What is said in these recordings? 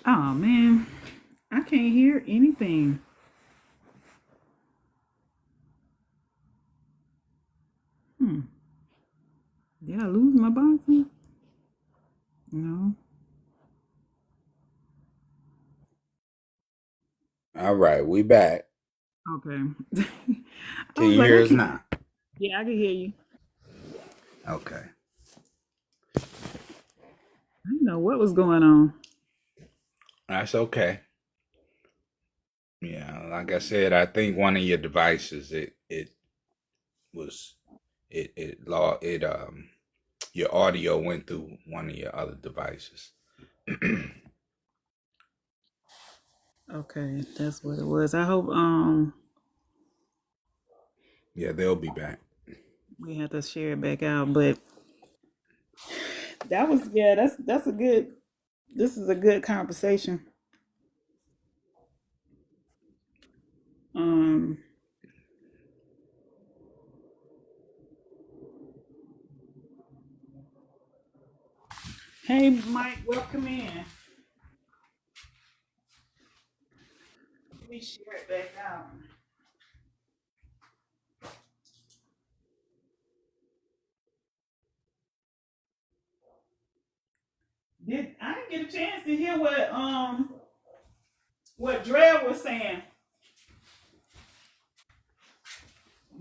Oh man, I can't hear anything. Hmm. Did I lose my boxing? No. All right, we back. Okay. I Can was you like, I hear us can't. now? Yeah, I can hear you. Okay. I didn't know what was going on. That's okay. Yeah, like I said, I think one of your devices was it your audio went through one of your other devices. Okay, that's what it was. I hope Yeah, they'll be back. we have to share it back out. But that was that's a good this is a good conversation. Um Hey Mike, welcome in. Let me share it back out. I didn't get a chance to hear what Dre was saying.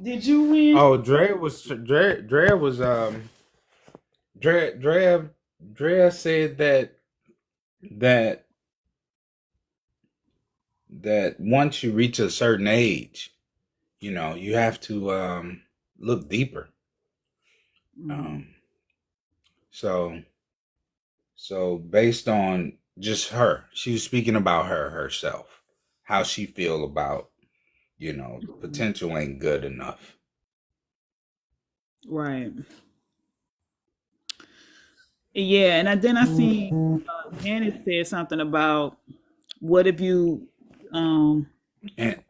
Did you win? Oh, Dre said that that once you reach a certain age, you have to look deeper. Mm-hmm. Um, so so based on just her, she was speaking about herself, how she feel about potential ain't good enough. Right. Yeah, and then I see Janice said something about what if you um And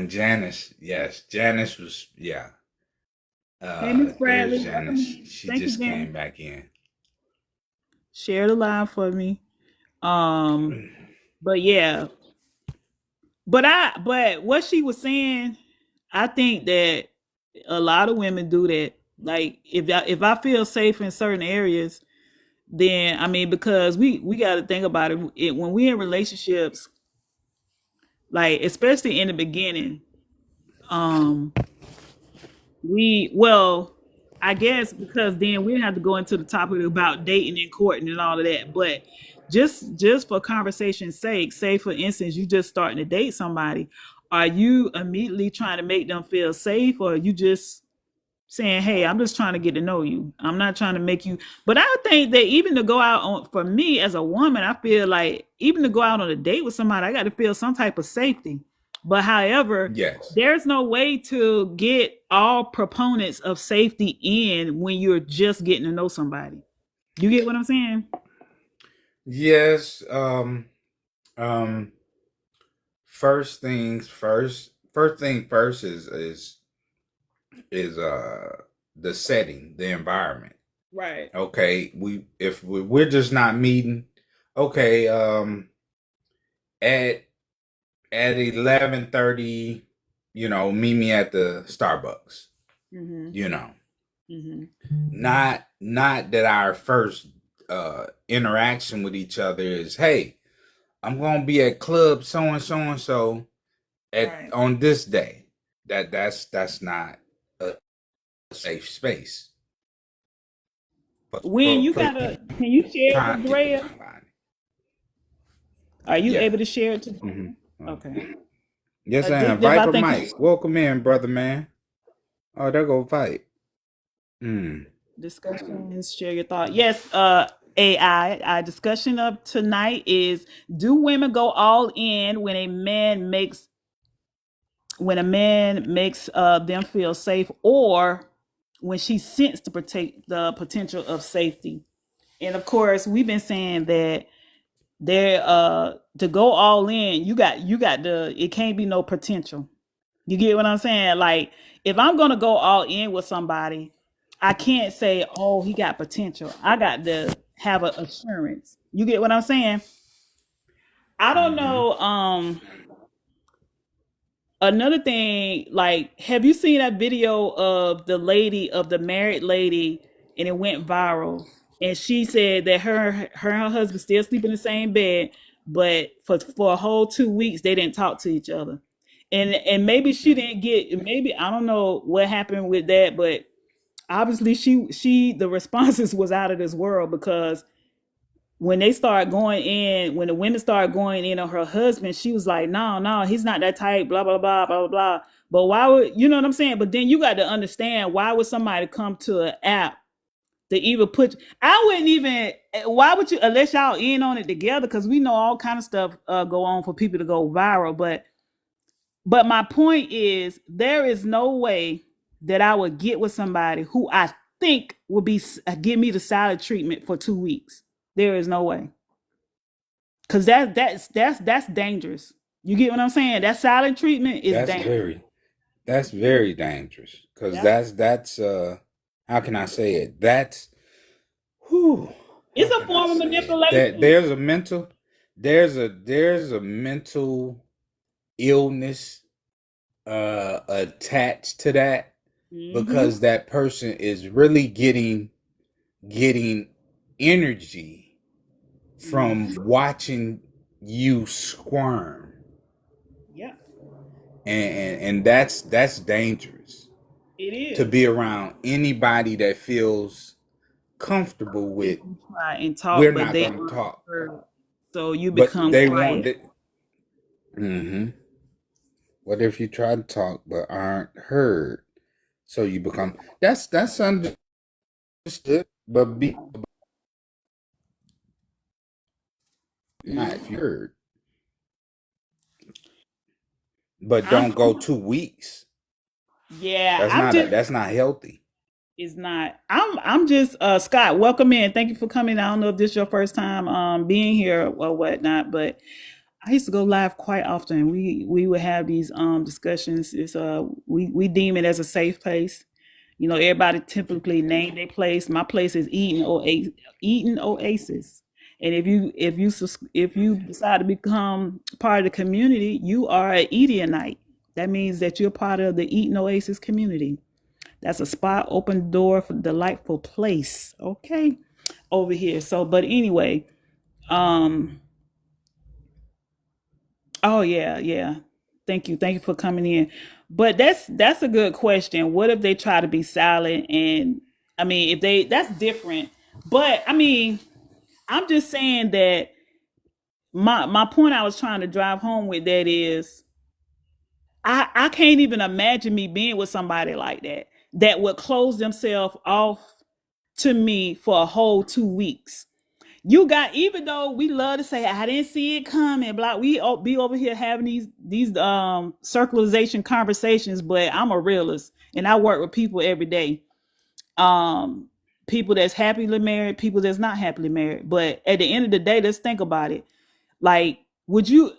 Janice, yes, Janice was, yeah. hey Miss There's Bradley, Janice. welcome. She Thank you, just Janice. came back in. Share the live for me. Um, but yeah, but what she was saying, I think that a lot of women do that. Like if I feel safe in certain areas, then I mean because we got to think about it when we're in relationships, like especially in the beginning. Um, well, I guess because then we have to go into the topic about dating and courting and all of that. But just for conversation's sake, say for instance, you just starting to date somebody, are you immediately trying to make them feel safe, or are you just saying, "Hey, I'm just trying to get to know you. I'm not trying to make you." But I think that even to go out on, for me as a woman, I feel like even to go out on a date with somebody, I got to feel some type of safety. But however, Yes. there's no way to get all proponents of safety in when you're just getting to know somebody. You get what I'm saying? Yes. Um, first things first. First thing first is the setting, the environment. Right. Okay, we're just not meeting. Okay, at 11:30, meet me at the Starbucks. Mm-hmm. You know, Mm-hmm. not that our first interaction with each other is, hey, I'm gonna be at club so and so at Right. on this day. That's not a safe space When you for gotta, can you share it trying to to get to Drea? somebody. Are you Yeah. able to share it to Hmm. Drea? Okay. Yes, I am. I Viper think Mike, welcome in, brother man. Oh, there go fight. Mm. discussions, share your thought. Yes, AI. Our discussion of tonight is: do women go all in when a man makes when a man makes them feel safe, or when she senses to protect the potential of safety. And of course, we've been saying that there to go all in, you got the it can't be no potential. You get what I'm saying? Like, if I'm gonna go all in with somebody, I can't say, oh, he got potential. I got to have an assurance. You get what I'm saying? I don't Mm-hmm. know. Another thing, like, have you seen that video of the married lady, and it went viral? And she said that her and her husband still sleep in the same bed, but for a whole 2 weeks they didn't talk to each other. And maybe she didn't get, maybe I don't know what happened with that, but obviously she the responses was out of this world, because when the women started going in on her husband, she was like, no, he's not that type, blah, blah, blah, blah, blah, blah. But why would, you know what I'm saying? But then you got to understand, why would somebody come to an app to even put, I wouldn't even, why would you, unless y'all in on it together, because we know all kind of stuff go on for people to go viral. But my point is, there is no way that I would get with somebody who I think would be give me the silent treatment for 2 weeks. There is no way. Cause that's dangerous. You get what I'm saying? That silent treatment is That's dangerous. very that's very dangerous, because Yeah. that's how can I say it? That's whew, how It's a can I form of say it? That manipulation. there's a mental illness attached to that, Mm-hmm. because that person is really getting energy from Mm-hmm. watching you squirm, Yeah, and that's dangerous, it to be is. around anybody that feels comfortable If with, you try and talk, we're but not they going to aren't talk, heard, so you but become they want quiet. it. Mm-hmm. What if you try to talk but aren't heard? So you become, that's understood, but be not if you Mm-hmm. heard, but I'm, don't go 2 weeks. yeah, That's I'm not just, that's not healthy. it's not. I'm just Scott, welcome in. Thank you for coming. I don't know if this is your first time being here or whatnot, but I used to go live quite often. We would have these discussions. It's we deem it as a safe place. You know, everybody typically name their place. My place is Eaton Oasis. And if you decide to become part of the community, you are an Edenite. That means that you're part of the Eaton Oasis community. That's a spot, open door for delightful place. Okay, over here. So, but anyway, um, oh yeah, yeah. Thank you for coming in. But that's a good question. What if they try to be silent? And I mean, if they, that's different. But I mean, I'm just saying that my point I was trying to drive home with that is, I can't even imagine me being with somebody like that, that would close themselves off to me for a whole 2 weeks. You got, even though we love to say I didn't see it coming, blah, we be over here having these circularization conversations, but I'm a realist and I work with people every day. Um People that's happily married, people that's not happily married. But at the end of the day, let's think about it. Like, would you,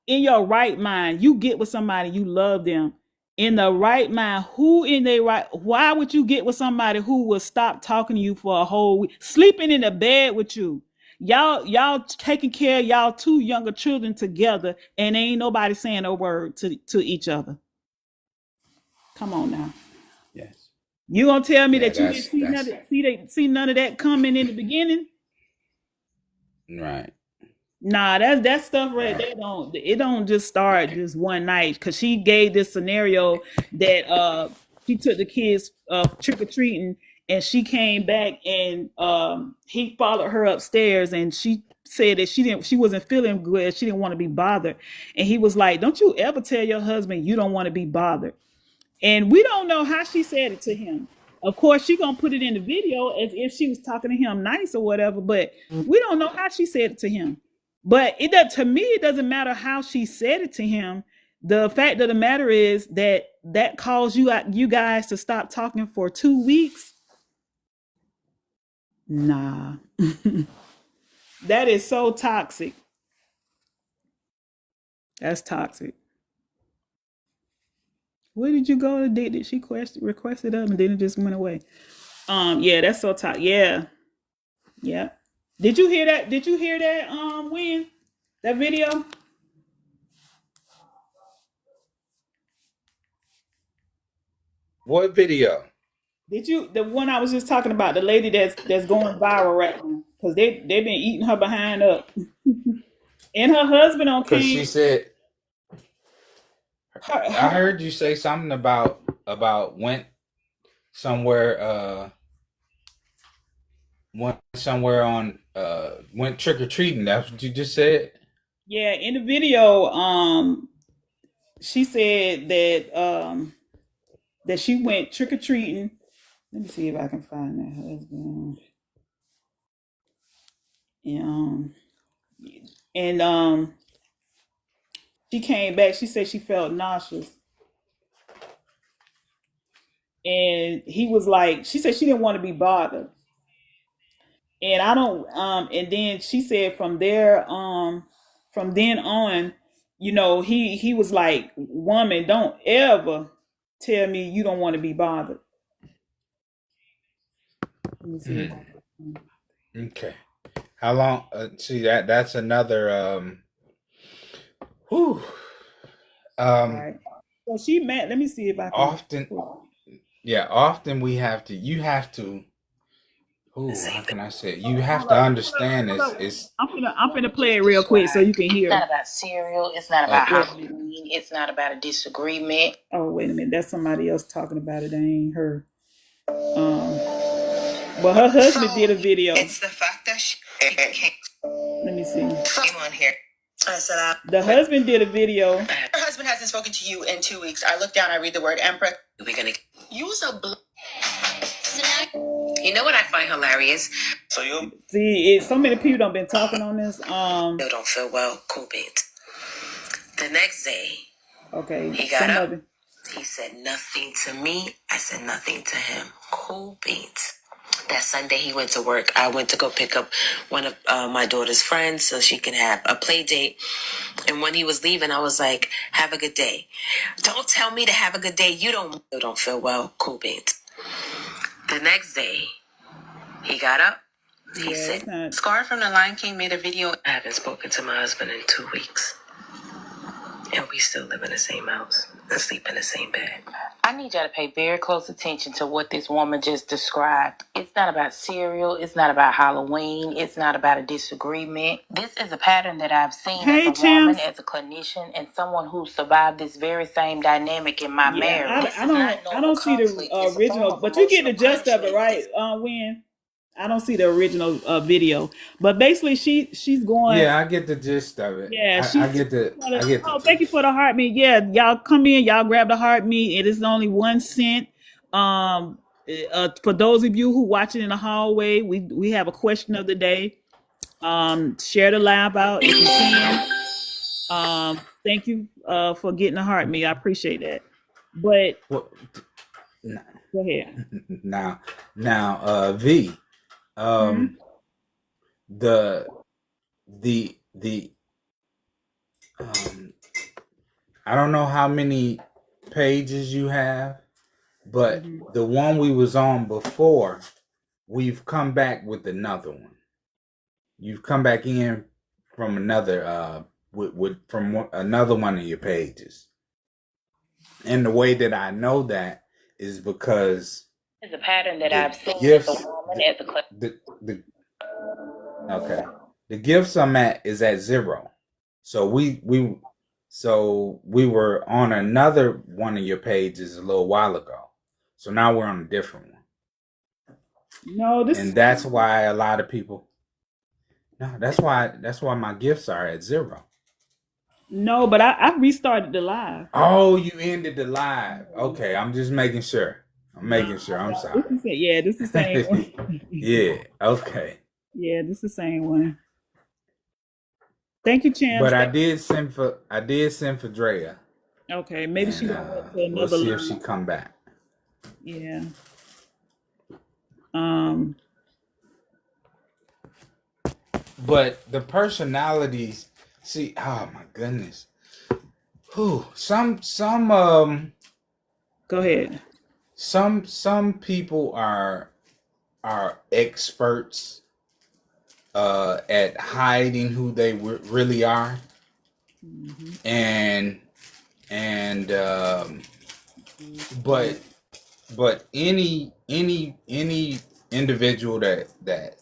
in your right mind, you get with somebody, you love them, in the right mind, who in their right, why would you get with somebody who will stop talking to you for a whole week, sleeping in the bed with you? Y'all taking care of y'all two younger children together, and ain't nobody saying a word to each other. Come on now. Yes. You gonna tell me Yeah, that you didn't see that's see none of that coming in the beginning? right. Nah, that stuff right Right. there don't, it don't just start just one night. Cause she gave this scenario that she took the kids trick or treating, and she came back, and he followed her upstairs, and she said that she wasn't feeling good, she didn't want to be bothered, and he was like, "Don't you ever tell your husband you don't want to be bothered." And we don't know how she said it to him. Of course, she gonna put it in the video as if she was talking to him nice or whatever, but we don't know how she said it to him. But it does, to me, it doesn't matter how she said it to him. The fact of the matter is that caused you guys to stop talking for 2 weeks. Nah. That is so toxic. That's toxic. Where did you go? Did she requested up and then it just went away? Yeah, that's so toxic. Yeah. Yeah. Did you hear that? Did you hear that? When that video? What video? Did you the one I was just talking about? The lady that's going viral right now because they've been eating her behind up, and her husband on Because she came. said, Her, I her, heard you say something about went somewhere on went trick or treating. That's what you just said. yeah, in the video, she said that she went trick or treating. Let me see if I can find that husband. Yeah, and she came back. She said she felt nauseous, and he was like, she said she didn't want to be bothered. And I don't and then she said from then on, he was like, woman, don't ever tell me you don't want to be bothered. Let me see if I can. Okay. How long? See that's another. Whew. Right. So she met, let me see if I can. Often, yeah. Often we have to. You have to. Ooh, how can I say it? You have to understand it's I'm finna play it real quick so you can hear. It's not about cereal. It's not about okay. Halloween. It's not about a disagreement. Oh, wait a minute. That's somebody else talking about it. That ain't her. Well, her husband did a video. It's the fact that she came Let me see. on here. I said, The husband did a video. her husband hasn't spoken to you in 2 weeks. I look down, I read the word emperor. We're going to use a You know what I find hilarious? So you See, so many people don't been talking on this. still don't feel well. Cool beans. The next day, Okay, he got up. somebody. He said nothing to me. I said nothing to him. Cool beans. That Sunday he went to work. I went to go pick up one of my daughter's friends so she can have a play date. And when he was leaving, I was like, have a good day. Don't tell me to have a good day. You don't feel well. Cool beans. The next day, he got up. He said, Scar from the Lion King made a video. I haven't spoken to my husband in 2 weeks. And we still live in the same house and sleep in the same bed. I need y'all to pay very close attention to what this woman just described. It's not about cereal. It's not about Halloween. It's not about a disagreement. This is a pattern that I've seen as a woman, as a clinician, and someone who survived this very same dynamic in my marriage. I don't see the original, but you get the gist of it, right? When I don't see the original video, but basically she's going. Yeah, I get the gist of it. Yeah, I get the. Thank you for the heart meat. Yeah, y'all come in, y'all grab the heart meat. It is only 1 cent. For those of you who watching in the hallway, we have a question of the day. Share the live out if you can. Thank you for getting the heart meat. I appreciate that. But go ahead. Now, V. The I don't know how many pages you have, but the one we was on before, we've come back with another one. You've come back in from another from another one of your pages. And the way that I know that is because it's a pattern that I've seen gifts, as a woman, as a okay. The gifts I'm at is at 0. So we were on another one of your pages a little while ago. So now we're on a different one. No, that's why a lot of people. No, that's why my gifts are at 0. No, but I restarted the live. Oh, you ended the live. Okay, I'm just making sure. I'm sorry. This is the same one. Yeah. Okay. Yeah, this is the same one. Thank you, Champ. But I did send for Drea. Okay, maybe she and done went to we'll another see if she line. come back. Yeah. Um. But the personalities, see, oh my goodness, who Go ahead. some people are experts at hiding who they really are, Hmm. and and but any individual that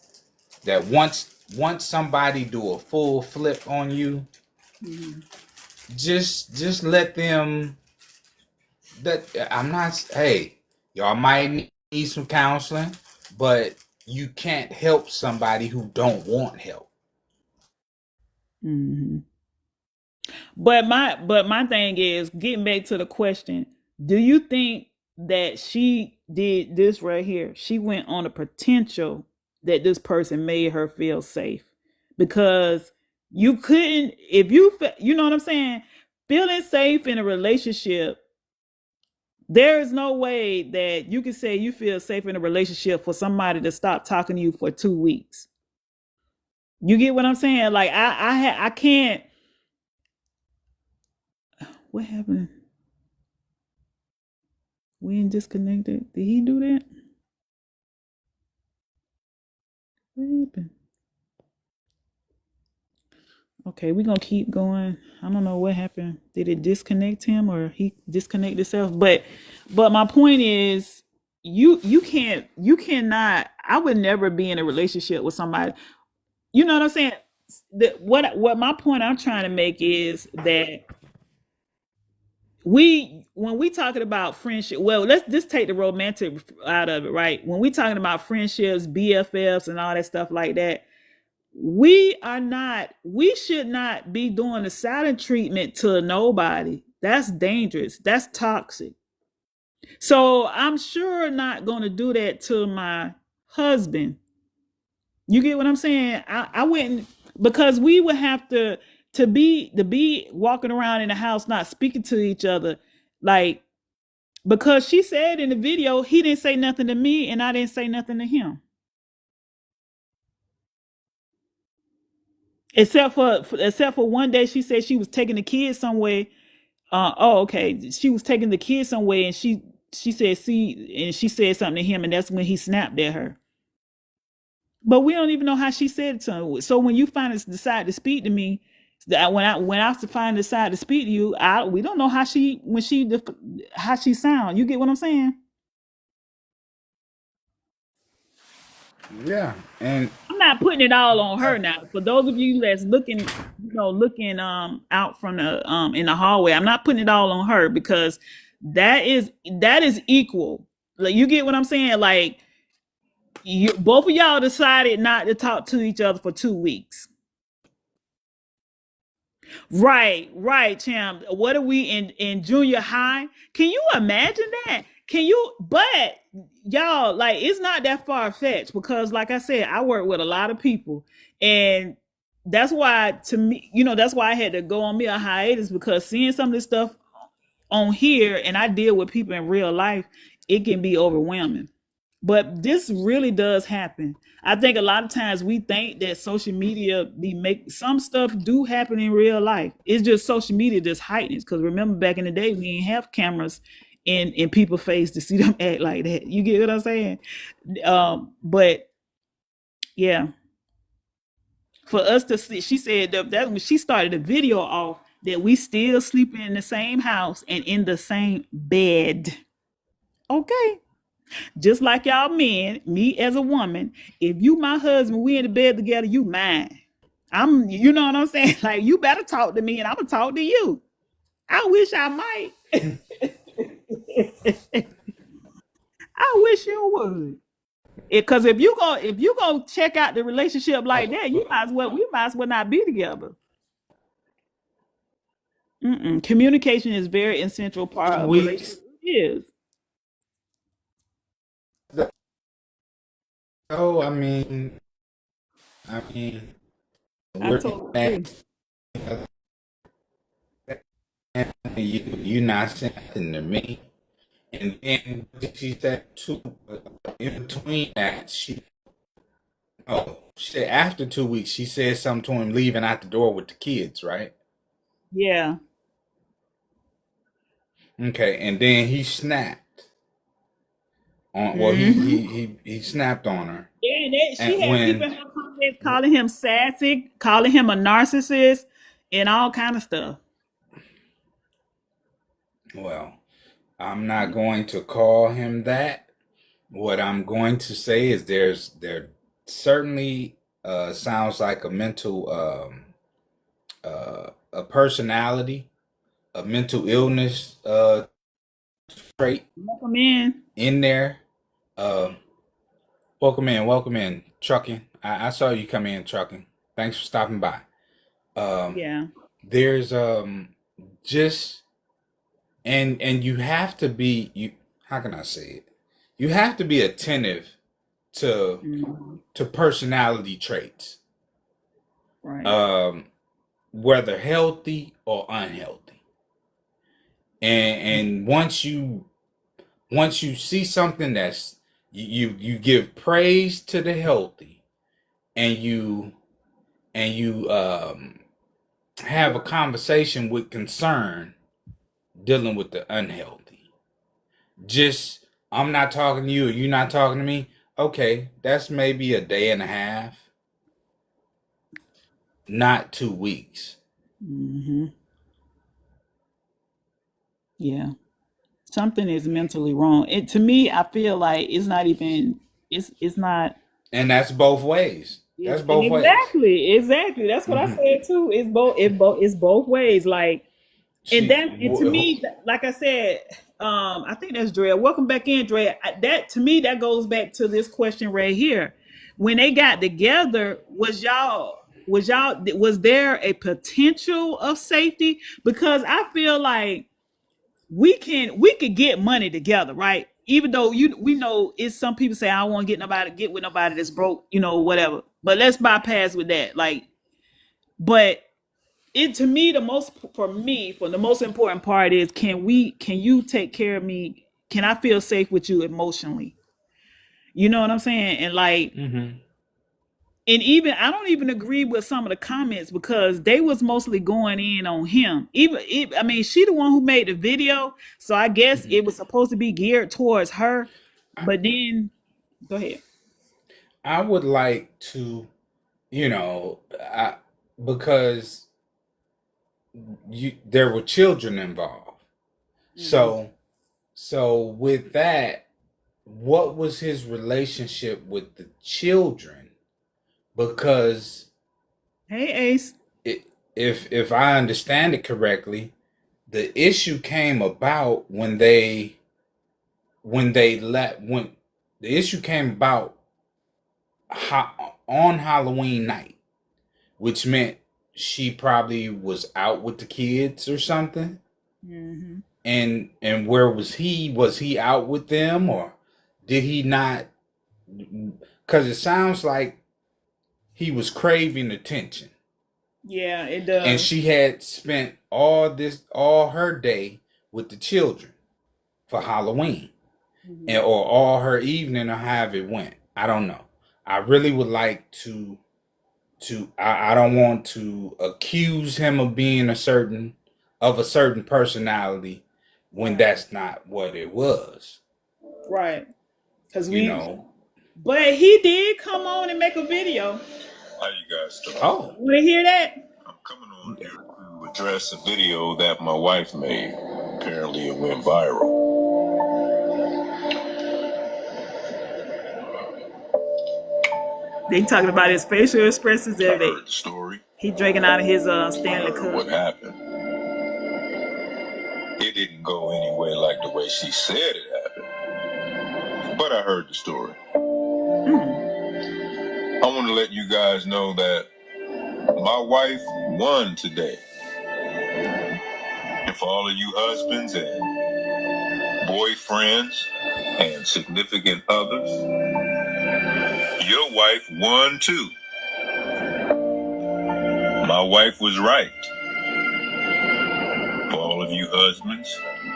once somebody do a full flip on you, Hmm. just let them. That I'm not. Hey, y'all might need some counseling, but you can't help somebody who don't want help. Hmm. But my thing is getting back to the question: do you think that she did this right here? She went on a potential that this person made her feel safe because you couldn't if you you know what I'm saying. Feeling safe in a relationship, there is no way that you can say you feel safe in a relationship for somebody to stop talking to you for 2 weeks. You get what I'm saying? Like I can't. What happened? We ain't disconnected. Did he do that? What happened? Okay, we're gonna keep going. I don't know what happened. Did it disconnect him or he disconnect himself? But my point is you cannot I would never be in a relationship with somebody. You know what I'm saying? What my point I'm trying to make is that we when we talking about friendship, well, let's just take the romantic out of it, right? When we talking about friendships, BFFs and all that stuff like that, we should not be doing the silent treatment to nobody. That's dangerous. That's toxic. So I'm sure not going to do that to my husband. You get what I'm saying? I wouldn't, because we would have to be walking around in the house not speaking to each other, like, because she said in the video he didn't say nothing to me and I didn't say nothing to him, except for one day she said she was taking the kids somewhere. Oh, okay. She was taking the kids somewhere, and she said, see, and she said something to him, and that's when he snapped at her. But we don't even know how she said it to him. So when you finally decide to speak to me, that when I finally decide to speak to you, we don't know how she when she how she sound. You get what I'm saying? Yeah, and I'm not putting it all on her now. For those of you that's looking out from the in the hallway, I'm not putting it all on her because that is equal. Like, you get what I'm saying? Like, both of y'all decided not to talk to each other for 2 weeks. Right, champ. What are we in junior high? Can you imagine that? Can you? But y'all, like, it's not that far fetched because, like I said, I work with a lot of people, and that's why, to me, that's why I had to go on me a hiatus, because seeing some of this stuff on here, and I deal with people in real life, it can be overwhelming. But this really does happen. I think a lot of times we think that social media be make some stuff do happen in real life. It's just social media just heightens. Because remember, back in the day, we didn't have cameras in people's face to see them act like that. You get what I'm saying? But yeah, for us to see, she said that when she started the video off, that we still sleeping in the same house and in the same bed. Okay. Just like y'all men, me as a woman, if you my husband, we in the bed together, you mine. You know what I'm saying? Like, you better talk to me and I'm gonna talk to you. I wish I might. I wish you would. Because if you go check out the relationship like that, we might as well not be together. Mm-mm. Communication is very essential part of weeks. relationship. It is. Oh, I mean, I we're totally mad agree. you not saying nothing to me. And then she said too, in between that, she said after 2 weeks, she said something to him leaving out the door with the kids, right? Yeah. Okay, and then he snapped on. Well, Hmm. he snapped on her, Yeah, and she and had people when in her comments calling him sassy, calling him a narcissist, and all kind of stuff. well, I'm not going to call him that. What I'm going to say is there certainly sounds like a mental a personality, a mental illness trait Welcome in. in there. Uh, welcome in, trucking. I saw you come in, trucking. Thanks for stopping by. Um, Yeah. there's just and you have to be you. How can I say it? You have to be attentive to Hmm. personality traits, Right. um, whether healthy or unhealthy. And once you see something that's you give praise to the healthy, and you have a conversation with concern dealing with the unhealthy. Just I'm not talking to you, or you're not talking to me. Okay, that's maybe a day and a half, not 2 weeks. Hmm. Yeah. Something is mentally wrong. It to me, I feel like it's not even. It's not. And that's both ways. That's And both ways. exactly. That's what I Hmm. said too. It's both ways. Like, and to me, like I said, I think that's Drea. Welcome back in, Drea. That to me, that goes back to this question right here. When they got together, was there a potential of safety? Because I feel like we could get money together, right? Even though we know it's some people say I don't want to get with nobody that's broke, whatever. But let's bypass with that. Like, but it to me for the most important part is can you take care of me? Can I feel safe with you emotionally? You know what I'm saying? And like, Hmm. and even I don't even agree with some of the comments because they was mostly going in on him. I mean, she the one who made the video, so I guess Hmm. it was supposed to be geared towards her. I, But then, go ahead. I would like to, you know, I, because there were children involved. Mhm. So with that, what was his relationship with the children? Because Hey, Ace. it, if I understand it correctly, the issue came about when the issue came about on Halloween night, which meant she probably was out with the kids or something. Hmm. And where was he? Was he out with them, or did he not? Because it sounds like he was craving attention, Yeah, it and does. she had spent all her day with the children for Halloween, Mhm. and or all her evening, or however it went. I don't know. I really would like I don't want to accuse him of being a certain personality when Right, that's not what it was. right. Because You know. but he did come on and make a video. How you guys doing? Oh. Want to hear that? I'm coming on here to address a video that my wife made. Apparently it went viral. They talking about his facial expressions I there. heard the story. He drinking out of his I Stanley heard what Cup. happened. It didn't go anyway like the way she said it happened. But I heard the story. Mm. I want to let you guys know that my wife won today. And for all of you husbands and boyfriends and significant others, your wife won too. My wife was right. For all of you husbands,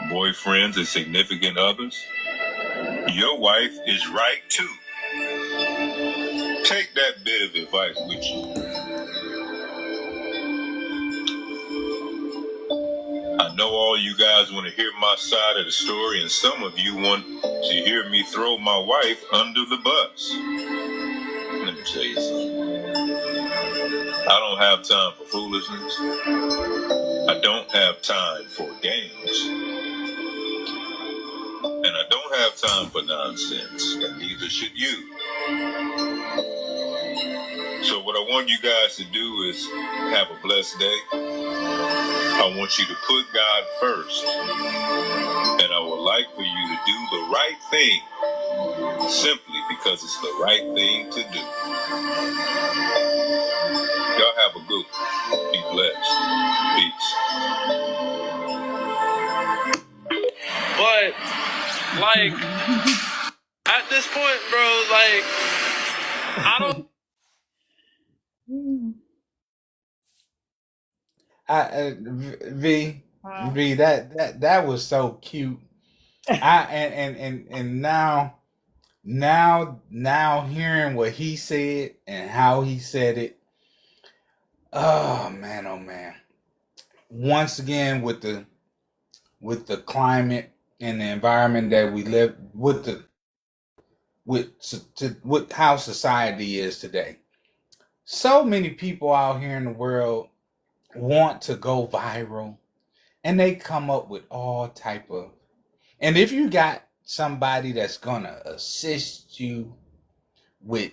boyfriends, and significant others, your wife is right too. Take that bit of advice with you. I know all you guys want to hear my side of the story, and some of you want to hear me throw my wife under the bus. Let me tell you something. I don't have time for foolishness. I don't have time for games. And I don't have time for nonsense, and neither should you. So what I want you guys to do is have a blessed day. I want you to put God first. And I would like for you to do the right thing simply because it's the right thing to do. Y'all have a good one. Be blessed. Peace. But, like, at this point, bro, like, I don't. V, that was so cute. And now hearing what he said and how he said it. Oh man. Once again, with the climate and the environment that we live with, with how society is today. So many people out here in the world want to go viral, and they come up with all type of. And if you got somebody that's gonna assist you with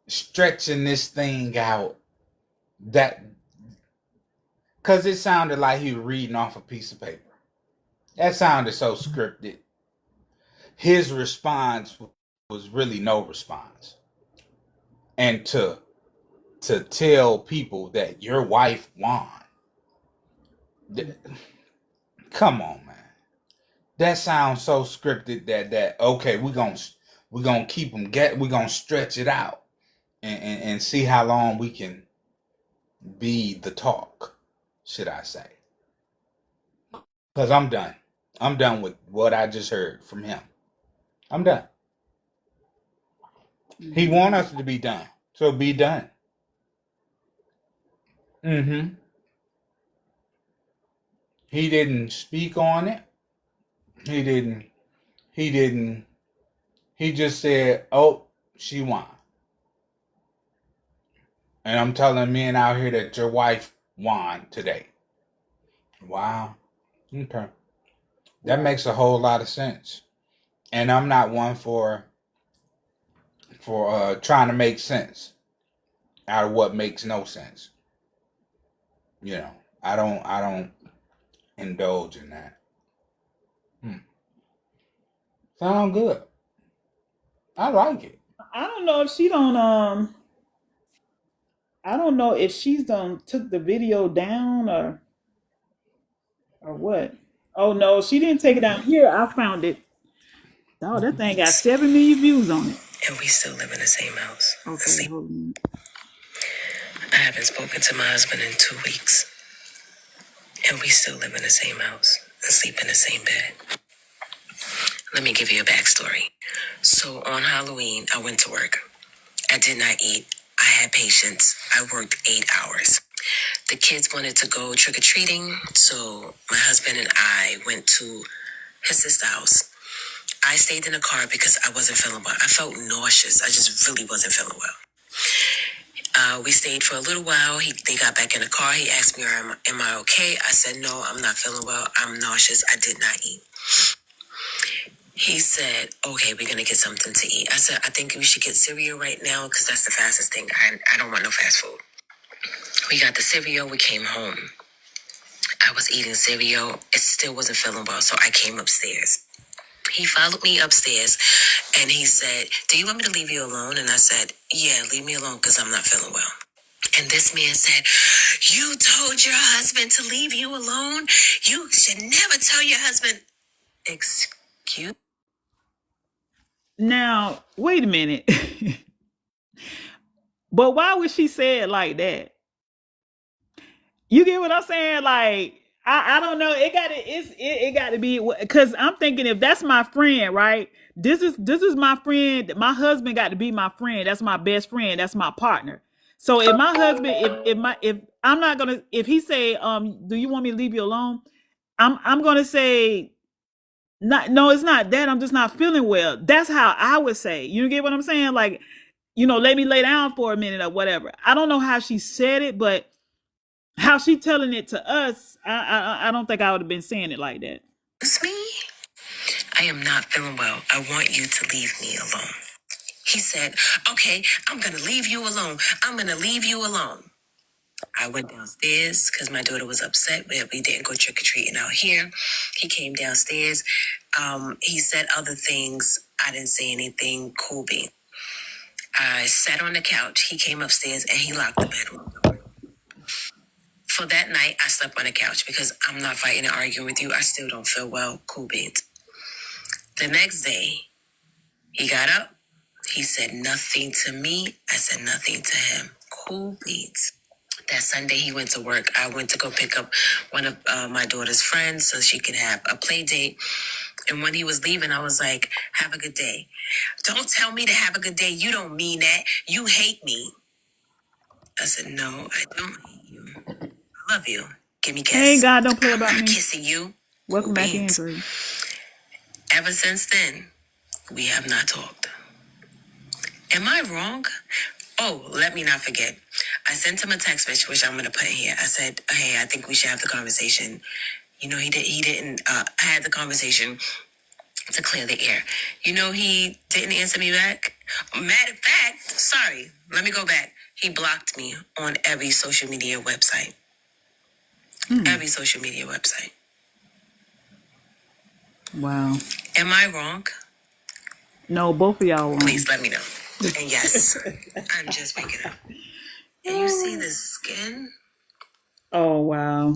stretching this thing out, that because it sounded like he was reading off a piece of paper. That sounded so scripted. His response was really no response. And to tell people that your wife won. Come on, man. That sounds so scripted that okay, we're gonna keep them we're gonna stretch it out and see how long we can be the talk, should I say. Because I'm done. I'm done with what I just heard from him. I'm done. He wants us to be done. So be done. He didn't speak on it. He didn't. He just said, oh, she won. And I'm telling men out here that your wife won today. Wow. Okay. That makes a whole lot of sense. And I'm not one for trying to make sense out of what makes no sense. You know, I don't indulge in that. Sound good. I like it. I don't know if she don't I don't know if she's took the video down or what. Oh no, she didn't take it down. Here, I found it. Oh, that thing got 7 million views on it. And we still live in the same house. Okay, hold on. I haven't spoken to my husband in 2 weeks. And we still live in the same house and sleep in the same bed. Let me give you a backstory. So on Halloween, I went to work. I did not eat. I had patience. I worked 8 hours. The kids wanted to go trick-or-treating, so my husband and I went to his sister's house. I stayed in the car because I wasn't feeling well. I felt nauseous. I just really wasn't feeling well. We stayed for a little while. They got back in the car. He asked me, am I okay? I said, no, I'm not feeling well. I'm nauseous. I did not eat. He said, okay, we're going to get something to eat. I said, I think we should get cereal right now because that's the fastest thing. I don't want no fast food. We got the cereal. We came home. I was eating cereal. It still wasn't feeling well, so I came upstairs. He followed me upstairs, and he said, do you want me to leave you alone? And I said, yeah, leave me alone because I'm not feeling well. And this man said, you told your husband to leave you alone? You should never tell your husband. Excuse? Now, wait a minute. But why would she say it like that? You get what I'm saying? Like, I don't know. It got to be because I'm thinking if that's my friend, right? This is my friend. My husband got to be my friend. That's my best friend. That's my partner. So if my husband, if I'm not gonna, if he say, do you want me to leave you alone? I'm gonna say, not, no, it's not that. I'm just not feeling well. That's how I would say. You get what I'm saying? Like, let me lay down for a minute or whatever. I don't know how she said it, but how she telling it to us, I don't think I would have been saying it like that. It's me. I am not feeling well. I want you to leave me alone. He said, okay, I'm going to leave you alone. I'm going to leave you alone. I went downstairs because my daughter was upset that we didn't go trick-or-treating out here. He came downstairs. He said other things. I didn't say anything. Cool bean. I sat on the couch. He came upstairs and he locked the bedroom door. For that night, I slept on the couch because I'm not fighting and arguing with you. I still don't feel well. Cool beans. The next day, he got up. He said nothing to me. I said nothing to him. Cool beans. That Sunday, he went to work. I went to go pick up one of my daughter's friends so she could have a play date. And when he was leaving, I was like, have a good day. Don't tell me to have a good day. You don't mean that. You hate me. I said, no, I don't hate you. I love you. Give me a kiss. Hey, God, don't play I'm about not me. kissing you. Welcome Cool back in, beans. Dre. Ever since then, we have not talked. Am I wrong? Oh, let me not forget. I sent him a text message, which I'm going to put in here. I said, hey, I think we should have the conversation. He didn't had the conversation to clear the air. He didn't answer me back. Matter of fact, sorry, let me go back. He blocked me on every social media website. Every social media website. Wow. Am I wrong? No, both of y'all wrong. Please let me know. And yes, I'm just waking up. And you see the skin? Oh, wow.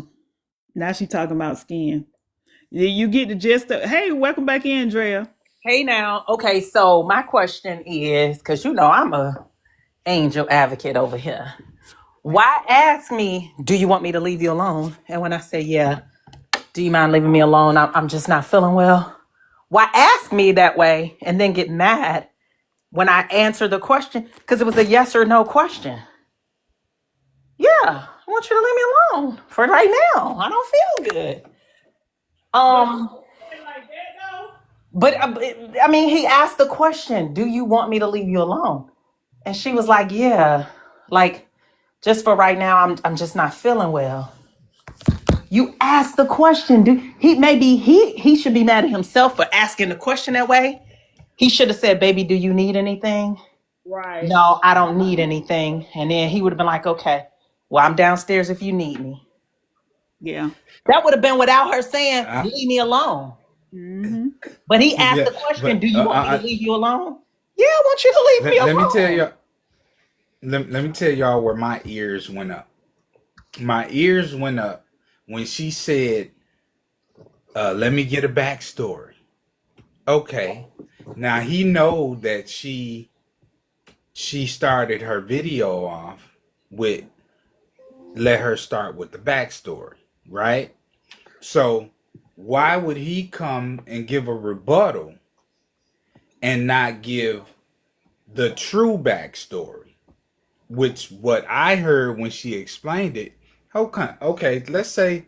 Now she talking about skin. You get the gist of, hey, welcome back in, Drea. Hey now. Okay, so my question is, because I'm a angel advocate over here. Why ask me, do you want me to leave you alone? And when I say, yeah, do you mind leaving me alone? I'm just not feeling well. Why ask me that way and then get mad when I answer the question? Because it was a yes or no question. Yeah, I want you to leave me alone for right now. I don't feel good. But I mean, he asked the question, do you want me to leave you alone? And she was like, yeah, like just for right now, I'm just not feeling well. You asked the question. He should be mad at himself for asking the question that way. He should have said, baby, do you need anything? Right. No, I don't need anything. And then he would have been like, okay, well, I'm downstairs if you need me. Yeah. That would have been without her saying, leave me alone. Mm-hmm. But he asked the question, do you want me to leave you alone? Yeah, I want you to leave me alone. Let me tell y'all where my ears went up. My ears went up when she said, let me get a backstory. Okay. Now he know that she started her video off with, let her start with the backstory, right? So why would he come and give a rebuttal and not give the true backstory? Which what I heard when she explained it. Okay, let's say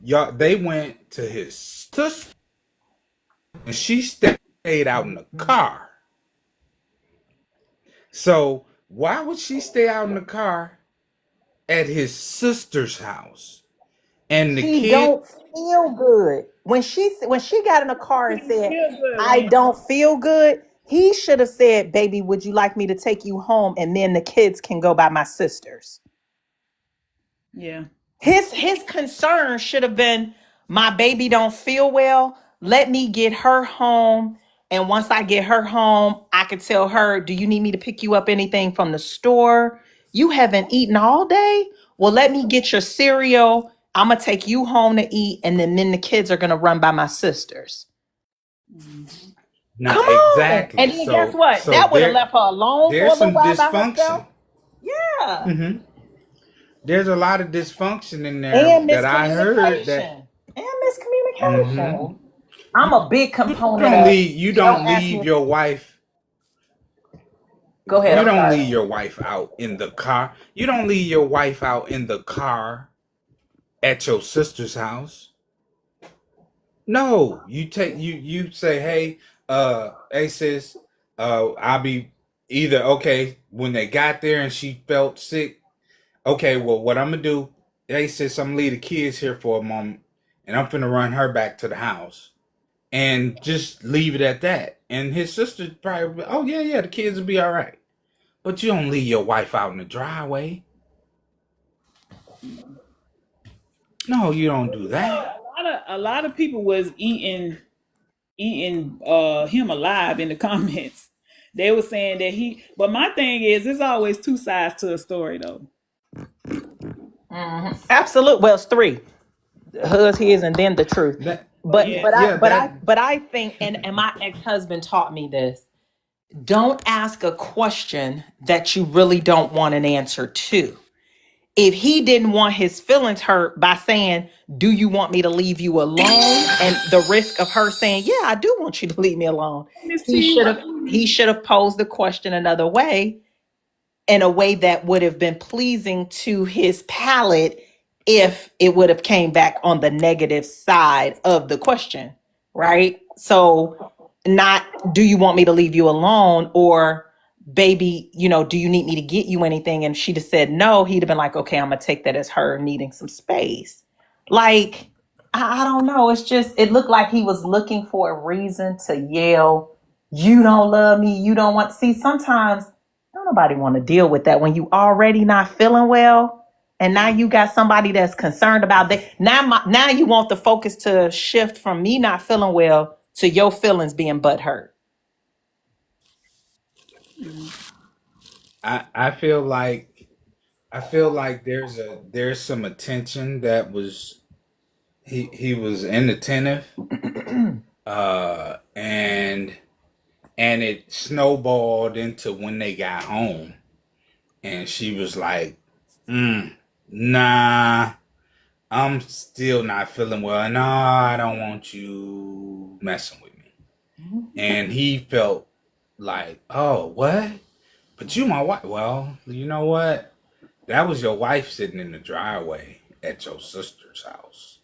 they went to his sister and she stayed out in the car. So why would she stay out in the car at his sister's house? And the kid don't feel good. When she got in the car and said, I don't feel good, he should have said, baby, would you like me to take you home? And then the kids can go by my sisters. Yeah. His concern should have been, my baby don't feel well. Let me get her home. And once I get her home, I could tell her, do you need me to pick you up anything from the store? You haven't eaten all day? Well, let me get your cereal. I'm going to take you home to eat. And then the kids are going to run by my sisters. Now, Come on. exactly. And then guess what? That would have left her alone for a little while by herself. Yeah. Mm-hmm. there's a lot of dysfunction in there And that I heard that. miscommunication. And miscommunication. Hmm I'm a big You component don't of leave. You don't don't ask me. leave your wife. Go ahead. You I'm don't sorry. leave your wife out in the car. You don't leave your wife out in the car at your sister's house. No, you say, hey sis, I'll be either okay when they got there and she felt sick. Okay, well, what I'm gonna do, hey sis, I'm gonna leave the kids here for a moment, and I'm finna run her back to the house, and just leave it at that. And his sister probably, oh yeah, the kids will be all right. But you don't leave your wife out in the driveway. No, you don't do that. A lot of people was eating him alive in the comments. They were saying that but my thing is, there's always two sides to a story though. Absolute. Well, it's three. Hers, his, and then the truth. That But Yeah. but I yeah, but I that but I think, and my ex-husband taught me this. Don't ask a question that you really don't want an answer to. If he didn't want his feelings hurt by saying, "Do you want me to leave you alone?" and the risk of her saying, "Yeah, I do want you to leave me alone," Miss he T, should have he should have posed the question another way, in a way that would have been pleasing to his palate, if it would have came back on the negative side of the question, right? So, not, do you want me to leave you alone, or baby, do you need me to get you anything? And she'd have said no. He'd have been like, okay, I'm gonna take that as her needing some space. Like, I don't know. It's just, it looked like he was looking for a reason to yell, "You don't love me. You don't want." See, sometimes don't nobody want to deal with that when you already not feeling well, and now you got somebody that's concerned about that. Now you want the focus to shift from me not feeling well to your feelings being butthurt. I feel like there's some attention that was he was inattentive, and it snowballed into when they got home, and she was like, nah, I'm still not feeling well. No, I don't want you messing with me. And he felt like, oh, what? But you my wife. Well, you know what? That was your wife sitting in the driveway at your sister's house,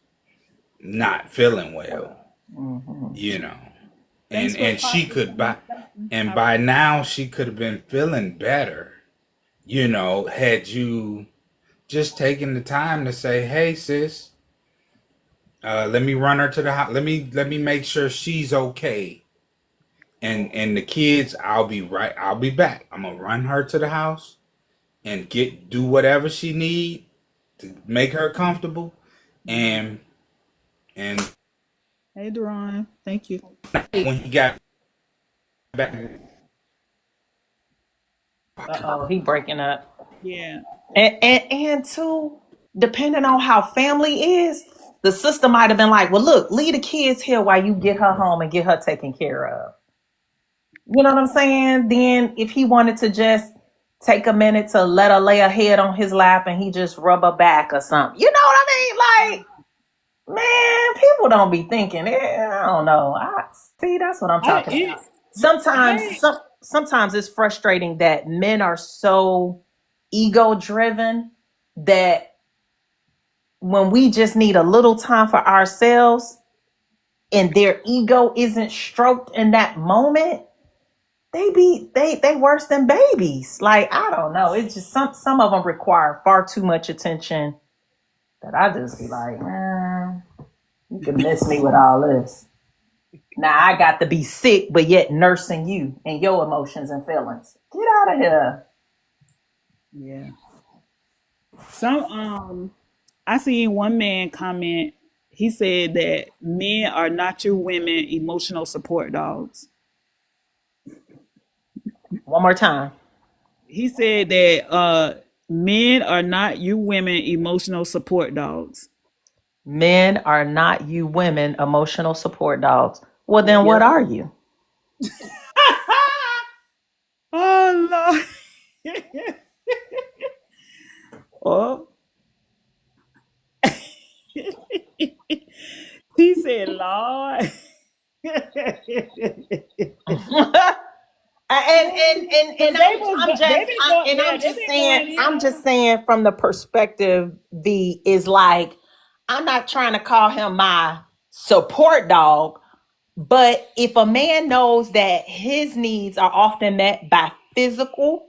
not feeling well, you know. thanks And for she could by and I- by now she could have been feeling better, had you just taken the time to say, "Hey, sis, let me run her to the house. Let me make sure she's okay. And the kids, I'll be right. I'll be back. I'm gonna run her to the house and do whatever she need to make her comfortable. And Hey, Deron, thank you. when he got back, Uh-oh, he breaking up. Yeah. And two, depending on how family is, the sister might have been like, well, look, leave the kids here while you get her home and get her taken care of. You know what I'm saying? Then if he wanted to just take a minute to let her lay her head on his lap and he just rub her back or something. You know what I mean? Like, man, people don't be thinking. I don't know. I see. That's what I'm I talking it, about. Sometimes, hey, sometimes it's frustrating that men are so ego driven that when we just need a little time for ourselves and their ego isn't stroked in that moment, they worse than babies. Like, I don't know. It's just some of them require far too much attention that I just be like, man, you can miss me with all this. Now I got to be sick, but yet nursing you and your emotions and feelings. Get out of here. yeah. I seen one man comment. He said that men are not your women emotional support dogs. One more time. He said that men are not you women emotional support dogs. Men are not you women emotional support dogs. Well, then what Yep. are you? Oh Lord. Oh, Lord. And They was I'm they just been going, yeah, I'm they just been saying going in I'm on just him. saying from the perspective V is like I'm not trying to call him my support dog, but if a man knows that his needs are often met by physical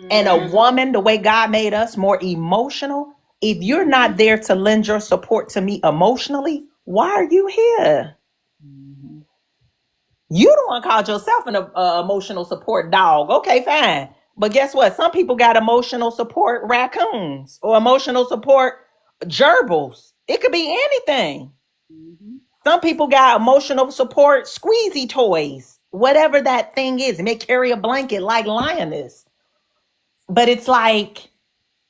and a woman, the way God made us, more emotional, if you're not there to lend your support to me emotionally, why are you here? You the one called yourself an emotional support dog. Okay, fine. But guess what? Some people got emotional support raccoons or emotional support gerbils. It could be anything. Some people got emotional support squeezy toys, whatever that thing is. It may carry a blanket like Lioness. But it's like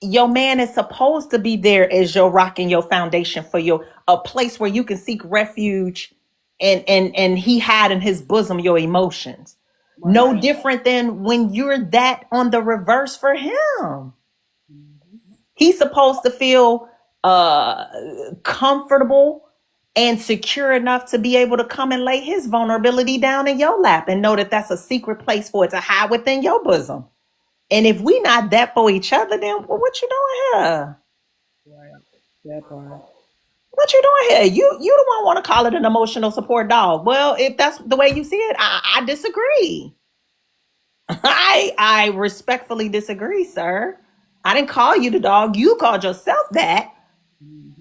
your man is supposed to be there as your rock and your foundation for your a place where you can seek refuge and he had in his bosom your emotions. Right. No different than when you're that on the reverse for him. He's supposed to feel comfortable and secure enough to be able to come and lay his vulnerability down in your lap and know that that's a secret place for it to hide within your bosom. And if we not that for each other, then what you doing here? Right. That part. What you doing here? You the one want to call it an emotional support dog. Well, if that's the way you see it, I disagree. I respectfully disagree, sir. I didn't call you the dog. You called yourself that.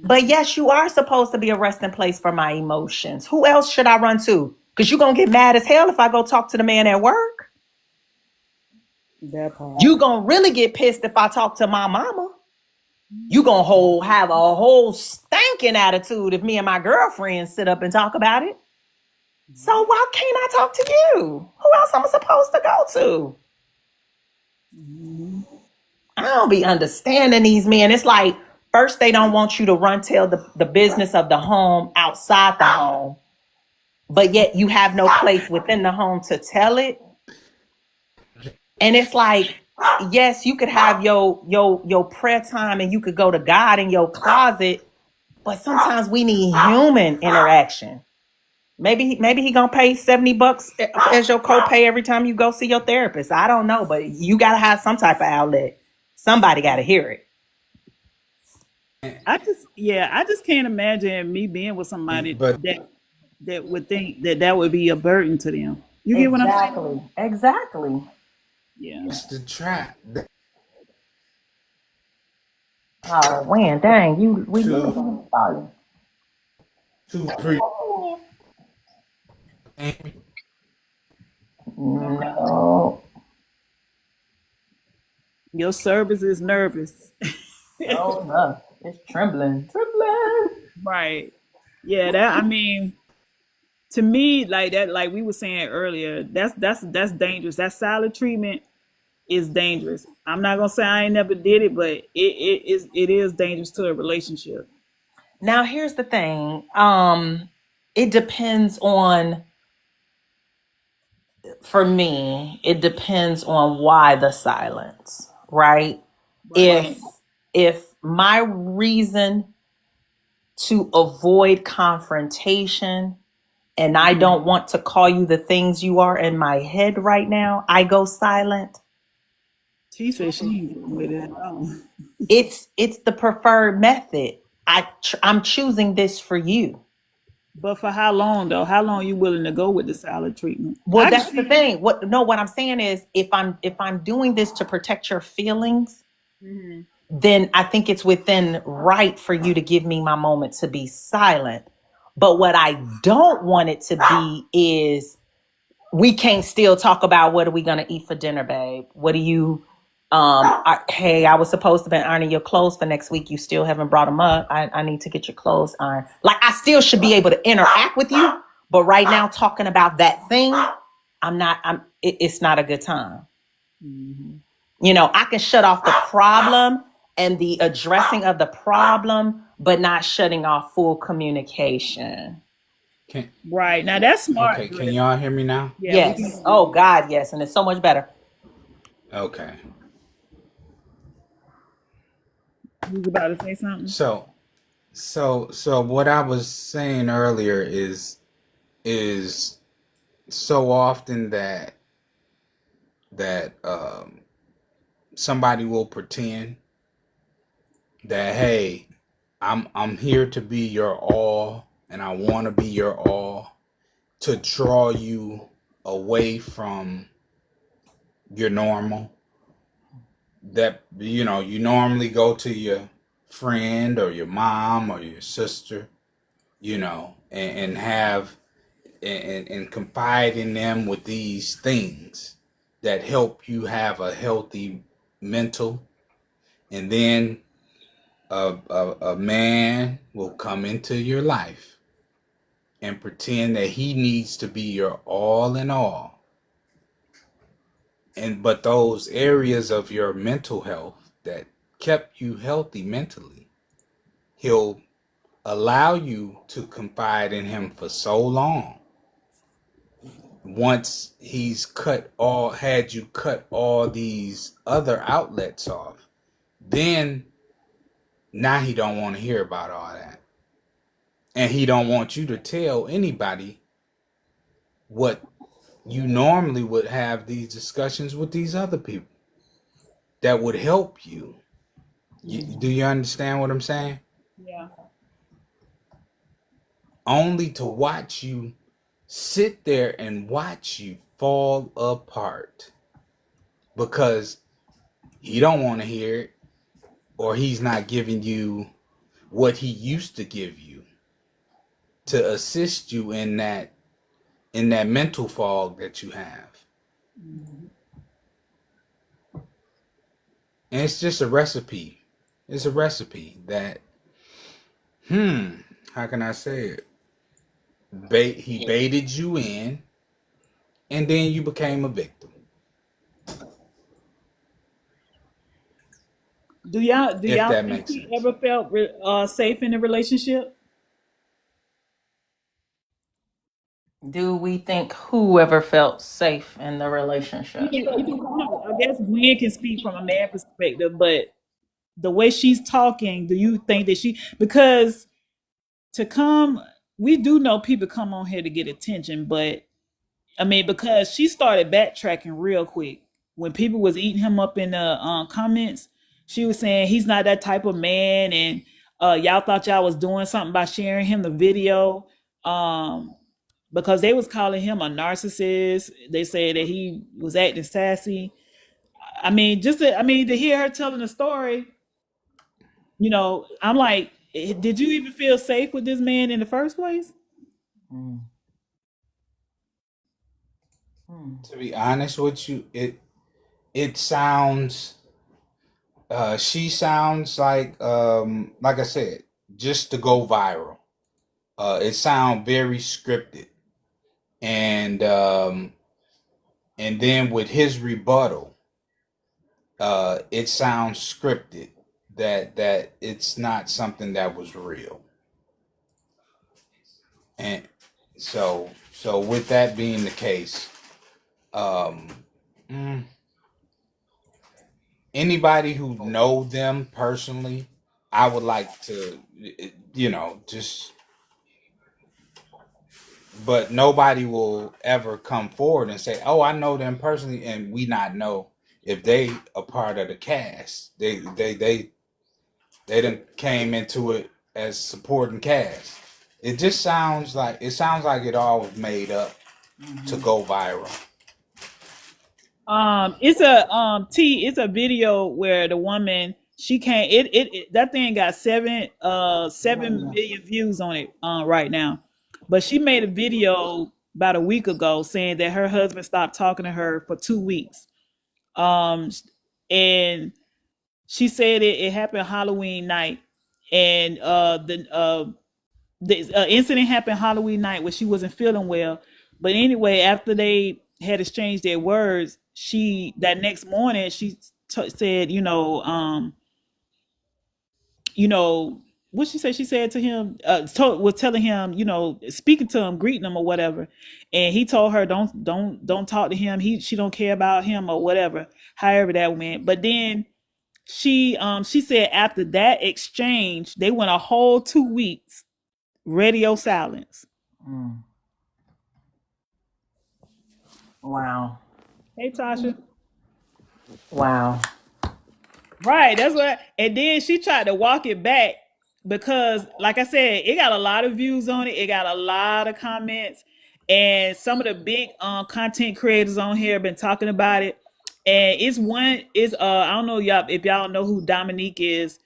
But yes, you are supposed to be a resting place for my emotions. Who else should I run to? Because you're going to get mad as hell if I go talk to the man at work. That part. You're going to really get pissed if I talk to my mama. You're going to have a whole stinking attitude if me and my girlfriend sit up and talk about it. So why can't I talk to you? Who else am I supposed to go to? I don't be understanding these men. It's like, first they don't want you to tell the business of the home outside the home, but yet you have no place within the home to tell it. And it's like, yes, you could have your prayer time and you could go to God in your closet, but sometimes we need human interaction. Maybe he gonna pay $70 as your copay every time you go see your therapist. I don't know, but you gotta have some type of outlet. Somebody gotta hear it. I just can't imagine me being with somebody But that would think that would be a burden to them. You get what I'm saying? Exactly. Yeah. it's the trap. Oh man, dang, we Two, 3. No. Your service is nervous. Oh no. It's trembling. Right. Yeah, to me, like that, like we were saying earlier, that's dangerous. That silent treatment is dangerous. I'm not gonna say I ain't never did it, but it is dangerous to a relationship. Now here's the thing. It depends on, for me, it depends on why the silence, right? Right. If my reason to avoid confrontation and I don't want to call you the things you are in my head right now, I go silent. She said she ain't getting with it at all. It's the preferred method. I'm choosing this for you. But for how long though? How long are you willing to go with the silent treatment? Well, I can that's the see. thing. What I'm saying is if I'm doing this to protect your feelings, then I think it's within right for you to give me my moment to be silent. But what I don't want it to be is we can't still talk about what are we gonna eat for dinner, babe? What do you hey, I was supposed to be ironing your clothes for next week. You still haven't brought them up. I need to get your clothes ironed. Like I still should be able to interact with you, but right now talking about that thing, it's not a good time. You know, I can shut off the problem and the addressing of the problem, but not shutting off full communication. Right. Now that's smart. Okay, can y'all hear me now? Yeah, Yes. Oh God, yes. And it's so much better. Okay. You was about to say something? So, So what I was saying earlier is so often that somebody will pretend that, hey, I'm here to be your all and I want to be your all, to draw you away from your normal, that you know you normally go to your friend or your mom or your sister, you know, and have and confide in them with these things that help you have a healthy mental. And then a man will come into your life and pretend that he needs to be your all in all. And but those areas of your mental health that kept you healthy mentally, he'll allow you to confide in him for so long. Once he's had you cut all these other outlets off, then now he don't want to hear about all that. And he don't want you to tell anybody what you normally would have these discussions with these other people that would help you. Do you understand what I'm saying? Yeah. Only to watch you sit there and watch you fall apart because he don't want to hear it, or he's not giving you what he used to give you to assist you in that mental fog that you have. And it's just a recipe. It's a recipe that, how can I say it? He baited you in, and then you became a victim. Do y'all If that think makes he sense. ever felt safe in a relationship? Do we think whoever felt safe in the relationship? I guess Gwen can speak from a man perspective, but the way she's talking, do you think that because to come, we do know people come on here to get attention, but I mean, because she started backtracking real quick. When people was eating him up in the comments, she was saying he's not that type of man, and y'all thought y'all was doing something by sharing him the video, because they was calling him a narcissist. They said that he was acting sassy. I mean, to hear her telling the story, I'm like, did you even feel safe with this man in the first place? Mm. Mm. To be honest with you, it sounds she sounds like I said, just to go viral. It sounds very scripted. And then with his rebuttal, it sounds scripted, that it's not something that was real. And so with that being the case, um, anybody who know them personally, I would like to, just, but nobody will ever come forward and say, "Oh, I know them personally," and we not know if they a part of the cast. They done came into it as supporting cast. It sounds like it all was made up to go viral. It's a video where the woman, she can't, that thing got 7 million views on it right now. But she made a video about a week ago saying that her husband stopped talking to her for 2 weeks. Um and she said it happened Halloween night. And the incident happened Halloween night when she wasn't feeling well. But anyway, after they had exchanged their words, that next morning she said, what she said. She said to him, was telling him, speaking to him, greeting him or whatever, and he told her, don't talk to him. She don't care about him or whatever. However that went, but then she said after that exchange, they went a whole 2 weeks radio silence. Mm. Wow. Hey Tasha. Wow. Right, that's what. And then she tried to walk it back because, like I said, it got a lot of views on it. It got a lot of comments, and some of the big content creators on here have been talking about it. And it's one is I don't know y'all if y'all know who Dominique is,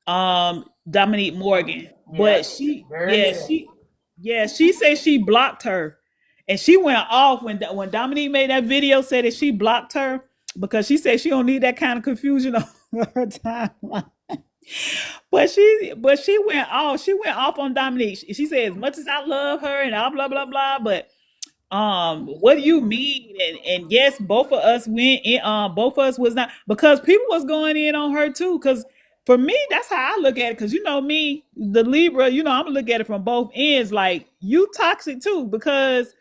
Dominique Morgan, Yeah. but she Very yeah good. she said she blocked her, and she went off when Dominique made that video, said that she blocked her because she said she don't need that kind of confusion on her timeline. But she went off. She went off on Dominique. She said as much as I love her and blah blah blah, but what do you mean? And yes, both of us went in. Both of us was not because people was going in on her too. Because for me, that's how I look at it. Because you know me, the Libra, I'm gonna look at it from both ends. Like you toxic too. Because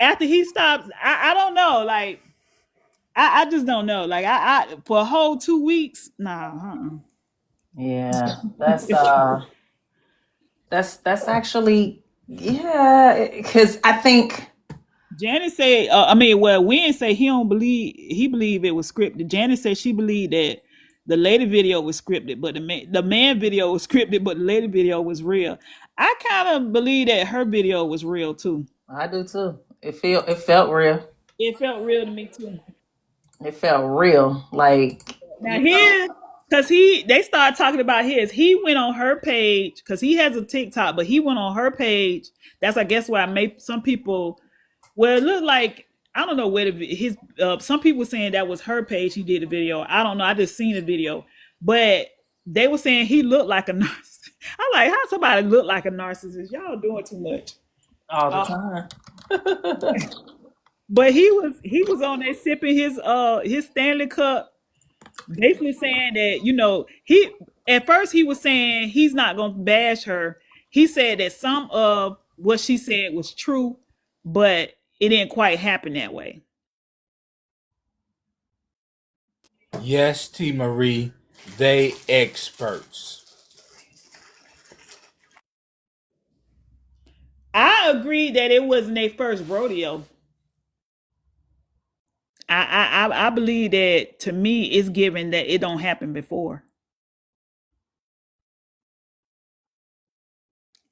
after he stops, I don't know. Like I just don't know. Like I for a whole 2 weeks, nah. Yeah. That's actually, yeah, because I think, Janice said, Wynn said he believed it was scripted. Janice said she believed that the lady video was scripted, but the man video was scripted, but the lady video was real. I kind of believe that her video was real too. I do too. It felt real. It felt real to me too. It felt real. Like, Now his, because they started talking about his. He went on her page because he has a TikTok, but he went on her page. That's I guess why I made some people. Well, it looked like I don't know where his. Some people saying that was her page. He did the video. I don't know. I just seen the video, but they were saying he looked like a narcissist. I'm like, how somebody look like a narcissist? Y'all doing too much. all the time. But he was on there sipping his Stanley Cup, basically saying that he at first he was saying he's not gonna bash her. He said that some of what she said was true, but it didn't quite happen that way. Yes, T. Marie, they experts. I agree that it wasn't their first rodeo. I believe that to me it's given that it don't happen before.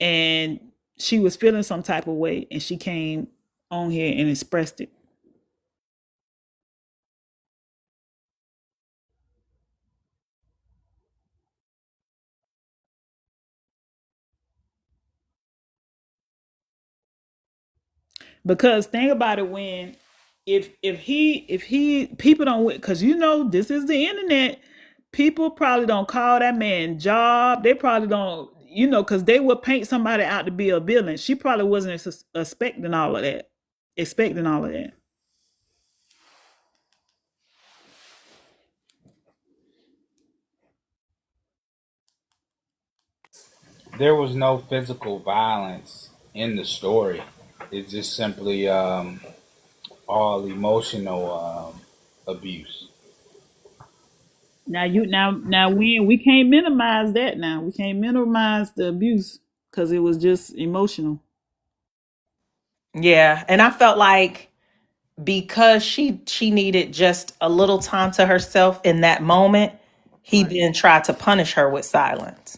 And she was feeling some type of way and she came on here and expressed it. Because think about it, when if he people don't, because this is the internet, people probably don't call that man job. They probably don't, because they would paint somebody out to be a villain. She probably wasn't expecting all of that. Expecting all of that. There was no physical violence in the story. It's just simply all emotional abuse. Now we can't minimize that. Now we can't minimize the abuse because it was just emotional. Yeah, and I felt like because she needed just a little time to herself in that moment, he Right. then tried to punish her with silence.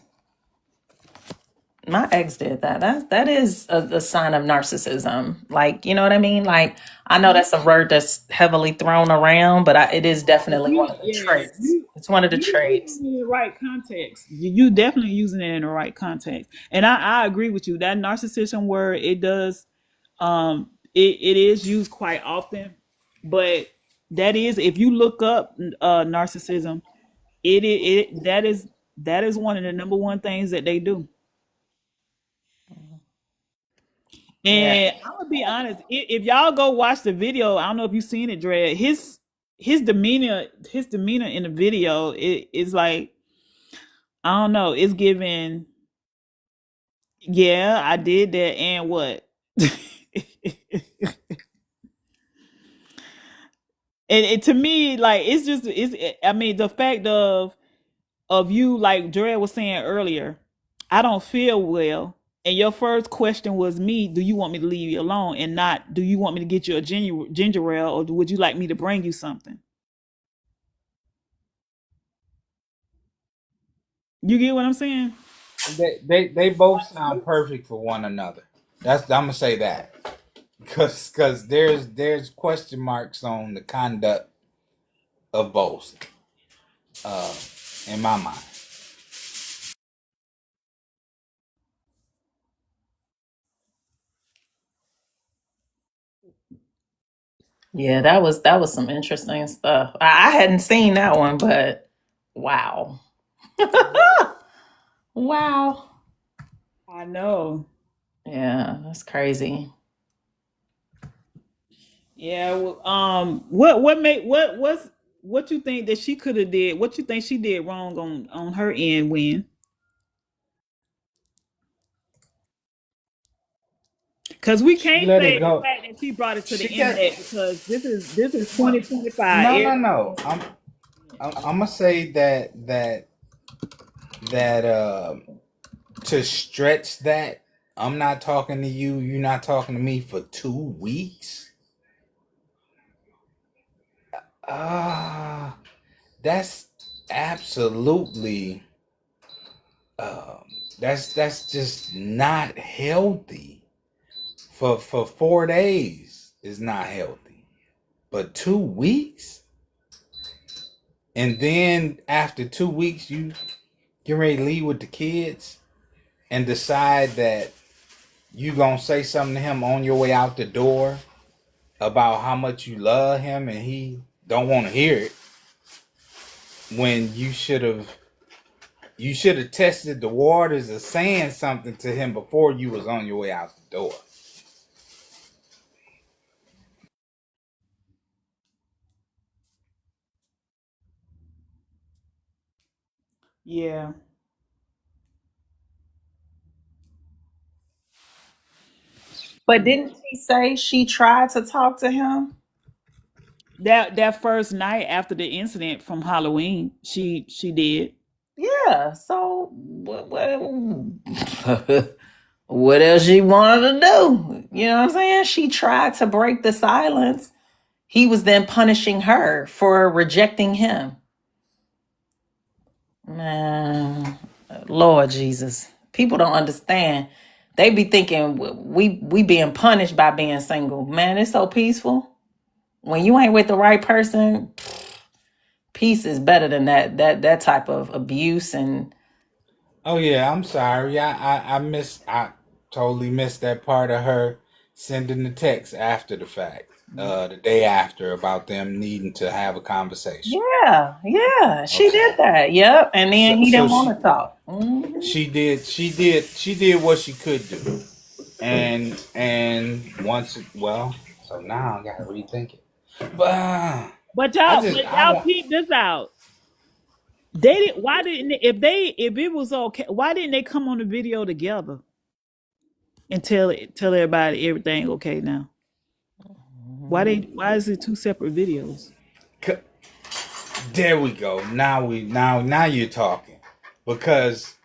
My ex did that. That is a sign of narcissism. Like, you know what I mean? Like, I know that's a word that's heavily thrown around, but it is definitely one of the traits. It's one of the You traits. using it in the right context. You definitely using it in the right context. And I agree with you. That narcissism word, it does it is used quite often. But that is, if you look up narcissism, that is one of the number one things that they do. Yeah. And I'm gonna be honest, if y'all go watch the video, I don't know if you've seen it, Dre. His demeanor in the video is like, I don't know, it's giving, yeah, I did that and what? and to me, like, it's just, I mean, the fact of of you, like Jared was saying earlier, I don't feel well. And your first question was me, do you want me to leave you alone? And not, do you want me to get you a ginger ale or would you like me to bring you something? You get what I'm saying? They both sound perfect for one another. That's I'm gonna say that because there's question marks on the conduct of both uh, in my mind. Yeah, that was some interesting stuff. I hadn't seen that one, but wow. Wow. I know. Yeah, that's crazy. Yeah. Well, what made what you think that she could have did? What you think she did wrong on her end when? Because we She can't let it say the go. fact that she brought it to the She got internet because this is no, 2025. no. I'm gonna say that to stretch that. I'm not talking to you. You're not talking to me for 2 weeks. Ah, that's absolutely. Um, that's just not healthy. For 4 days is not healthy. But 2 weeks, and then after 2 weeks, you get ready to leave with the kids and decide that you gonna say something to him on your way out the door about how much you love him, and he don't want to hear it when you should have tested the waters of saying something to him before you was on your way out the door. Yeah. But didn't she say she tried to talk to him? That first night after the incident from Halloween, she did. Yeah. So what, what else she wanted to do? You know what I'm saying? She tried to break the silence. He was then punishing her for rejecting him. Man, Lord Jesus. People don't understand. They be thinking we being punished by being single. Man, it's so peaceful. When you ain't with the right person, peace is better than that type of abuse. And Oh yeah, I'm sorry. I totally missed that part of her sending the text after the fact, the day after, about them needing to have a conversation. yeah, she Okay. did that. Yep. And then So he so didn't want she to talk. Mhm. she did what she could do. And once well, so now I gotta rethink it. But But I y'all, just but I y'all want peep this out. They did. Why didn't if it was okay? Why didn't they come on the video together and tell everybody everything okay now? Why is it two separate videos? there we go. Now you're talking. Because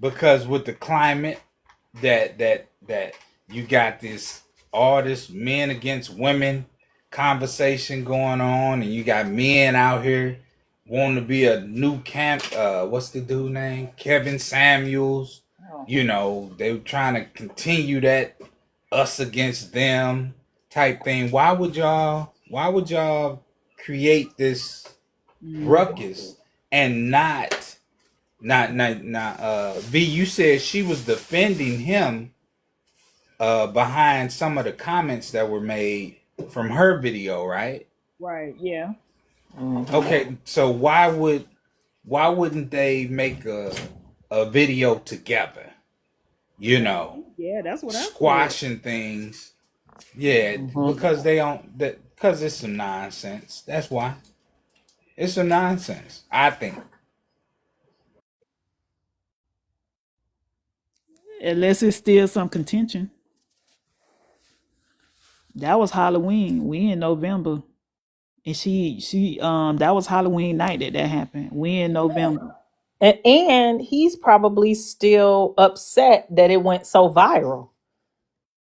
because with the climate that you got this all this men against women conversation going on, and you got men out here wanting to be a new camp what's the dude name, Kevin Samuels. They were trying to continue that us against them type thing. Why would y'all create this Mhm. ruckus and not V, you said she was defending him behind some of the comments that were made from her video, right? Right. Yeah. Mhm. Okay, so why wouldn't they make a video together? Yeah. That's what I said. Squashing things. Yeah, Mhm. because they don't that because it's some nonsense. That's why. It's some nonsense, I think. Unless it's still some contention. That was Halloween. We in November, and she that was Halloween night that happened. We in November. And he's probably still upset that it went so viral.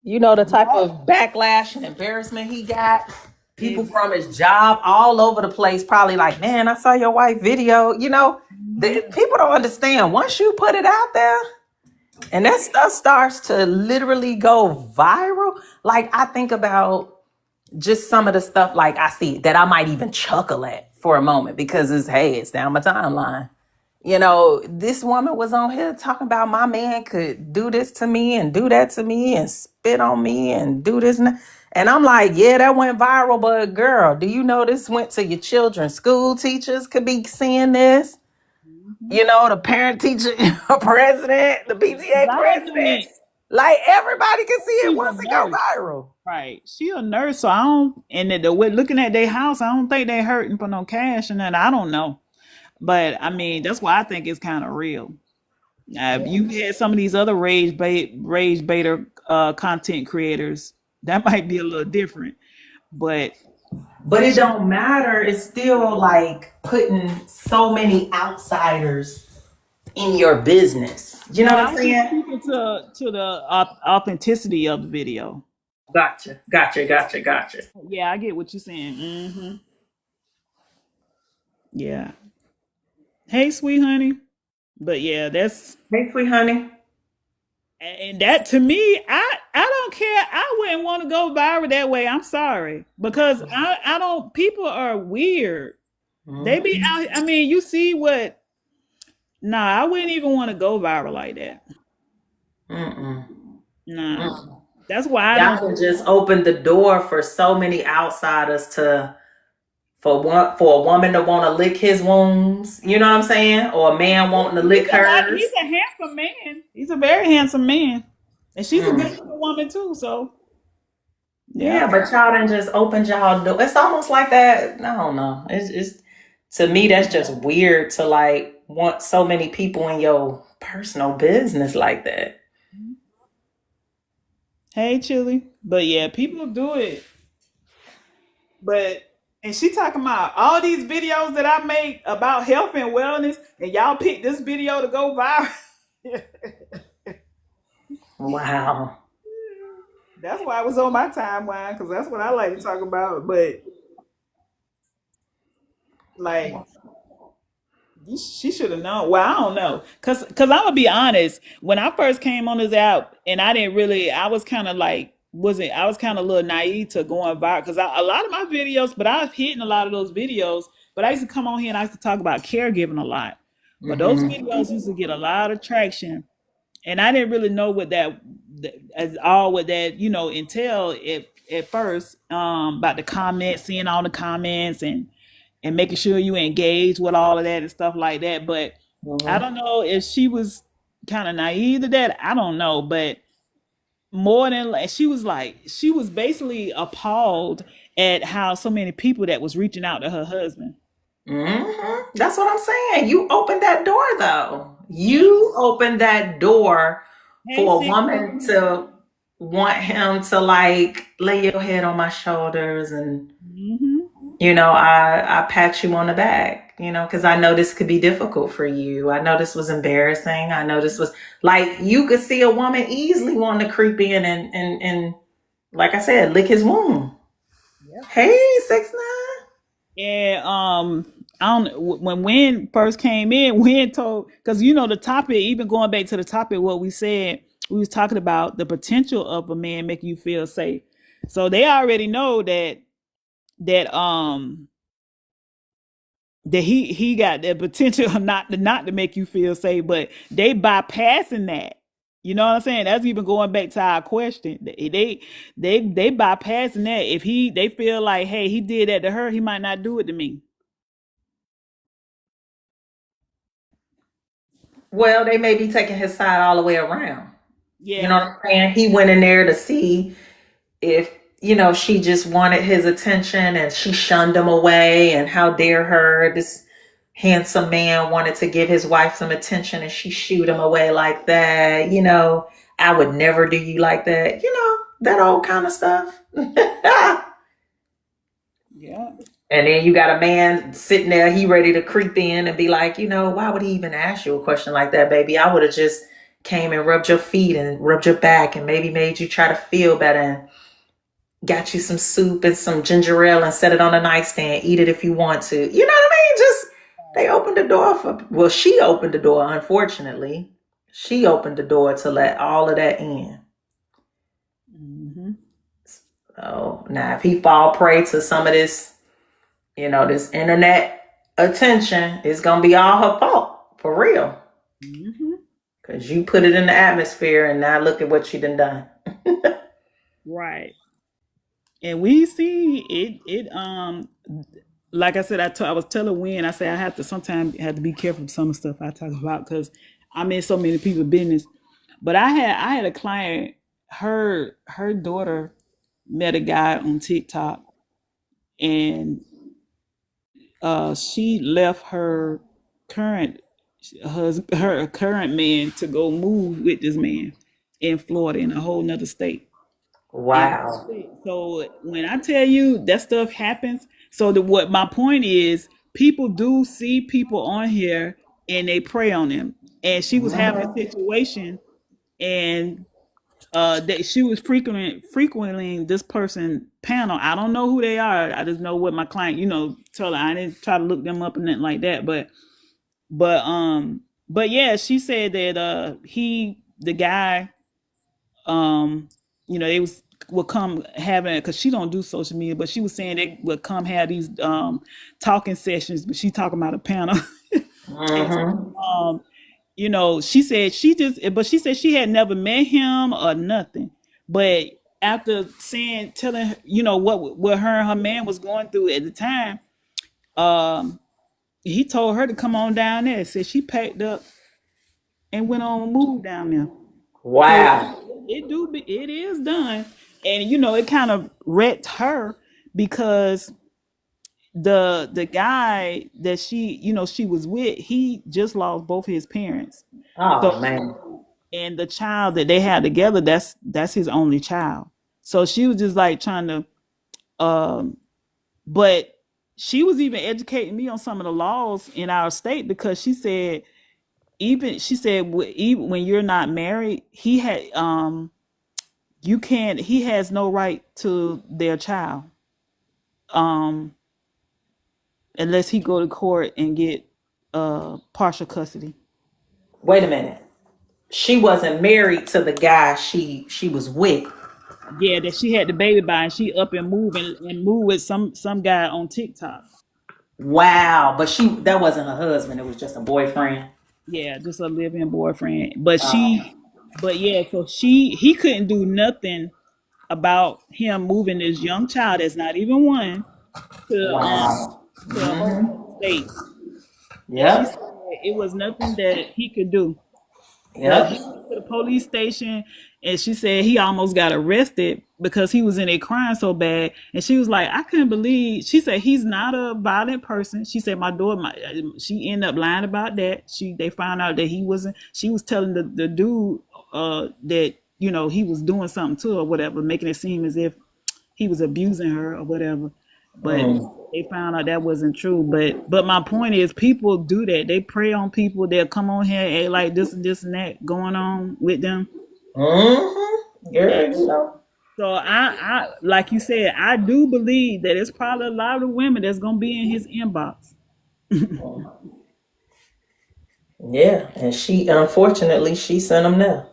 You know, the type of backlash and embarrassment he got. People from his job all over the place probably like, man, I saw your wife video. You know, people don't understand. Once you put it out there and that stuff starts to literally go viral, like I think about just some of the stuff like I see that I might even chuckle at for a moment because it's down my timeline. You know, this woman was on here talking about my man could do this to me and do that to me and spit on me and do this. And I'm like, yeah, that went viral. But girl, do you know this went to your children? School teachers could be seeing this. You know, the parent teacher president, the PTA president. Like everybody can see it She's once a it go nurse. viral. Right. She a nurse, so I don't, and with looking at their house, I don't think they hurting for no cash and that. I don't know. But I mean, that's why I think it's kind of real. If you had some of these other rage baiter content creators, that might be a little different. But it don't matter. It's still like putting so many outsiders in your business. You know what I'm saying? speaking to the authenticity of the video. Gotcha. Yeah, I get what you're saying. Yeah. Hey, sweet honey. But yeah, that's Hey, sweet honey. and that to me, I don't care. I wouldn't want to go viral that way. I'm sorry because I don't. People are weird. They be out. I mean, you see what? Nah, I wouldn't even want to go viral like that. Nah, that's why I Y'all don't. can just open the door for so many outsiders for a woman to want to lick his wounds. You know what I'm saying? Or a man wanting to lick hers. He's a handsome man. He's a very handsome man, and she's a beautiful woman too. So Yeah, but y'all done just opened y'all door. It's almost like that. I don't know. It's to me that's just weird to like want so many people in your personal business like that. Hey, Chili. But yeah, people do it. But and she talking about all these videos that I make about health and wellness, and y'all picked this video to go viral. Wow. That's why it was on my timeline because that's what I like to talk about. But like, she should have known. Well, I don't know, cause I'm gonna be honest. When I first came on this app, and I didn't really, I was kind of like, I was kind of a little naive to going viral because a lot of my videos, but I was hitting a lot of those videos. But I used to come on here and I used to talk about caregiving a lot. But those videos used to get a lot of traction, and I didn't really know what that entail at first, about the comments, seeing all the comments and making sure you engage with all of that and stuff like that. But I don't know if she was kind of naive to that. I don't know, but more than like, she was basically appalled at how so many people that was reaching out to her husband. That's what I'm saying. You opened that door though. You opened that door for a woman to want him to like lay your head on my shoulders and you know, I pat you on the back, you know, because I know this could be difficult for you. I know this was embarrassing. I know this was like you could see a woman easily wanting to creep in and like I said, lick his wound. Yep. Hey, 6ix9ine. And I don't when Wynn first came in, Wynn told, because you know the topic, even going back to the topic, what we said, we was talking about the potential of a man making you feel safe. So they already know that he got the potential of not to make you feel safe, but they bypassing that. You know what I'm saying? That's even going back to our question. They bypassing that. If they feel like, hey, he did that to her, he might not do it to me. Well, they may be taking his side all the way around. Yeah. You know what I'm saying? He went in there to see if, you know, she just wanted his attention and she shunned him away. And how dare her, this handsome man wanted to give his wife some attention and she shooed him away like that. You know, I would never do you like that. You know, that old kind of stuff. Yeah. And then you got a man sitting there, he ready to creep in and be like, why would he even ask you a question like that, baby? I would have just came and rubbed your feet and rubbed your back and maybe made you try to feel better and got you some soup and some ginger ale and set it on the nightstand. Eat it if you want to. You know what I mean? Just they opened the door she opened the door, unfortunately. She opened the door to let all of that in. Mm-hmm. So now if he fall prey to some of this, this internet attention, it's gonna be all her fault. For real. Mm-hmm. Because you put it in the atmosphere and now look at what she done. Right. And we see it like I said, I was telling Wynn, I said I have to sometimes have to be careful with some of the stuff I talk about because I'm in so many people's business. But I had a client, her daughter met a guy on TikTok, and she left her current her current man to go move with this man in Florida in a whole nother state. And Wow. so when I tell you that stuff happens, so what my point is, people do see people on here and they prey on them. And she was having a situation, and that she was frequently this person panel. I don't know who they are. I just know what my client, told her. I didn't try to look them up and nothing like that. But yeah, she said that the guy, they would come having, because she don't do social media, but she was saying they would come have these talking sessions, but she talking about a panel. And Mm-hmm. she said she had never met him or nothing, but after telling her, what her and her man was going through at the time, he told her to come on down there. Said she packed up and went on and moved down there. So Wow. it is done, and it kind of wrecked her because the guy that she was with, he just lost both his parents. Oh So, man. and the child that they had together, that's his only child. So she was just like trying to, but she was even educating me on some of the laws in our state, because she said even when you're not married, he has no right to their child, um unless he go to court and get partial custody. Wait a minute. She wasn't married to the guy she was with. Yeah, that she had the baby by, and she up and move with some guy on TikTok. Wow. But that wasn't her husband, it was just a boyfriend. Yeah, just a living boyfriend. But yeah, so he couldn't do nothing about him moving this young child that's not even one Wow. to a whole other Mm-hmm. state. And she Yep. said it was nothing that he could do. Yep. He went to the police station, and she said he almost got arrested because he was in there crying so bad. And she was like, I couldn't believe. She said he's not a violent person. She said my daughter, she ended up lying about that. They found out that he wasn't. She was telling the dude that he was doing something to her or whatever, making it seem as if he was abusing her or whatever. But Mm. they found out that wasn't true. But my point is, people do that. They prey on people. They'll come on here and act like this and this and that going on with them. Mm-hmm. Girl, And so I like you said, I do believe that it's probably a lot of women that's gonna be in his inbox. yeah. And she, unfortunately, she sent him there.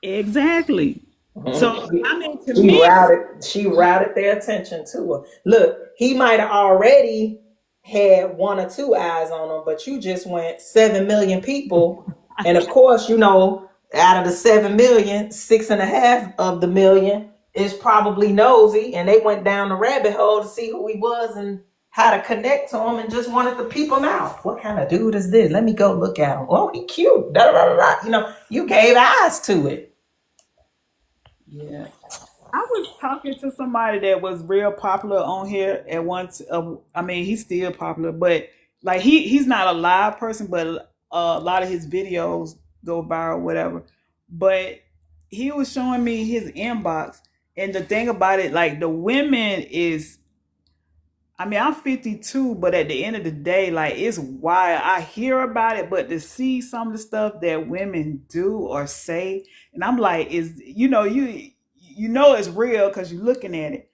Exactly. So Mhm. I mean, to She me, routed their attention to her. Look, he might have already had one or two eyes on him, but you just went 7 million people. And of course, out of the 7 million, 6.5 of the million is probably nosy, and they went down the rabbit hole to see who he was and how to connect to him, and just wanted to peep him out. What kind of dude is this? Let me go look at him. Oh, he cute. Da, da, da, da. You gave eyes to it. yeah. I was talking to somebody that was real popular on here at once. I mean, he's still popular, but like he's not a live person, but a lot of his videos go viral, whatever. But he was showing me his inbox, and the thing about it, like the women is, I mean, I'm 52, but at the end of the day, like it's wild. I hear about it, but to see some of the stuff that women do or say, and I'm like, is you know it's real because you're looking at it.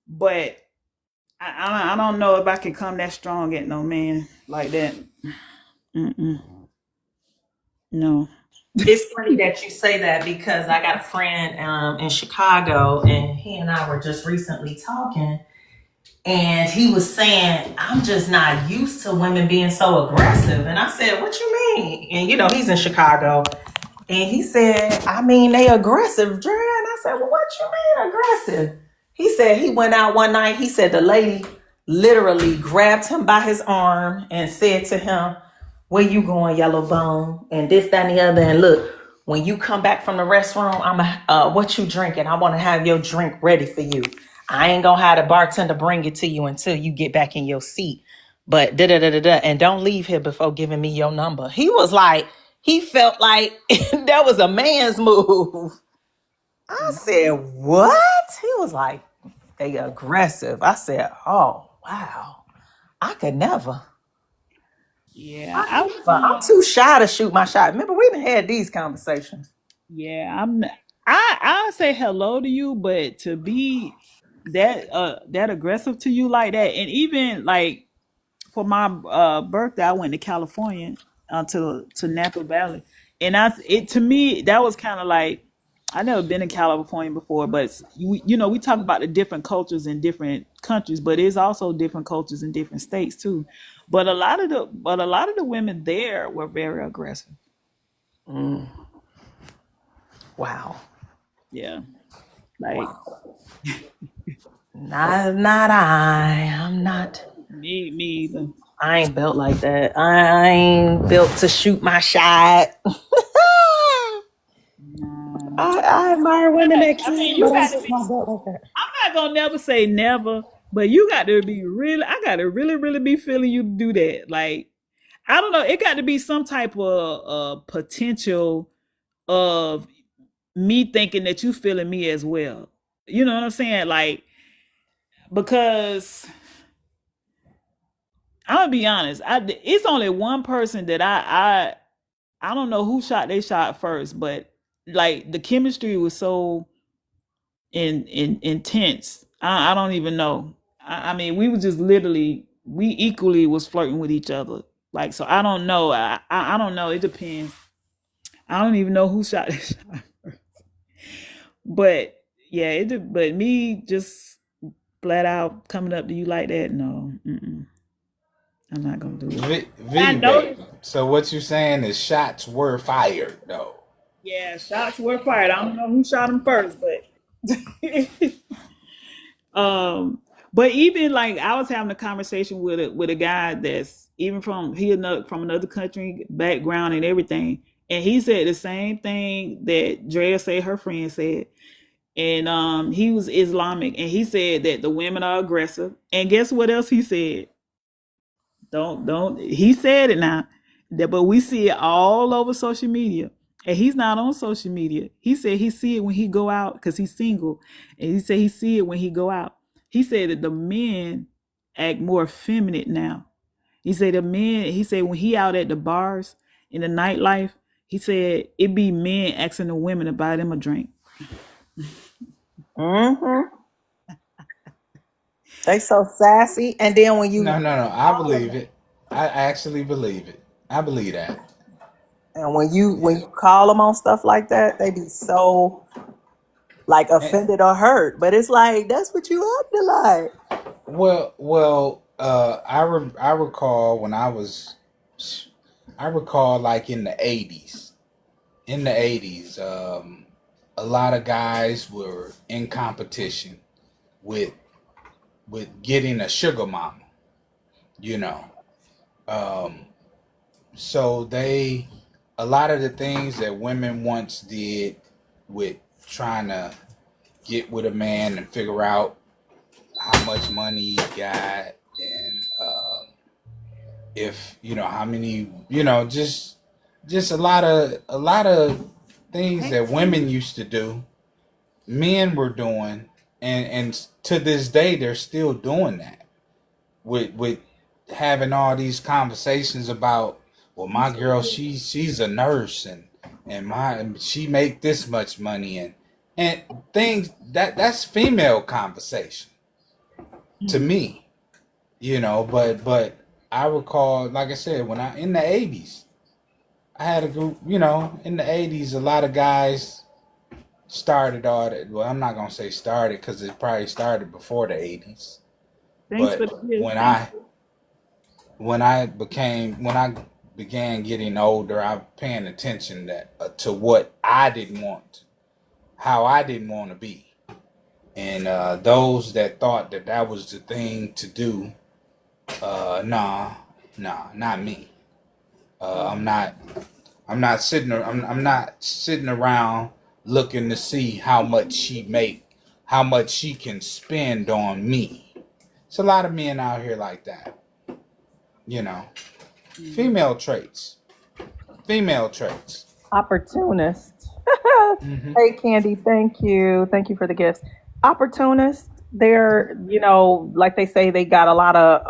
But I don't know if I can come that strong at no man like that. Mm-mm, no. It's funny that you say that because I got a friend in Chicago, and he and I were just recently talking, and he was saying, I'm just not used to women being so aggressive. And I said, what you mean? And he's in Chicago. And he said, I mean, they aggressive, Dre. And I said, well, what you mean aggressive? He said he went out one night. He said the lady literally grabbed him by his arm and said to him, where you going, yellow bone? And this, that, and the other. And look, when you come back from the restroom, what you drinking? I want to have your drink ready for you. I ain't gonna have the bartender bring it to you until you get back in your seat. But da da da da da. And don't leave here before giving me your number. He was like, he felt like that was a man's move. I said, what? He was like, they aggressive. I said, oh, wow. I could never. Yeah, I'm too shy to shoot my shot. Remember, we done had these conversations. yeah. I'll say hello to you, but to be that aggressive to you like that, and even like for my birthday, I went to California to Napa Valley, and it to me that was kind of like I never been in California before, but we talk about the different cultures in different countries, but it's also different cultures in different states too. But a lot of the women there were very aggressive. Wow. Yeah, like Not I. I'm not. me either. I ain't built like that. I ain't built to shoot my shot. I admire women that I mean, can, you but I'm got to just be. not built like that. I'm not gonna never say never, but you got to be really. I got to really, really be feeling you to do that. Like I don't know. It got to be some type of potential of me thinking that you feeling me as well. You know what I'm saying? Like because I'm gonna be honest. It's only one person that I don't know who shot they shot first, but like the chemistry was so intense. I don't even know. I mean, we was just literally we equally was flirting with each other. Like so, I don't know. I don't know. It depends. I don't even know who shot this shot. But yeah, but me just flat out coming up to you like that, no, I'm not gonna do it. I know. Babe. So what you saying is shots were fired, though. Yeah, shots were fired. I don't know who shot him first, but but even like I was having a conversation with a guy that's even from from another country background and everything, and he said the same thing that Drea said her friend said, and he was Islamic, and he said that the women are aggressive, and guess what else he said? Don't he said it now, but we see it all over social media. And he's not on social media. He said he see it when he go out because he's single. And he said he see it when he go out. He said that the men act more effeminate now. He said when he out at the bars in the nightlife, he said it be men asking the women to buy them a drink. Mm-hmm. They so sassy, and then when you No. I believe it. I actually believe it. I believe that. and when you call them on stuff like that, they be so like And, offended or hurt. But it's like that's what you up to like. I recall when I recall like in the '80s. In the '80s, a lot of guys were in competition with getting a sugar mama. You know, um, so a lot of the things that women once did with trying to get with a man and figure out how much money he got and if how many just a lot of things that women used to do, men were doing, and to this day they're still doing that. with having all these conversations about, well, my girl, she's a nurse, and she make this much money, and things that's female conversation to me, but I recall, like I said, when I in the 80s, I had a group, in the 80s, a lot of guys started all that. Well, I'm not gonna say started because it probably started before the 80s. Thanks for But the gift. when Thank I when I began getting older, I was paying attention to what I didn't want, how I didn't want to be, and those that thought that was the thing to do, nah, not me. I'm not. I'm not sitting around looking to see how much she make, how much she can spend on me. It's a lot of men out here like that. You know, female traits. Female traits. Opportunist. Hmm. Hey, Candy, thank you for the gifts. Opportunist. They're, like they say, they got a lot of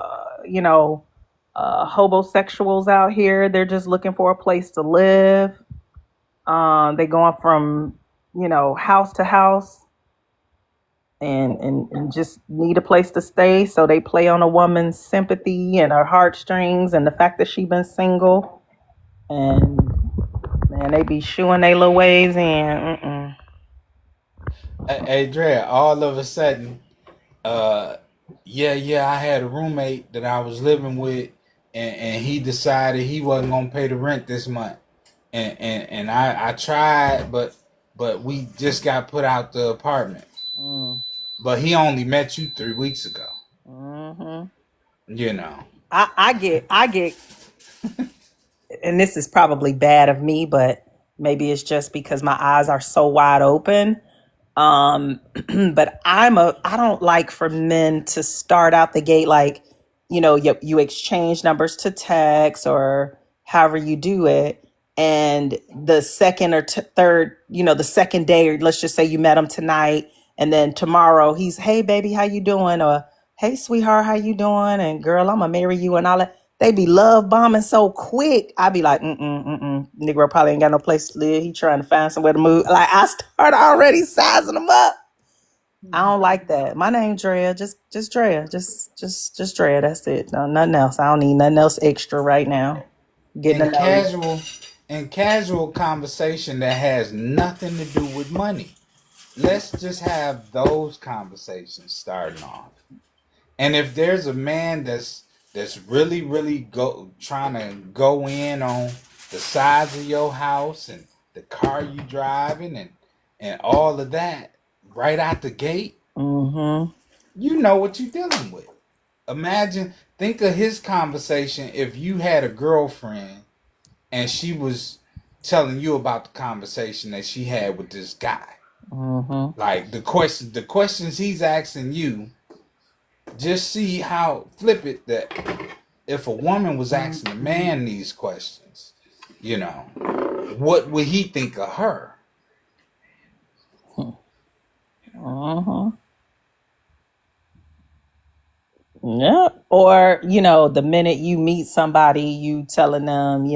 homosexuals out here. They're just looking for a place to live. They going from house to house, and just need a place to stay. So they play on a woman's sympathy and her heartstrings and the fact that she been single, and man, they be shooing their little ways in. Hey, Dre, all of a sudden, uh, yeah, I had a roommate that I was living with, and he decided he wasn't gonna pay the rent this month, and I tried, but we just got put out the apartment. But he only met you 3 weeks ago. Mm-hmm. You know. I get, and this is probably bad of me, but maybe it's just because my eyes are so wide open. But I don't like for men to start out the gate like, you exchange numbers to text or however you do it. And the second or third, the second day, or let's just say you met him tonight, and then tomorrow he's, hey baby, how you doing? Or hey sweetheart, how you doing? And girl, I'm gonna marry you and all that. They be love bombing so quick. I be like, Negro probably ain't got no place to live. He trying to find somewhere to move. Like I start already sizing them up. I don't like that. My name Drea, just Drea, just Drea. That's it. No, nothing else. I don't need nothing else extra right now. Getting And to know you. casual conversation that has nothing to do with money. Let's just have those conversations starting off. And if there's a man that's really trying to go in on the size of your house and the car you driving and all of that right out the gate, you know what you're dealing with. Think of his conversation if you had a girlfriend and she was telling you about the conversation that she had with this guy. Like the questions he's asking you, just see how flip it that if a woman was asking a man these questions, what would he think of her? Yeah. Or, the minute you meet somebody, you telling them,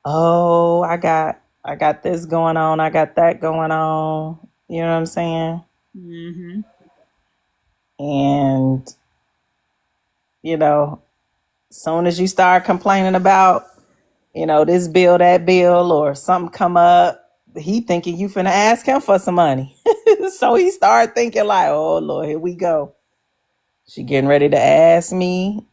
oh, I got this going on, I got that going on. You know what I'm saying? Mm-hmm. And, soon as you start complaining about, this bill, that bill, or something come up, he thinking you finna ask him for some money. So he started thinking like, oh Lord, here we go. She getting ready to ask me.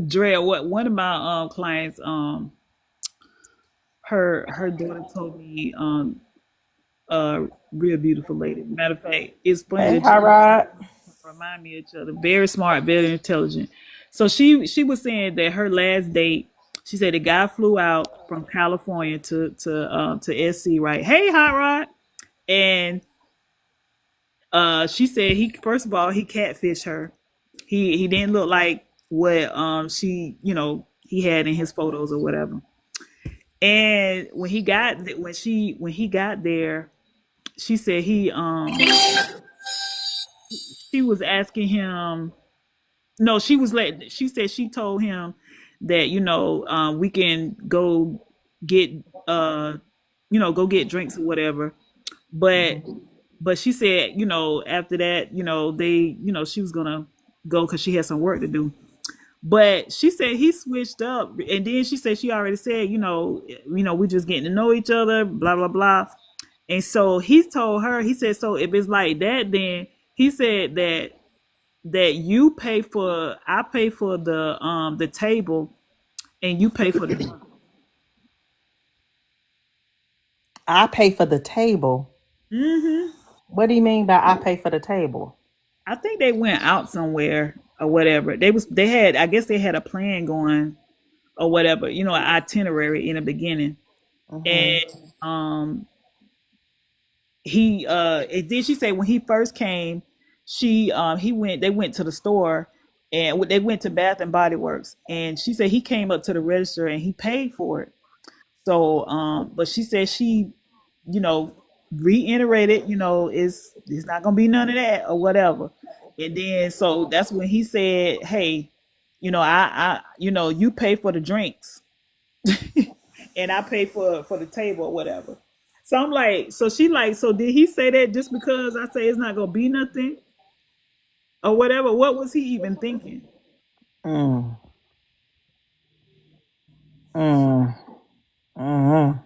Drea, what one of my clients, her daughter told me, real beautiful lady. Matter of fact, it's funny Hey, that hi you Rod. remind me of each other. Very smart, very intelligent. So she was saying that her last date, she said the guy flew out from California to SC, right? Hey, Hot Rod. And she said he first of all he catfished her. He didn't look like what she he had in his photos or whatever. And when he got there, she said she was asking him. No, she was let. She said she told him that we can go get go get drinks or whatever. But she said after that they she was gonna go because she had some work to do. But she said he switched up, and then she said she already said we just getting to know each other, blah blah blah. And so he told her, he said, so if it's like that, then he said that you pay for, I pay for the table, and you pay for the drink. I pay for the table. Mm-hmm. What do you mean by I pay for the table? I think they went out somewhere or whatever. They had, I guess they had a plan going or whatever, an itinerary in the beginning. Mm-hmm. And and then she said when he first came, they went to the store, and they went to Bath and Body Works, and she said he came up to the register and he paid for it. So but she said she you know reiterated, it's not gonna be none of that or whatever. And then so that's when he said, hey, you pay for the drinks and I pay for the table or whatever. So I'm like, so she like, so did he say that just because I say it's not gonna be nothing or whatever? What was he even thinking? Mm. Mm. Mm.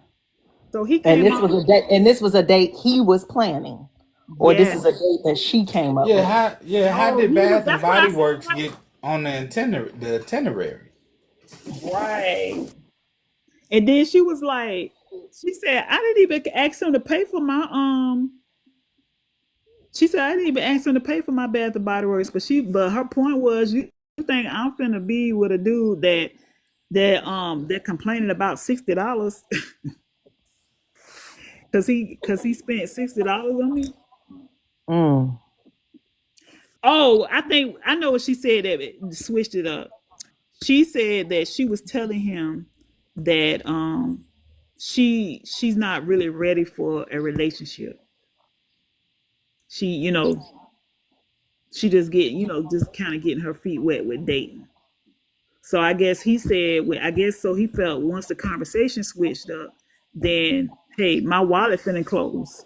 So he And came this was off, a date. And this was a date he was planning, or this yeah. is a date that she came up Yeah, with. how Oh, did he was. Bath and That's what I Body said. Works get on the itinerary? Right. And then she was like, she said, I didn't even ask him to pay for my she said I didn't even ask him to pay for my Bath and Body Works, but her point was, you think I'm finna be with a dude that complaining about $60 because he spent $60 on me. Mm. Oh, I think I know what she said that switched it up. She said that she was telling him that she's not really ready for a relationship. She she just just kind of getting her feet wet with dating. So I guess he said, I guess so he felt once the conversation switched up, then hey, my wallet finna close.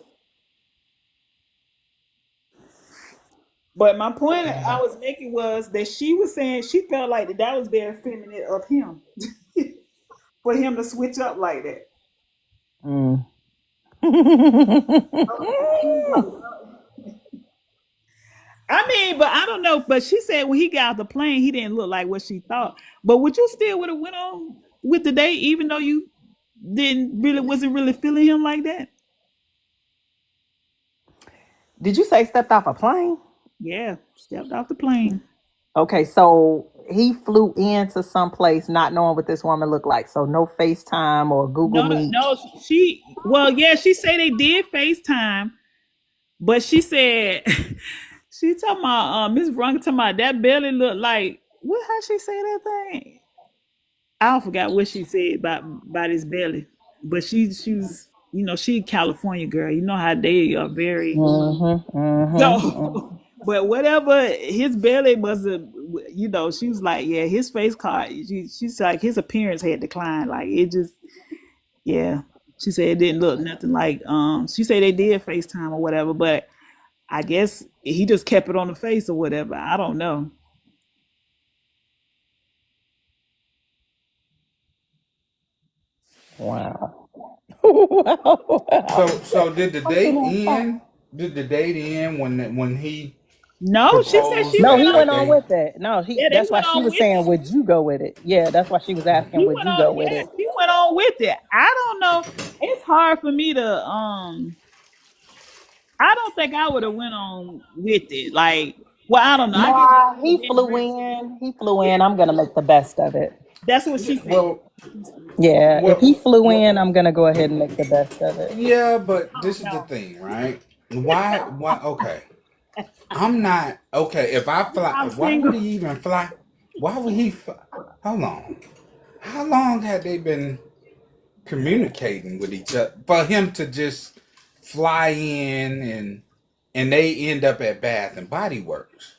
But my point I was making was that she was saying she felt like that was very feminine of him for him to switch up like that. Mm. I mean, but I don't know. But she said when he got off the plane, he didn't look like what she thought. But would you still would have went on with the date, even though you wasn't really feeling him like that? Did you say stepped off a plane? Yeah, stepped off the plane. Okay, so he flew into some place not knowing what this woman looked like. So no FaceTime or Google No, no, Meet. no. Well, yeah, she said they did FaceTime, but she said she talking about Miss Veronica talking about that belly looked like what? How she say that thing? I forgot what she said about his belly, but she's she a California girl. You know how they are very Mm-hmm, mm-hmm, so. But whatever his belly was, she was like, yeah, his face card. She's like his appearance had declined. Like it just, yeah. She said it didn't look nothing like. She said they did FaceTime or whatever, but I guess he just kept it on the face or whatever. I don't know. wow. Wow. So did the I'm sitting date there fine. end? Did the date end when he No, she said she proposed No, went he that on. went that on they? with it. No, he Yeah, they that's why went she on was with saying, it. would you go with it? Yeah, that's why she was asking, He would went you on. go with Yeah, it? he went on with it. I don't know. It's hard for me to I don't think I would have went on with it. Like, well, I don't know. I guess Nah, I he didn't flew really. in. He flew Yeah, in. I'm gonna make the best of it. that's what Yeah, she said. well, Yeah, if he well, flew well, in, I'm gonna go ahead and make the best of it. yeah, but I this don't is the know. thing, right? Why? Okay, I'm not okay. If I fly, I'm why would single. he even fly? Why would he? Hold on. How long had they been communicating with each other for him to just fly in and and they end up at Bath and Body Works.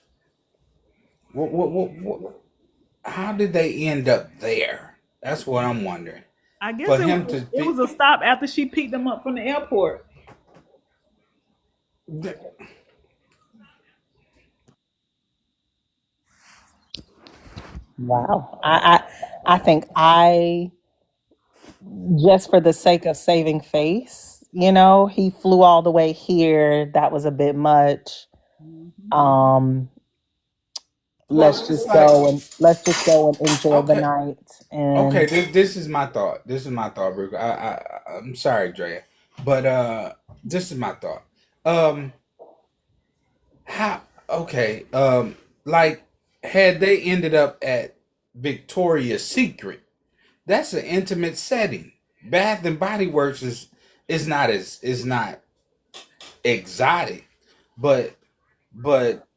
What, how did they end up there? That's what I'm wondering. I guess For him to it be, was a stop after she picked them up from the airport. Wow. I think I just for the sake of saving face, he flew all the way here. That was a bit much. Mhm. Um, well, it's like, let's just go and enjoy the okay, night. okay. And This is my thought. This is my thought, Rick. I'm sorry, Drea, but this is my thought. Um, how? Okay. Like, had they ended up at Victoria's Secret, that's an intimate setting. Bath and Body Works is not exotic, but but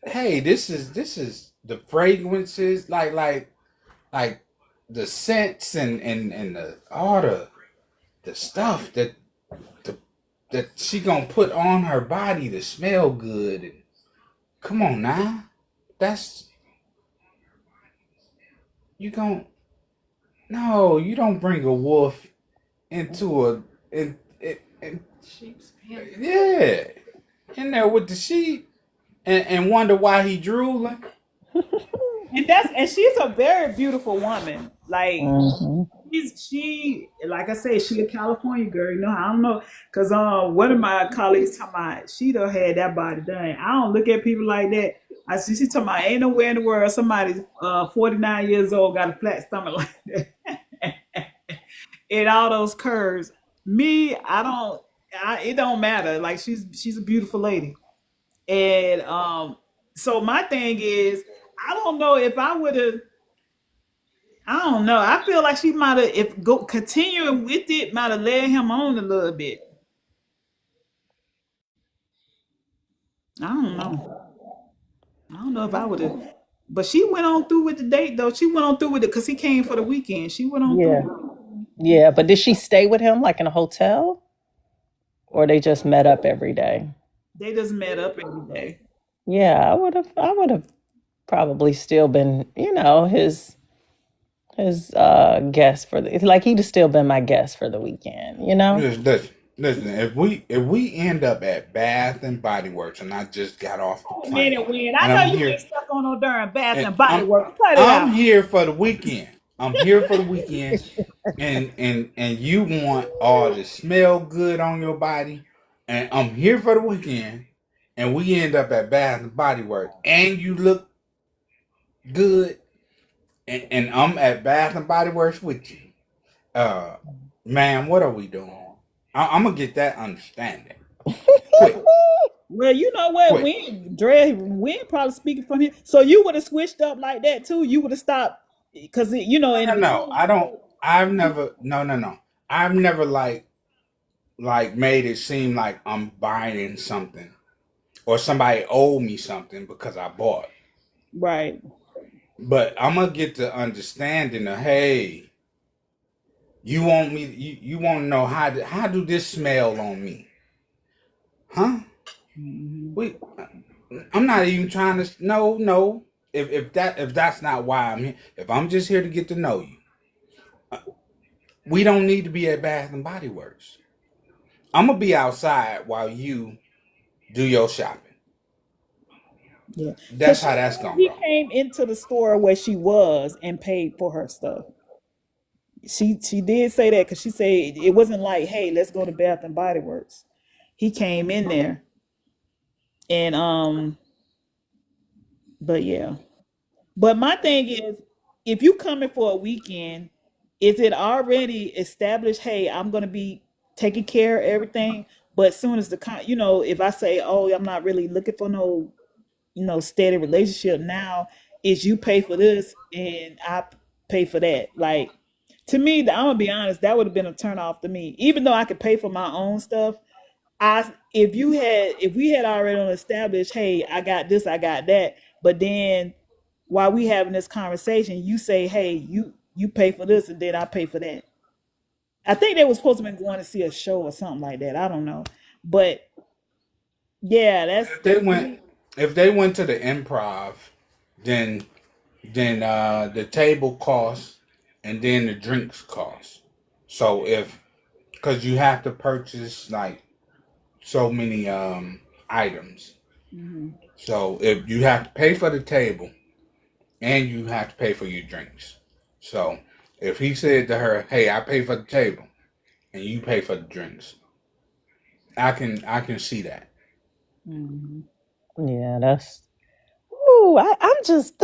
hey, this is the fragrances, like the scents and the all the stuff the, that she gonna put on her body to smell good. And come on now, that's you gon' no, you don't bring a wolf into a in yeah, in there with the sheep and wonder why he drooling. And she's a very beautiful woman. Like mhm. she like I said, she a California girl. I don't know, cause one of my colleagues talking about she done had that body done. I don't look at people like that. I see she talking about ain't nowhere in the world somebody 49 years old got a flat stomach like that and all those curves. Me, I don't. It don't matter. Like she's a beautiful lady, and so my thing is, I don't know if I would have. I don't know. I feel like she might have, if go continuing with it, might have led him on a little bit. I don't know. I don't know if I would have, but she went on through with the date though. She went on through with it because he came for the weekend. She went on Yeah. through. Yeah. But did she stay with him like in a hotel? Or they just met up every day? They just met up every day. Yeah, I would have probably still been, his guest for the like he'd have still been my guest for the weekend. Listen. If we end up at Bath and Body Works, and I just got off the Wait a minute, plane, Win. I and I'm know you here, ain't stuck on no darn Bath and and Body Works. Cut it I'm out. here for the weekend. I'm here for the weekend, and you want all to smell good on your body, and I'm here for the weekend, and we end up at Bath and Body Works, and you look good, and I'm at Bath and Body Works with you. Uh, man, what are we doing? I'm gonna get that understanding. Quick, Well, you know what? quick. Win probably speaking from him. So you would have switched up like that too. You would have stopped because in No, the no, no. beginning. I don't. I've never. No, no, no. I've never like made it seem like I'm buying something or somebody owe me something because I bought. Right. But I'm gonna get the understanding of, hey, you want me? You want to know how do this smell on me? Huh? Mhm. We. I'm not even trying to. No, no. If that's not why I'm here, if I'm just here to get to know you, we don't need to be at Bath and Body Works. I'm gonna be outside while you do your shopping. Yeah. Because That's she how that's said gonna he go. came into the store where she was and paid for her stuff. She did say that because she said it wasn't like, hey, let's go to Bath and Body Works. He came in there and but yeah. But my thing is, if you coming for a weekend, is it already established? Hey, I'm gonna be taking care of everything. But as soon as if I say, oh, I'm not really looking for no, steady relationship now, is you pay for this and I pay for that. Like to me, I'm gonna be honest, that would have been a turn off to me. Even though I could pay for my own stuff, if we had already established, hey, I got this, I got that, but then while we having this conversation, you say, hey, you pay for this and then I pay for that. I think they were supposed to be going to see a show or something like that. I don't know. But Yeah, that's If they to went, me. if they went to the improv, then the table costs and then the drinks cost. So if because you have to purchase like so many items, Mhm. so if you have to pay for the table and you have to pay for your drinks. So if he said to her, "Hey, I pay for the table and you pay for the drinks," I can see that. Mhm. Yeah, that's. Ooh, I'm just.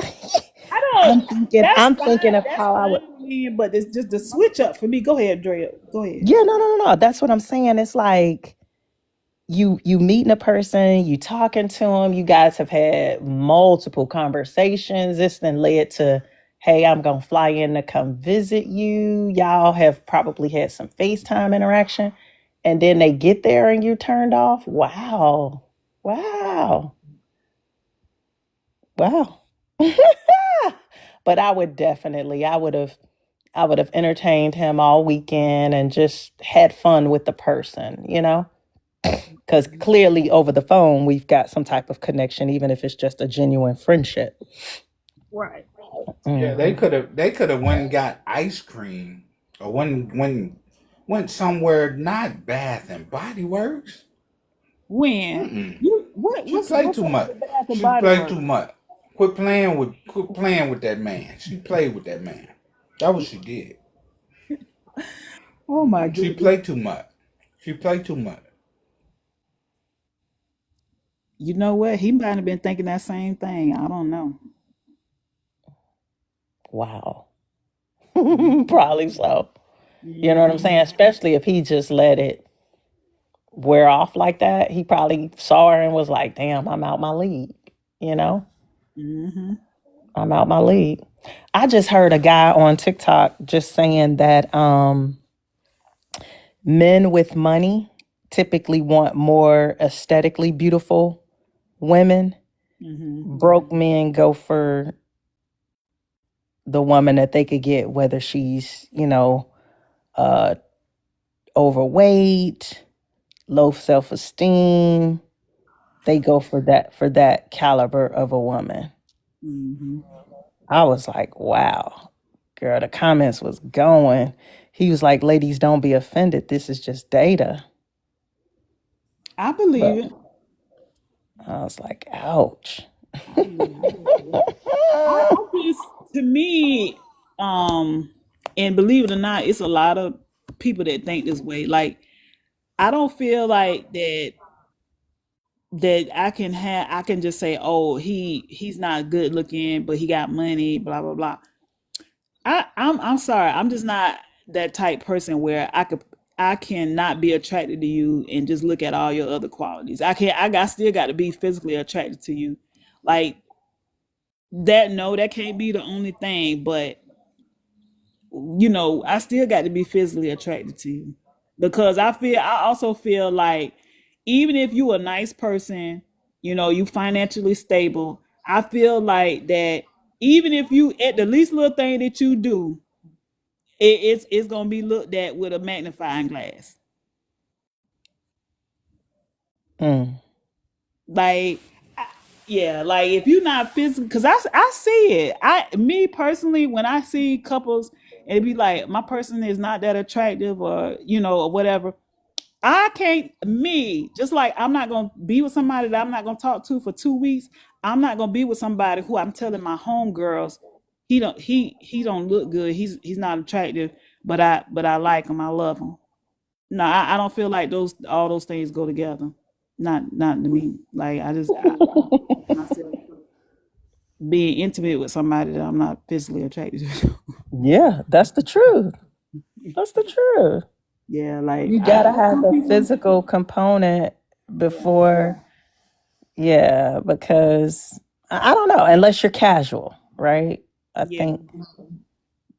I don't. I'm thinking of That's how I would. fine for me, but it's just the switch up for me. Go ahead, Drea. Go ahead. Yeah, no. That's what I'm saying. It's like you meeting a person, you talking to them, you guys have had multiple conversations. This then led to, hey, I'm gonna fly in to come visit you. Y'all have probably had some FaceTime interaction, and then they get there and you turned off. Wow, wow, wow. But I would have entertained him all weekend and just had fun with the person, you know? Because clearly over the phone, we've got some type of connection, even if it's just a genuine friendship. Right. Yeah, they Mhm. could have went and got ice cream or went somewhere not Bath and Body Works. When Mm-mm. you She played what's too up much. with the Bath and She Body played Works? too much. Quit playing with that man. She played with that man. That what she did. Oh my She goodness. played too much. She played too much. You know what? He might have been thinking that same thing. I don't know. Wow. Mhm. Probably so. You know what I'm Mhm. saying? Especially if he just let it wear off like that. He probably saw her and was like, damn, I'm out my league. You know, Mhm. I'm out my league. I just heard a guy on TikTok just saying that men with money typically want more aesthetically beautiful women. Mhm. Broke men go for the woman that they could get, whether she's, uh, overweight, low self esteem. They go for that caliber of a woman. Mhm. I was like, wow, girl. The comments was going. He was like, ladies, don't be offended. This is just data. I believe But it. I was like, ouch. I believe it. I just to me, and believe it or not, it's a lot of people that think this way. Like I don't feel like that I can just say, oh, he's not good looking, but he got money, blah blah blah. I'm sorry, I'm just not that type person where I cannot be attracted to you and just look at all your other qualities. I still got to be physically attracted to you, like that. No, that can't be the only thing, but I still got to be physically attracted to you because I also feel like even if you a nice person, you financially stable, I feel like that even if you at the least little thing that you do, it's gonna be looked at with a magnifying glass. Mm. Like yeah, like if you're not physical, because I see it. Me personally, when I see couples, it be like my person is not that attractive, or whatever. I can't me just like I'm not gonna be with somebody that I'm not gonna talk to for 2 weeks. I'm not gonna be with somebody who I'm telling my homegirls he don't look good. He's not attractive, but I like him. I love him. No, I don't feel like those all those things go together. Not to me. Like I myself being intimate with somebody that I'm not physically attracted to. Yeah, that's the truth. That's the truth. Yeah, like You gotta have the physical component before, yeah, because I don't know, unless you're casual, right? I yeah. think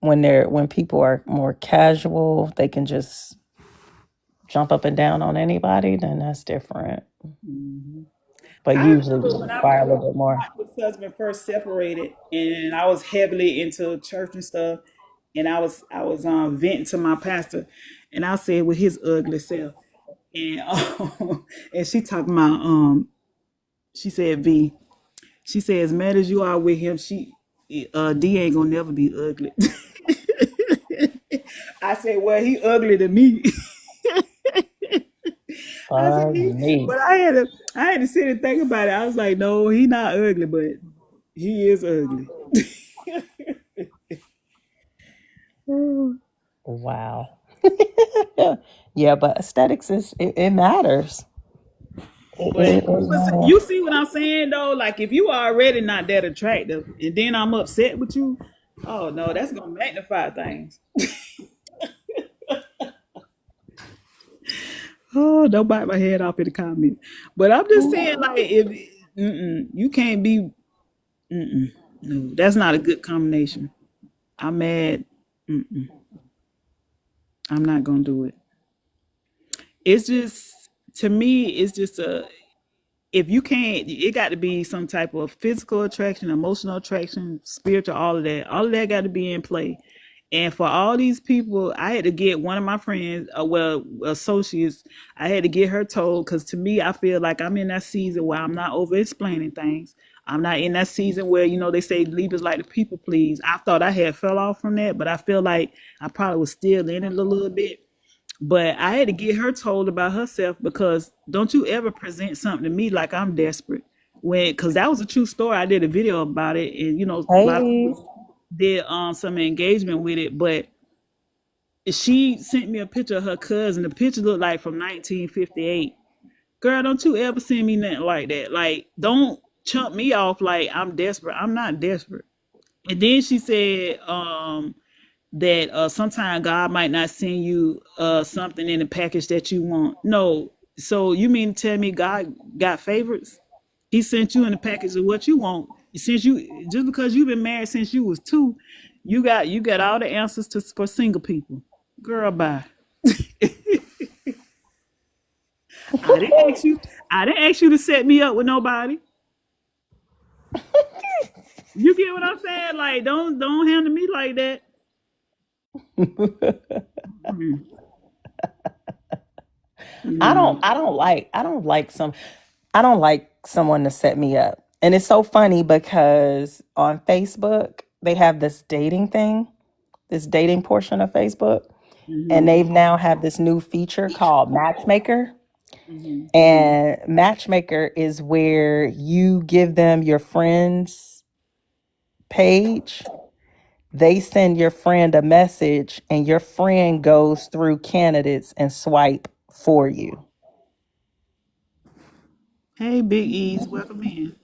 when people are more casual, they can just jump up and down on anybody, then that's different. Mhm. But I usually remember we when I require a little bit more. my ex-husband first separated, and I was heavily into church and stuff, and I was venting to my pastor, and I said with his ugly self. and and she talking about she said V. She said as mad as you are with him, D ain't gonna never be ugly. I said, well, he ugly to me. I said, Me. but I had to sit and think about it. I was like, no, he not ugly, but he is ugly. Wow. Yeah, but aesthetics it matters. But It matters. you see what I'm saying though? Like if you already not that attractive, and then I'm upset with you, oh no, that's gonna magnify things. Oh, don't bite my head off in the comments. But I'm just saying, like, if you can't be, no, that's not a good combination. I'm mad. I'm not gonna do it. It's just to me, it's just a if you can't, it got to be some type of physical attraction, emotional attraction, spiritual, all of that. All of that got to be in play. And for all these people, I had to get one of my friends, well, associates, I had to get her told because to me, I feel like I'm in that season where I'm not over explaining things. I'm not in that season where, they say leaders like to people please. I thought I had fell off from that, but I feel like I probably was still in it a little bit. But I had to get her told about herself because don't you ever present something to me like I'm desperate. Because that was a true story. I did a video about it, and a lot of Hey. people did some engagement with it. But she sent me a picture of her cousin. The picture looked like from 1958. Girl, don't you ever send me nothing like that. Like, don't chump me off like I'm desperate. I'm not desperate. And then she said, that sometimes God might not send you something in the package that you want. No. So you mean to tell me God got favorites? He sent you in the package of what you want. Since you just because you've been married since you was 2, you got all the answers for single people. Girl, bye. I didn't ask you. I didn't ask you to set me up with nobody. You get what I'm saying? Like, don't handle me like that. Mm, no. I don't like someone to set me up. And it's so funny because on Facebook, they have this dating thing, this dating portion of Facebook, and Mm-hmm. they've now have this new feature called Matchmaker. Mm-hmm. And Matchmaker is where you give them your friend's page. They send your friend a message, and your friend goes through candidates and swipe for you. Hey, Big E's, welcome in.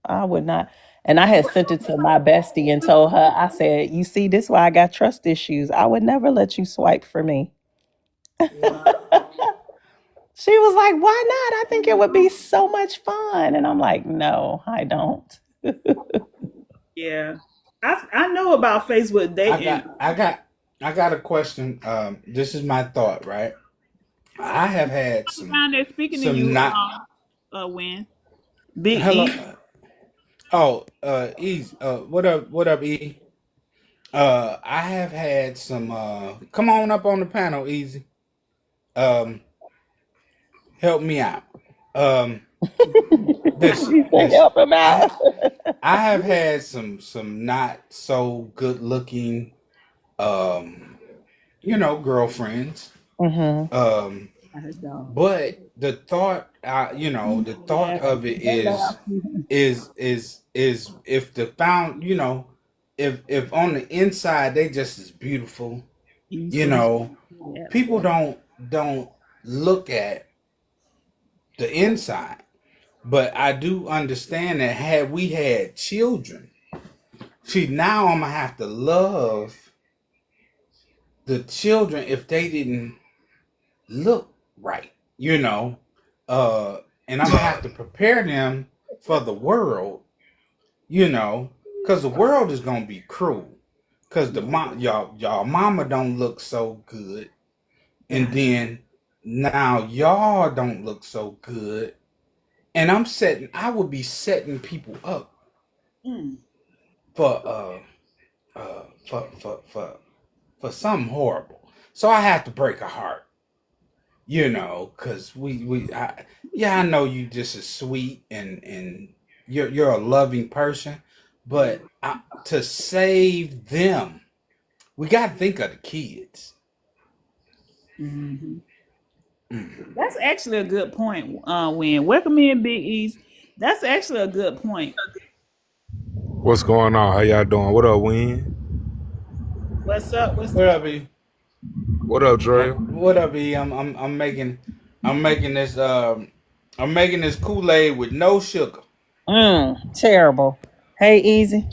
I would not. And I had sent it to my bestie and told her, I said, you see, this is why I got trust issues. I would never let you swipe for me. Wow. She was like, why not? I think it would be so much fun. And I'm like, no, I don't. Yeah. I know about Facebook I dating. got I got I got a question. This is my thought, right? I have had Down there speaking to some you, not Win. Big hello. E. E. What up, E? I have had some. Come on up on the panel, Easy. Um, help me out. Um, He said, listen. help him out. I have had some not so good looking, um, girlfriends. Mm-hmm. Um, I heard dog. but the thought Yeah. of it They laugh. is if the found, if on the inside they just as beautiful, You you see. know, Yeah. people don't look at the inside. But I do understand that had we had children, see now I'm gonna have to love the children if they didn't look right, and I'm gonna have to prepare them for the world, because the world is gonna be cruel. Cause y'all mama don't look so good, and Got then now y'all don't look so good, and I would be setting people up it. for uh for something horrible. So I have to break a heart. Because I know you just as sweet and you're a loving person, but to save them, we got to think of the kids. Hmm. Mm. That's actually a good point. When welcome in, Big East. That's actually a good point. What's going on? How y'all doing? What up, Win? What's up? What's What up, E? What up, Dre? What up, E? I'm making this Kool-Aid with no sugar. Terrible. Hey, Easy.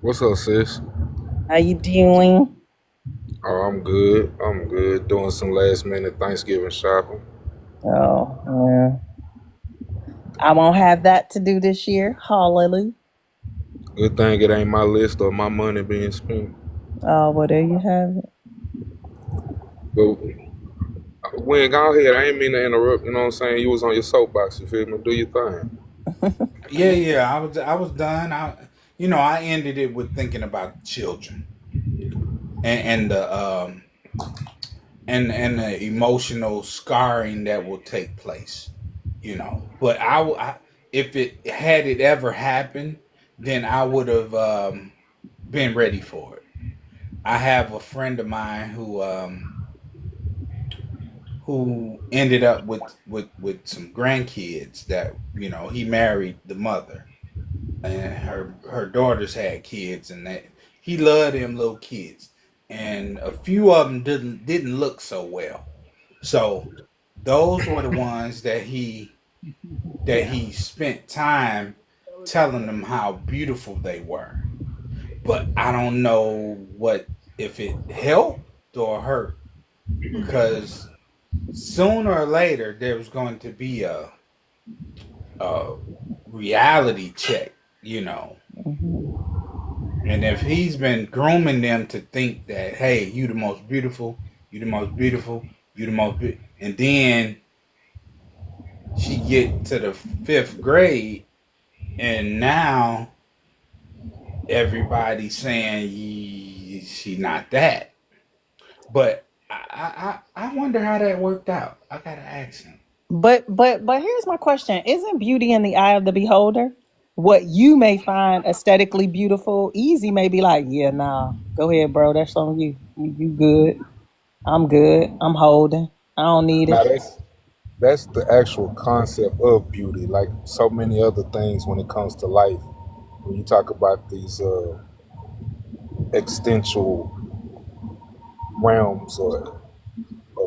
What's up, sis? How you doing? Oh, I'm good. I'm good. Doing some last minute Thanksgiving shopping. Oh, yeah. I won't have that to do this year. Hallelujah. Good thing it ain't my list or my money being spent. Oh, well, there you have it. But Win, go ahead. I ain't mean to interrupt. You know what I'm saying? You was on your soapbox. You feel me? Do your thing. Yeah. I was done. I ended it with thinking about children and the emotional scarring that will take place. But if it ever happened, then I would have been ready for it. I have a friend of mine who ended up with some grandkids that he married the mother, and her daughters had kids, and that he loved them little kids, and a few of them didn't look so well. So those were the ones that Yeah. he spent time telling them how beautiful they were. But I don't know what if it helped or hurt, because sooner or later there was going to be a reality check. Mhm. And if he's been grooming them to think that, hey, you the most beautiful, you the most beautiful, you the most and then she get to the fifth grade, and now everybody's saying she not that. But I wonder how that worked out. I gotta ask him. But here's my question: isn't beauty in the eye of the beholder? What you may find aesthetically beautiful, Easy may be like, yeah, nah, go ahead, bro. That's on you. You good? I'm good. I'm holding. I don't need it. Now that's the actual concept of beauty. Like so many other things when it comes to life. When you talk about these existential realms or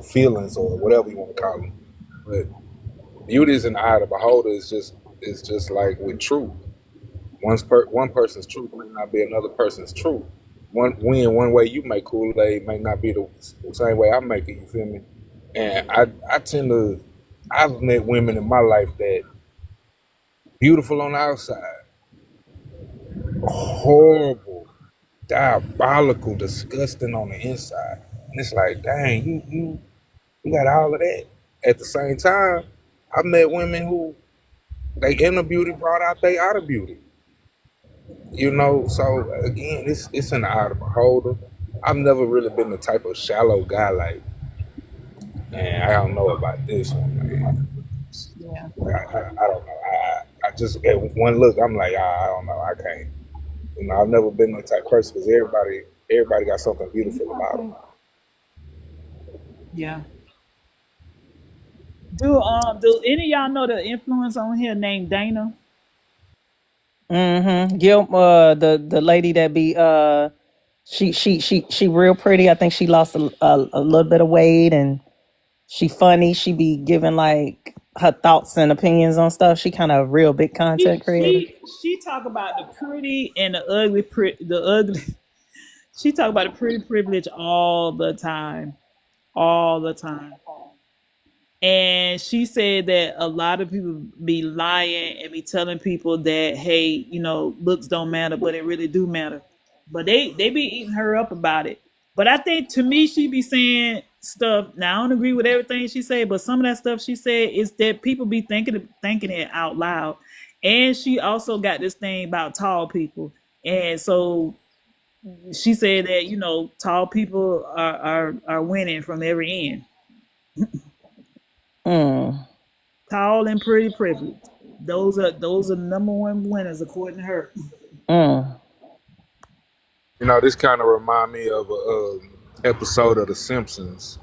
feelings or whatever you want to call them, but beauty is in the eye of the beholder. Is just like with truth. One person's truth may not be another person's truth. One way you make Kool Aid may not be the same way I make it. You feel me? And I tend to I've met women in my life that beautiful on the outside, horrible, diabolical, disgusting on the inside. And it's like, dang, you got all of that. At the same time, I've met women who they inner beauty brought out they outer beauty. So again, it's in the eye of the beholder. I've never really been the type of shallow guy like, man, I don't know about this one, man. Yeah. I don't know. I just at one look, I'm like, I don't know, I can't. I've never been that type of person because everybody got something beautiful about them. Yeah. Do any of y'all know the influence on here named Dana? Mm-hmm. Gil, the lady that be she real pretty. I think she lost a little bit of weight and she funny. She be giving like her thoughts and opinions on stuff. She kind of real big She content creator. she she talk about the pretty and the ugly the ugly. She talk about the pretty privilege all the time. All the time. And she said that a lot of people be lying and be telling people that, hey, looks don't matter, but it really do matter. But they be eating her up about it. But I think, to me, she be saying stuff. Now, I don't agree with everything she said, but some of that stuff she said is that people be thinking it out loud. And she also got this thing about tall people. And so she said that, tall people are winning from every end. Mm. Tall and pretty privilege. Those are the number one winners according to her. Mm. This kind of remind me of a episode of The Simpsons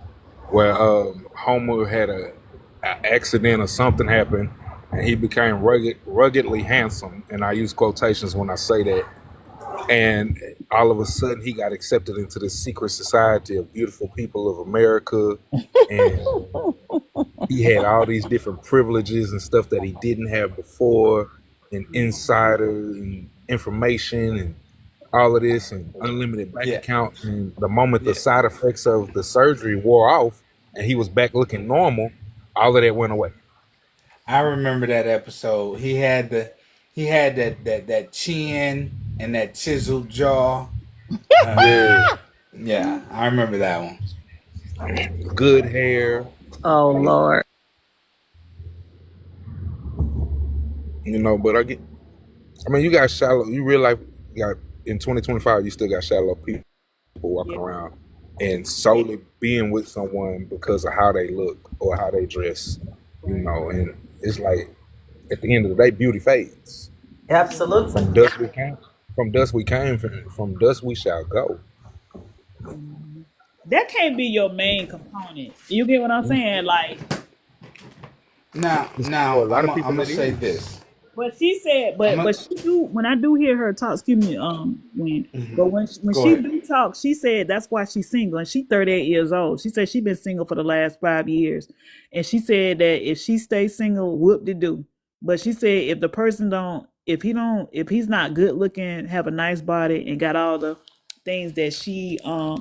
where Homer had a accident or something happened, and he became ruggedly handsome. And I use quotations when I say that. And all of a sudden, he got accepted into the secret society of beautiful people of America, and he had all these different privileges and stuff that he didn't have before, and insider and information and all of this and unlimited bank Yeah, account. And the moment the yeah. side effects of the surgery wore off and he was back looking normal, all of that went away. I remember that episode. He had that chin and that chiseled jaw. Yeah, Yeah, I remember that one. good hair. Oh Lord. But you got shallow. You realize you got in 2025, you still got shallow people walking Yeah. around and solely being with someone because of how they look or how they dress. And it's like at the end of the day, beauty fades. Absolutely. From dust we came. From dust we came. From dust we shall go. That can't be your main component. You get what I'm saying? Like, Now, For now a lot I'm of people, gonna that say is. this. but she said, I'm but gonna she do when I do hear her talk. Excuse me, but when go she ahead. do talk, she said that's why she's single, and she's 38 years old. She said she's been single for the last 5 years, and she said that if she stays single, whoop de do. But she said if the person don't, if he's not good looking, have a nice body, and got all the things that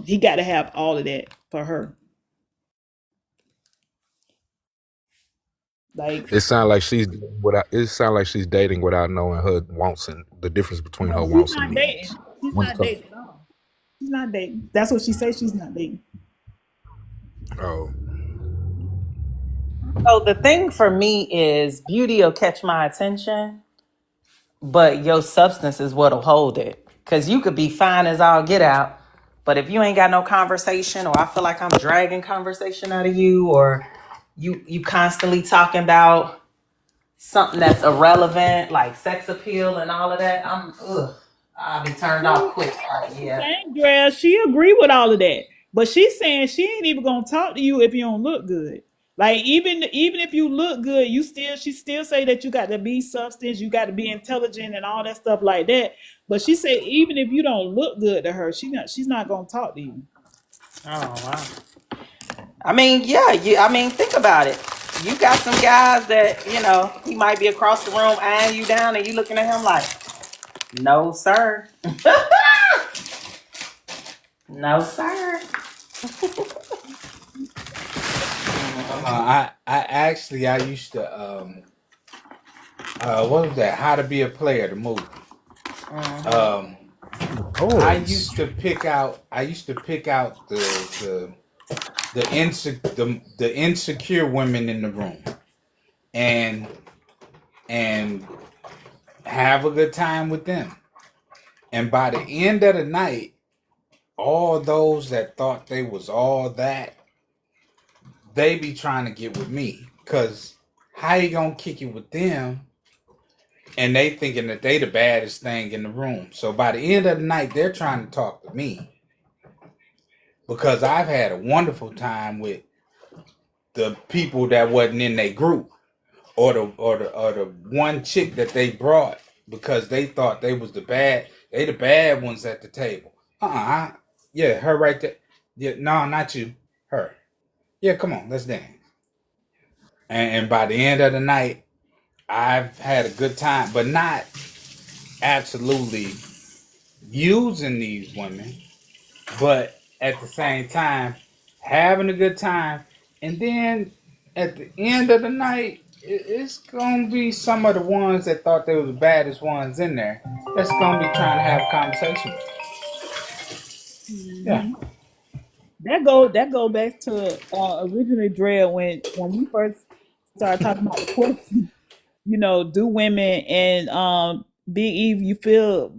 he got to have all of that for her. Like, It sounds like she's dating without knowing her wants and the difference between her no, she's wants and not needs. dating. She's When it not comes, dating at all. She's not dating. That's what she says. She's not dating. oh, So the thing for me is beauty will catch my attention, but your substance is what'll hold it. Cause you could be fine as all get out, but if you ain't got no conversation, or I feel like I'm dragging conversation out of you, or you constantly talking about something that's irrelevant, like sex appeal and all of that, I'll be turned off quick. Like, yeah. Same girl, she agree with all of that, but she's saying she ain't even gonna talk to you if you don't look good. Like even if you look good, she still say that you got to be substance, you got to be intelligent and all that stuff like that. But she said even if you don't look good to her, she's not gonna talk to you. Oh wow. I mean, yeah, I mean, think about it. You got some guys that, he might be across the room eyeing you down and you looking at him like, no, sir. No, sir. I used to what was that? How to Be a Player, the movie. Um, I used to pick out the insecure women in the room and and have a good time with them. And by the end of the night, all those that thought they was all that, they be trying to get with me. Cause how you gonna kick it with them and they thinking that they the baddest thing in the room. So by the end of the night, they're trying to talk to me. Because I've had a wonderful time with the people that wasn't in their group. Or the one chick that they brought because they thought they was the bad ones at the table. Yeah, her right there. Yeah, no, not you. Her. Yeah, come on, let's dance. And by the end of the night, I've had a good time, but not absolutely using these women, but at the same time having a good time. And then at the end of the night, it's gonna be some of the ones that thought they were the baddest ones in there that's gonna be trying to have a conversation. Yeah. Mm-hmm. That go back to originally Dre when we first started talking about the question. Do women and Big Eve, you feel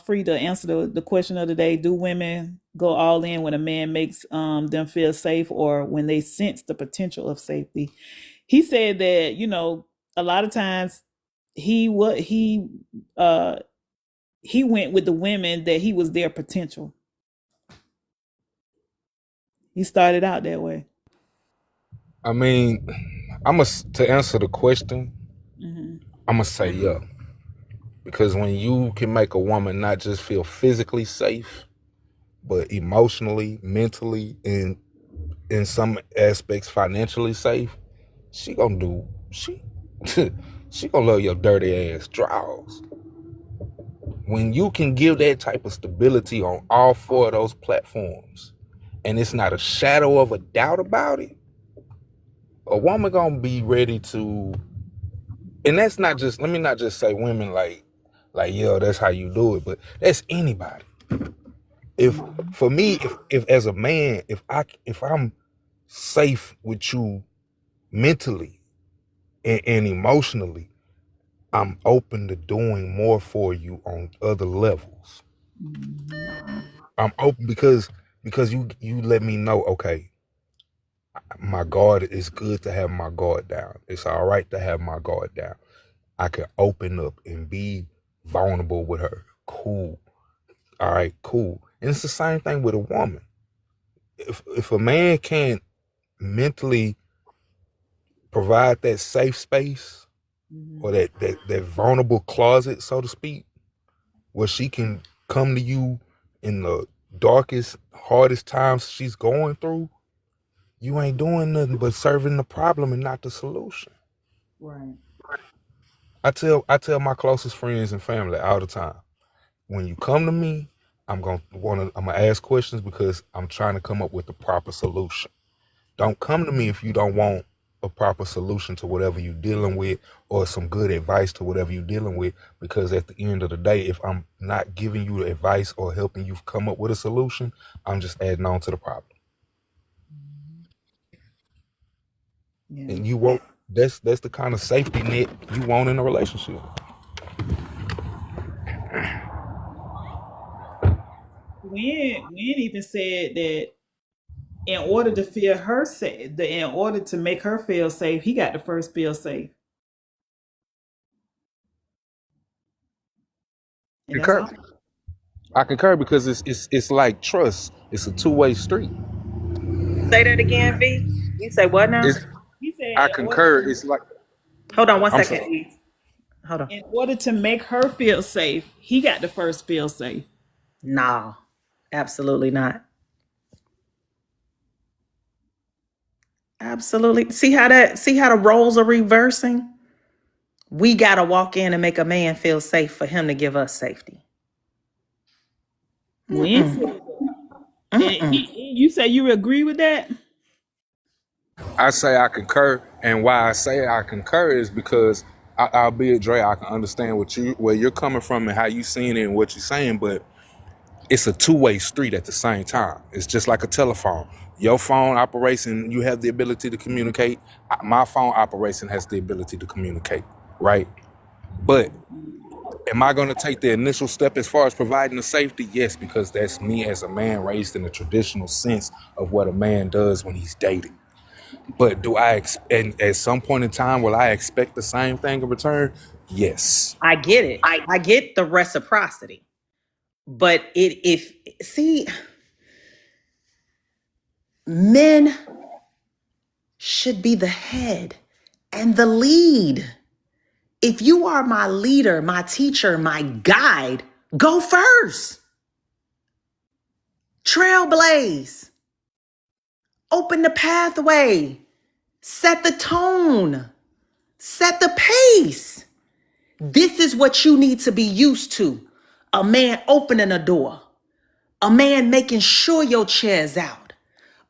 free to answer the question of the day. Do women go all in when a man makes them feel safe or when they sense the potential of safety? he said that, you know, a lot of times he uh he went with the women that he was their potential. He started out that way. I mean, to answer the question, Mm-hmm. I'm gonna say yeah, because when you can make a woman not just feel physically safe, but emotionally, mentally, and in some aspects financially safe, she gonna do she she gonna love your dirty ass draws. When you can give that type of stability on all four of those platforms, and it's not a shadow of a doubt about it, a woman gonna be ready to. And that's not just, let me not just say women like yo, that's how you do it, but that's anybody. If for me, if as a man, if I'm safe with you mentally and emotionally, I'm open to doing more for you on other levels. I'm open because you let me know, okay, my guard is good to have my guard down. It's all right to have my guard down. I can open up and be vulnerable with her. Cool. All right, cool. And it's the same thing with a woman. If a man can't mentally provide that safe space or that vulnerable closet, so to speak, where she can come to you in the darkest, hardest times she's going through, you ain't doing nothing but serving the problem and not the solution. Right. I tell my closest friends and family all the time, when you come to me, I'm gonna ask questions because I'm trying to come up with the proper solution. Don't come to me if you don't want a proper solution to whatever you're dealing with or some good advice to whatever you're dealing with, because at the end of the day, if I'm not giving you the advice or helping you come up with a solution, I'm just adding on to the problem. Yeah. And you won't that's the kind of safety net you want in a relationship. When even said that in order to feel her safe, in order to make her feel safe, he got to first feel safe. And that's Concur. all. I concur because it's like trust. It's a two-way street. Say that again, V. You say what now? It's He said I concur. It's like Hold on one I'm second, sorry. Eve. Hold on. in order to make her feel safe, he got to first feel safe. No, absolutely not. Absolutely. See how the roles are reversing? We gotta walk in and make a man feel safe for him to give us safety. When Mm-mm. said that? And Mm-mm. you say you agree with that? I say I concur, and why I say I concur is because albeit Dre, I can understand where you're coming from and how you seeing it and what you're saying, but it's a two-way street at the same time. It's just like a telephone. Your phone operates and you have the ability to communicate. My phone operates and has the ability to communicate, right? But am I going to take the initial step as far as providing the safety? Yes, because that's me as a man raised in the traditional sense of what a man does when he's dating. But and at some point in time, will I expect the same thing in return? Yes. I get it. I get the reciprocity. But if see, men should be the head and the lead. If you are my leader, my teacher, my guide, go first. Trailblaze. Open the pathway. Set the tone. Set the pace. This is what you need to be used to. A man opening a door. A man making sure your chair's out.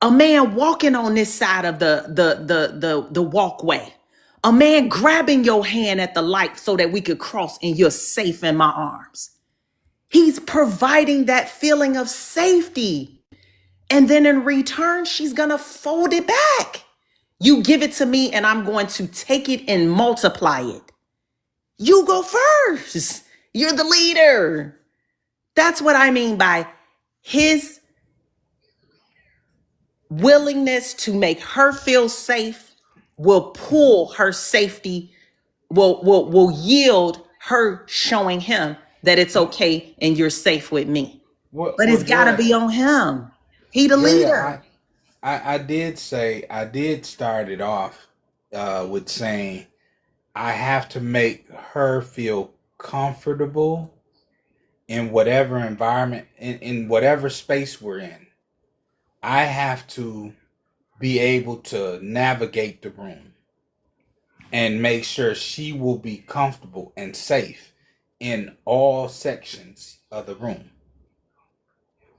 A man walking on this side of the walkway. A man grabbing your hand at the light so that we could cross and you're safe in my arms. He's providing that feeling of safety. And then in return, she's going to fold it back. You give it to me and I'm going to take it and multiply it. You go first. You're the leader. That's what I mean by his willingness to make her feel safe will pull her safety, will yield her showing him that it's okay and you're safe with me. But Well, it's gotta be on him. He the Drea, leader. I did say, I did start it off with saying I have to make her feel comfortable in whatever environment, in whatever space we're in. I have to be able to navigate the room and make sure she will be comfortable and safe in all sections of the room.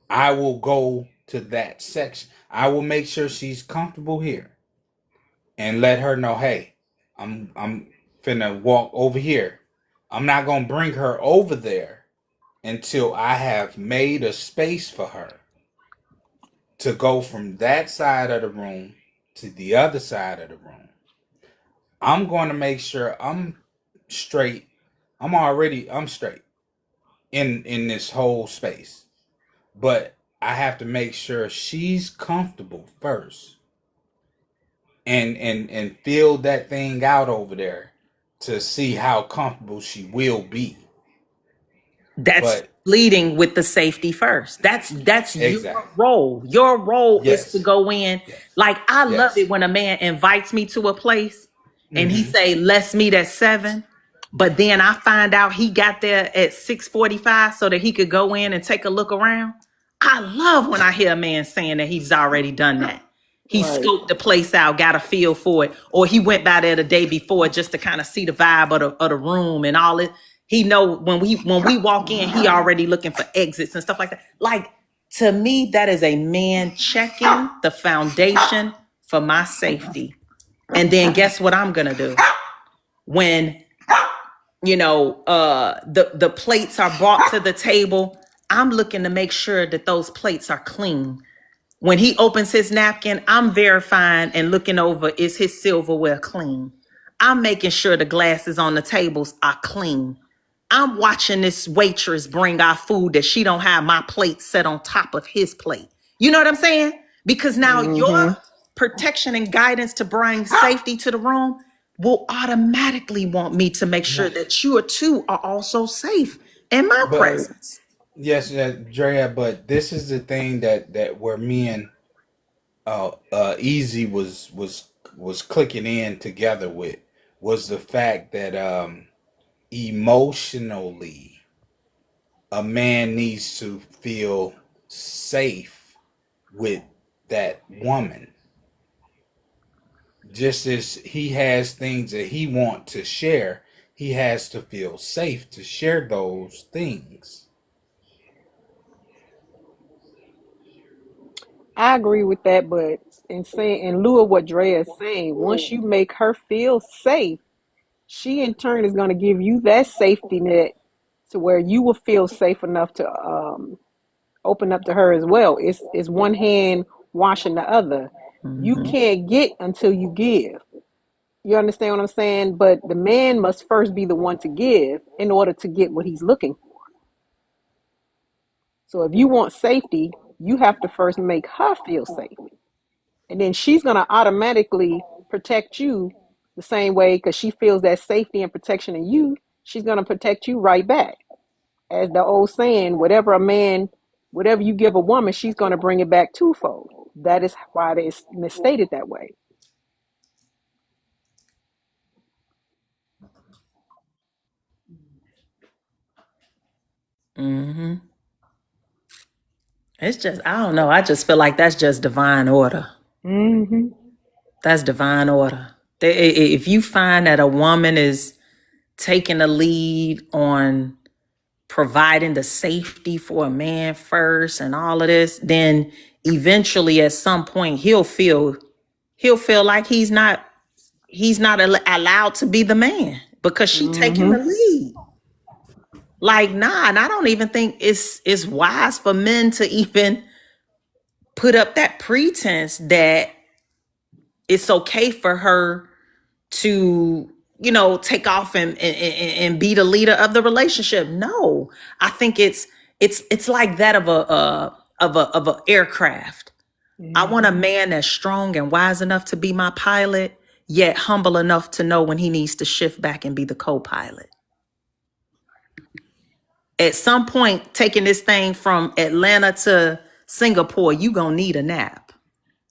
I will go to that section. I will make sure she's comfortable here and let her know, hey, I'm finna walk over here. I'm not gonna bring her over there until I have made a space for her to go from that side of the room to the other side of the room. I'm going to make sure I'm straight. I'm straight in this whole space. But I have to make sure she's comfortable first and feel that thing out over there to see how comfortable she will be. That's But leading with the safety first. That's your exactly. role. Your role is to Yes. go in. Yes. Like I love Yes. it when a man invites me to a place and he Mm-hmm. say, let's meet at 7. But then I find out he got there at 6:45 so that he could go in and take a look around. I love when I hear a man saying that he's already done that. He Right. scoped the place out, got a feel for it, or he went by there the day before just to kind of see the vibe of the room and all it. He know when we walk in, he already looking for exits and stuff like that. Like to me, that is a man checking the foundation for my safety. And then guess what I'm gonna do when the plates are brought to the table? I'm looking to make sure that those plates are clean. When he opens his napkin, I'm verifying and looking over, is his silverware clean? I'm making sure the glasses on the tables are clean. I'm watching this waitress bring our food that she don't have my plate set on top of his plate. You know what I'm saying? Because now your protection and guidance to bring safety to the room will automatically want me to make sure that you too are also safe in my But presence. yes, Drea, but this is the thing that where me and Easy was clicking in together with was the fact that emotionally a man needs to feel safe with that woman. Just as he has things that he want to share, he has to feel safe to share those things. I agree with that, but in lieu of what Drea is saying, once you make her feel safe, she in turn is going to give you that safety net to where you will feel safe enough to open up to her as well. It's one hand washing the other. You Mhm. can't get until you give. You understand what I'm saying? But the man must first be the one to give in order to get what he's looking for. So if you want safety, you have to first make her feel safe. And then she's going to automatically protect you the same way because she feels that safety and protection in you. She's going to protect you right back. As the old saying, whatever you give a woman, she's going to bring it back twofold. That is why it's misstated that way. Mhm. It's just, I don't know. I just feel like that's just divine order. Mm-hmm. That's divine order. If you find that a woman is taking the lead on providing the safety for a man first and all of this, then eventually at some point he'll feel like he's not allowed to be the man because she taking Mm-hmm. the lead. Like, nah, and I don't even think it's wise for men to even put up that pretense that it's okay for her to take off and be the leader of the relationship. No, I think it's like that of a aircraft. I want a Mm-hmm. man that's strong and wise enough to be my pilot, yet humble enough to know when he needs to shift back and be the co-pilot. At some point, taking this thing from Atlanta to Singapore, you gonna need a nap.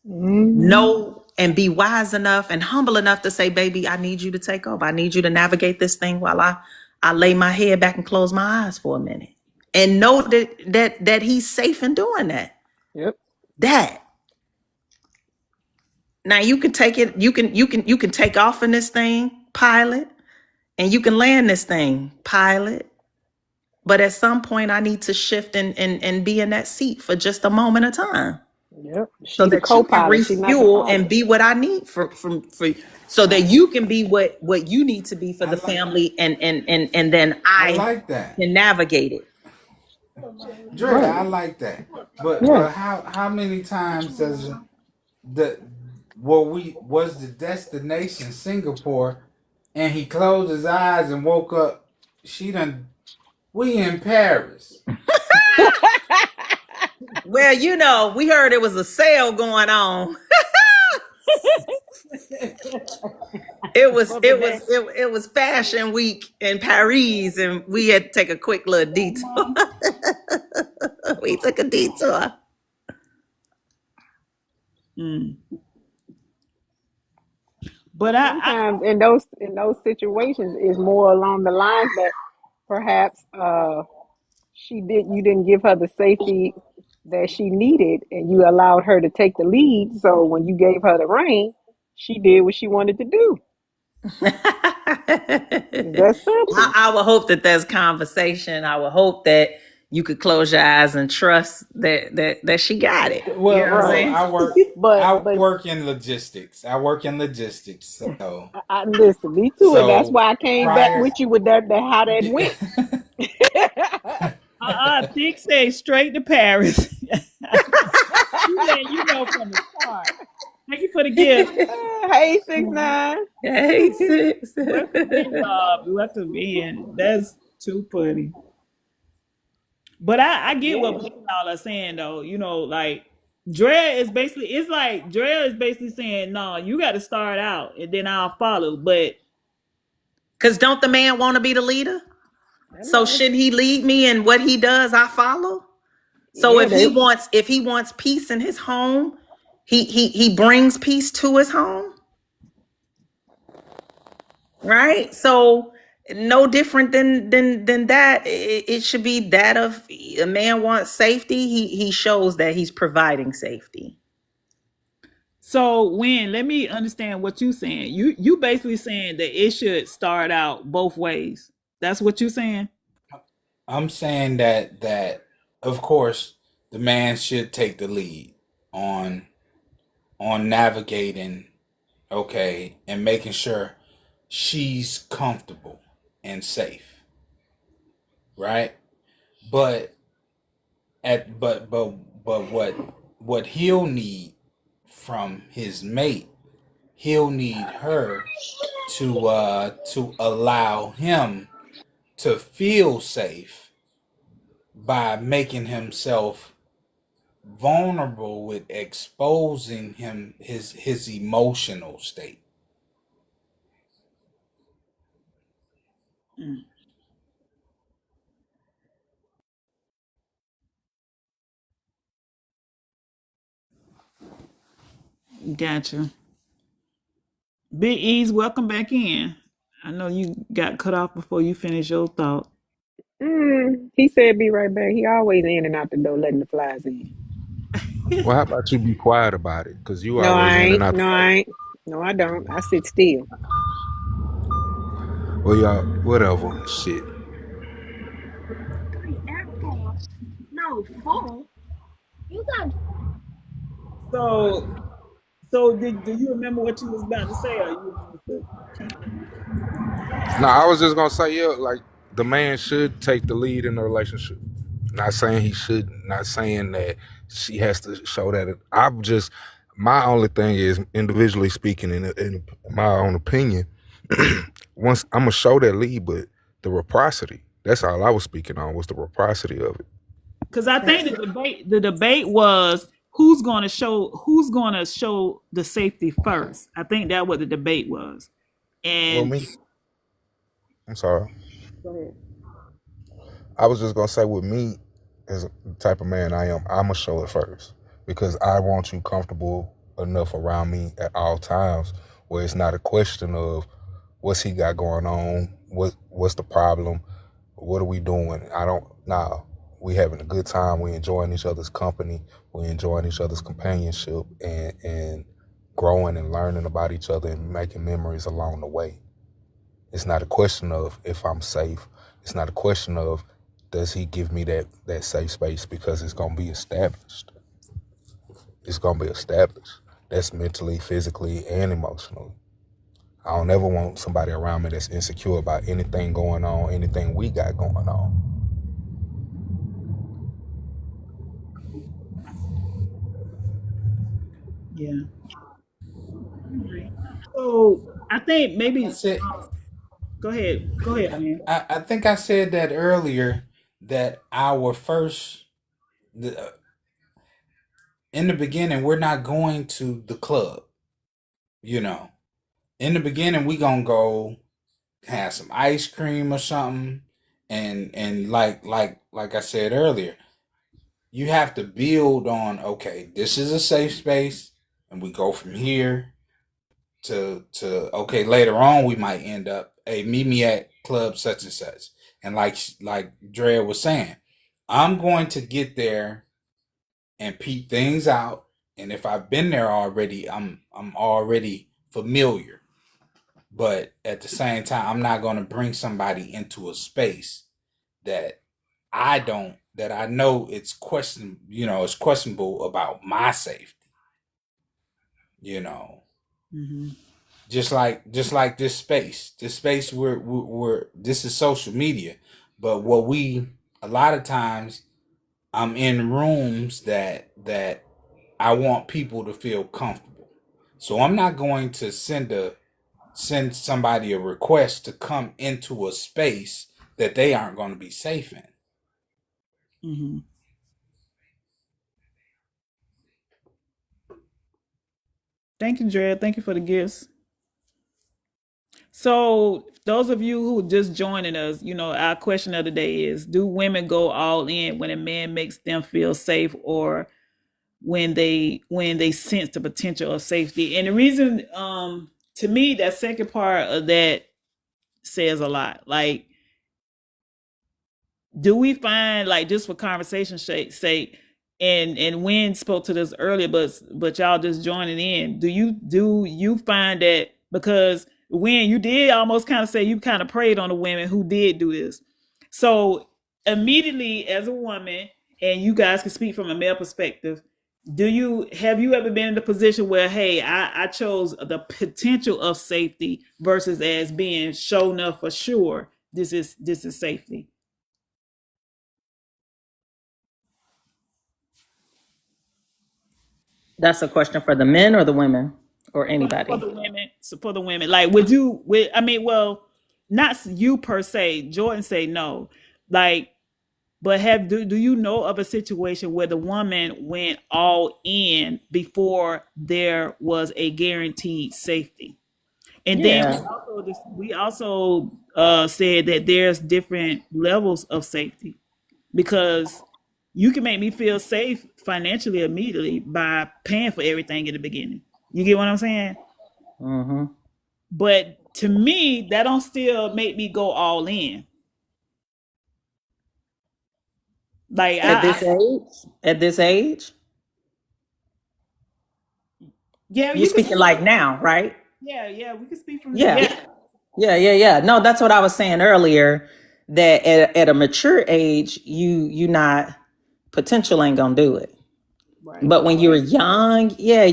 Know and be wise enough and humble enough to say, baby, I need you to take over. I need you to navigate this thing while I lay my head back and close my eyes for a minute. And know that he's safe in doing that. Yep. That. Now you can take it, you can take off in this thing, pilot, and you can land this thing, pilot. But at some point I need to shift and be in that seat for just a moment of time. Yep. So She's the that you can co-pilot. She's not the refuel pilot. and be what I need for so that you can be what you need to be for the family and then I like that. can navigate it. Dre, Right. I like that. But Yeah. but how many times does was the destination Singapore and he closed his eyes and woke up, we in Paris. Well, you know, we heard there was a sale going on. It was fashion week in Paris, and we had to take a quick little detour. We took a detour. But Sometimes in those situations is more along the lines that perhaps you didn't give her the safety that she needed, and you allowed her to take the lead. So when you gave her the rein, she did what she wanted to do. That's simple. I would hope that there's conversation. I would hope that you could close your eyes and trust that she got it. Well, you know what I'm saying? I work in logistics. So I listen, me too, and that's why I came back with you with that how that went. Thick say straight to Paris. You know from the start. Thank you for the gift. Hey, 6ix9ine. Hey, sis. Welcome in. That's too funny. But I get what y'all are saying though. You know, like Drea is basically saying, no, you got to start out and then I'll follow. But because don't the man want to be the leader? So should he lead me, and what he does, I follow? So if he wants peace in his home, he brings peace to his home, right? So no different than that. It should be that of a man wants safety. He shows that he's providing safety. so let me understand what you're saying. You basically saying that it should start out both ways. That's what you're saying? I'm saying that of course the man should take the lead on navigating, okay, and making sure she's comfortable and safe. Right? But what he'll need from his mate, he'll need her to allow him to feel safe by making himself vulnerable with exposing his emotional state. Gotcha. Big E's, welcome back in. I know you got cut off before you finished your thought. He said be right back. He always in and out the door letting the flies in. Well, how about you be quiet about it? Because you No, always I in and ain't. out. No, I ain't. No, I don't. I sit still. Well, y'all, whatever. Shit. No, full. You got. So do you remember what you was about to say, or you want to keep? No, I was just gonna say, yeah, like the man should take the lead in the relationship. Not saying he should. Not saying that she has to show that. I'm just, my only thing is, individually speaking, in my own opinion, once I'm gonna show that lead, but the reciprocity. That's all I was speaking on, was the reciprocity of it. Because I think the debate was who's going to show the safety first. I think that what the debate was. Well, And me, I'm sorry. go ahead. I was just gonna say, with me, as the type of man I am, I'ma show it first because I want you comfortable enough around me at all times, where it's not a question of what's he got going on, what's the problem, what are we doing. I don't. Nah, we having a good time. We enjoying each other's company. We enjoying each other's companionship, and growing and learning about each other and making memories along the way. It's not a question of if I'm safe. It's not a question of does he give me that safe space, because it's going to be established. It's going to be established. That's mentally, physically, and emotionally. I don't ever want somebody around me that's insecure about anything going on, anything we got going on. Yeah. So I think I maybe said, go ahead, man. I think I said that earlier, that our first, the, in the beginning, we're not going to the club. You know, in the beginning, we gonna go have some ice cream or something, and like I said earlier, you have to build on, okay, this is a safe space, and we go from here to okay, later on we might end up, hey, meet me at club such and such. And like Dre was saying, I'm going to get there and peep things out. And if I've been there already, I'm already familiar. But at the same time, I'm not going to bring somebody into a space that that I know it's questionable about my safety. You know, Mm-hmm. just like this space. This space, we're this is social media, but what we a lot of times, I'm in rooms that I want people to feel comfortable. So I'm not going to send somebody a request to come into a space that they aren't going to be safe in. Mm-hmm. Thank you, Dred. Thank you for the gifts. So, those of you who are just joining us, our question of the day is: do women go all in when a man makes them feel safe, or when they sense the potential of safety? And the reason, to me, that second part of that says a lot. Like, do we find, like, just for conversation's sake, and Wynn spoke to this earlier, but y'all just joining in, do you find that, because Wynn, you did almost kind of say you kind of preyed on the women who did do this, so immediately as a woman, and you guys can speak from a male perspective, have you ever been in the position where, hey, I chose the potential of safety versus as being shown up for sure this is safety? That's a question for the men or the women or For anybody. the women, so for the women, like, I mean, well, not you per se. Jordan say no, like, but do you know of a situation where the woman went all in before there was a guaranteed safety? And then Yeah. we also said that there's different levels of safety, because you can make me feel safe financially immediately by paying for everything in the beginning. You get what I'm saying? Mm-hmm. But to me, that don't still make me go all in. Like, At this age, yeah, you're you can speaking speak. like now, right? Yeah, we can speak from, Yeah. yeah. Yeah. No, that's what I was saying earlier. That at a mature age, you not potential ain't gonna do it. Right. But when you're young, yeah,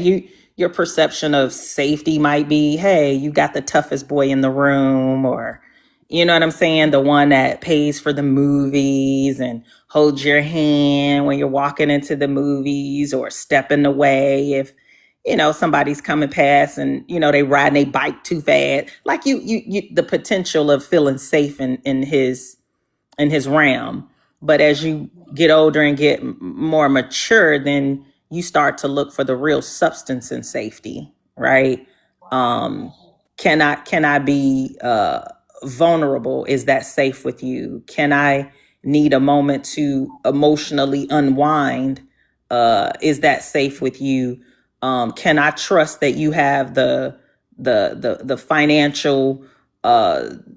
your perception of safety might be, hey, you got the toughest boy in the room, or you know what I'm saying, the one that pays for the movies and holds your hand when you're walking into the movies, or stepping away if somebody's coming past and they riding a bike too fast. Like you the potential of feeling safe in his realm. But as you get older and get more mature, then you start to look for the real substance in safety, right? Um, can I be vulnerable? Is that safe with you? Can I need a moment to emotionally unwind? Is that safe with you? Can I trust that you have the financial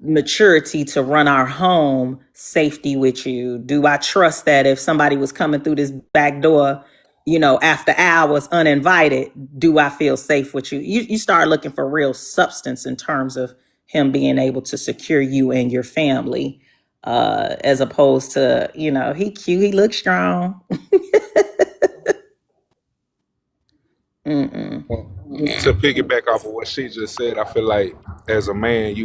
maturity to run our home safety with you? Do I trust that if somebody was coming through this back door, after hours uninvited, do I feel safe with you? You start looking for real substance in terms of him being able to secure you and your family, as opposed to, he cute, he looks strong. Mm-mm. Well, to piggyback off of what she just said, I feel like as a man,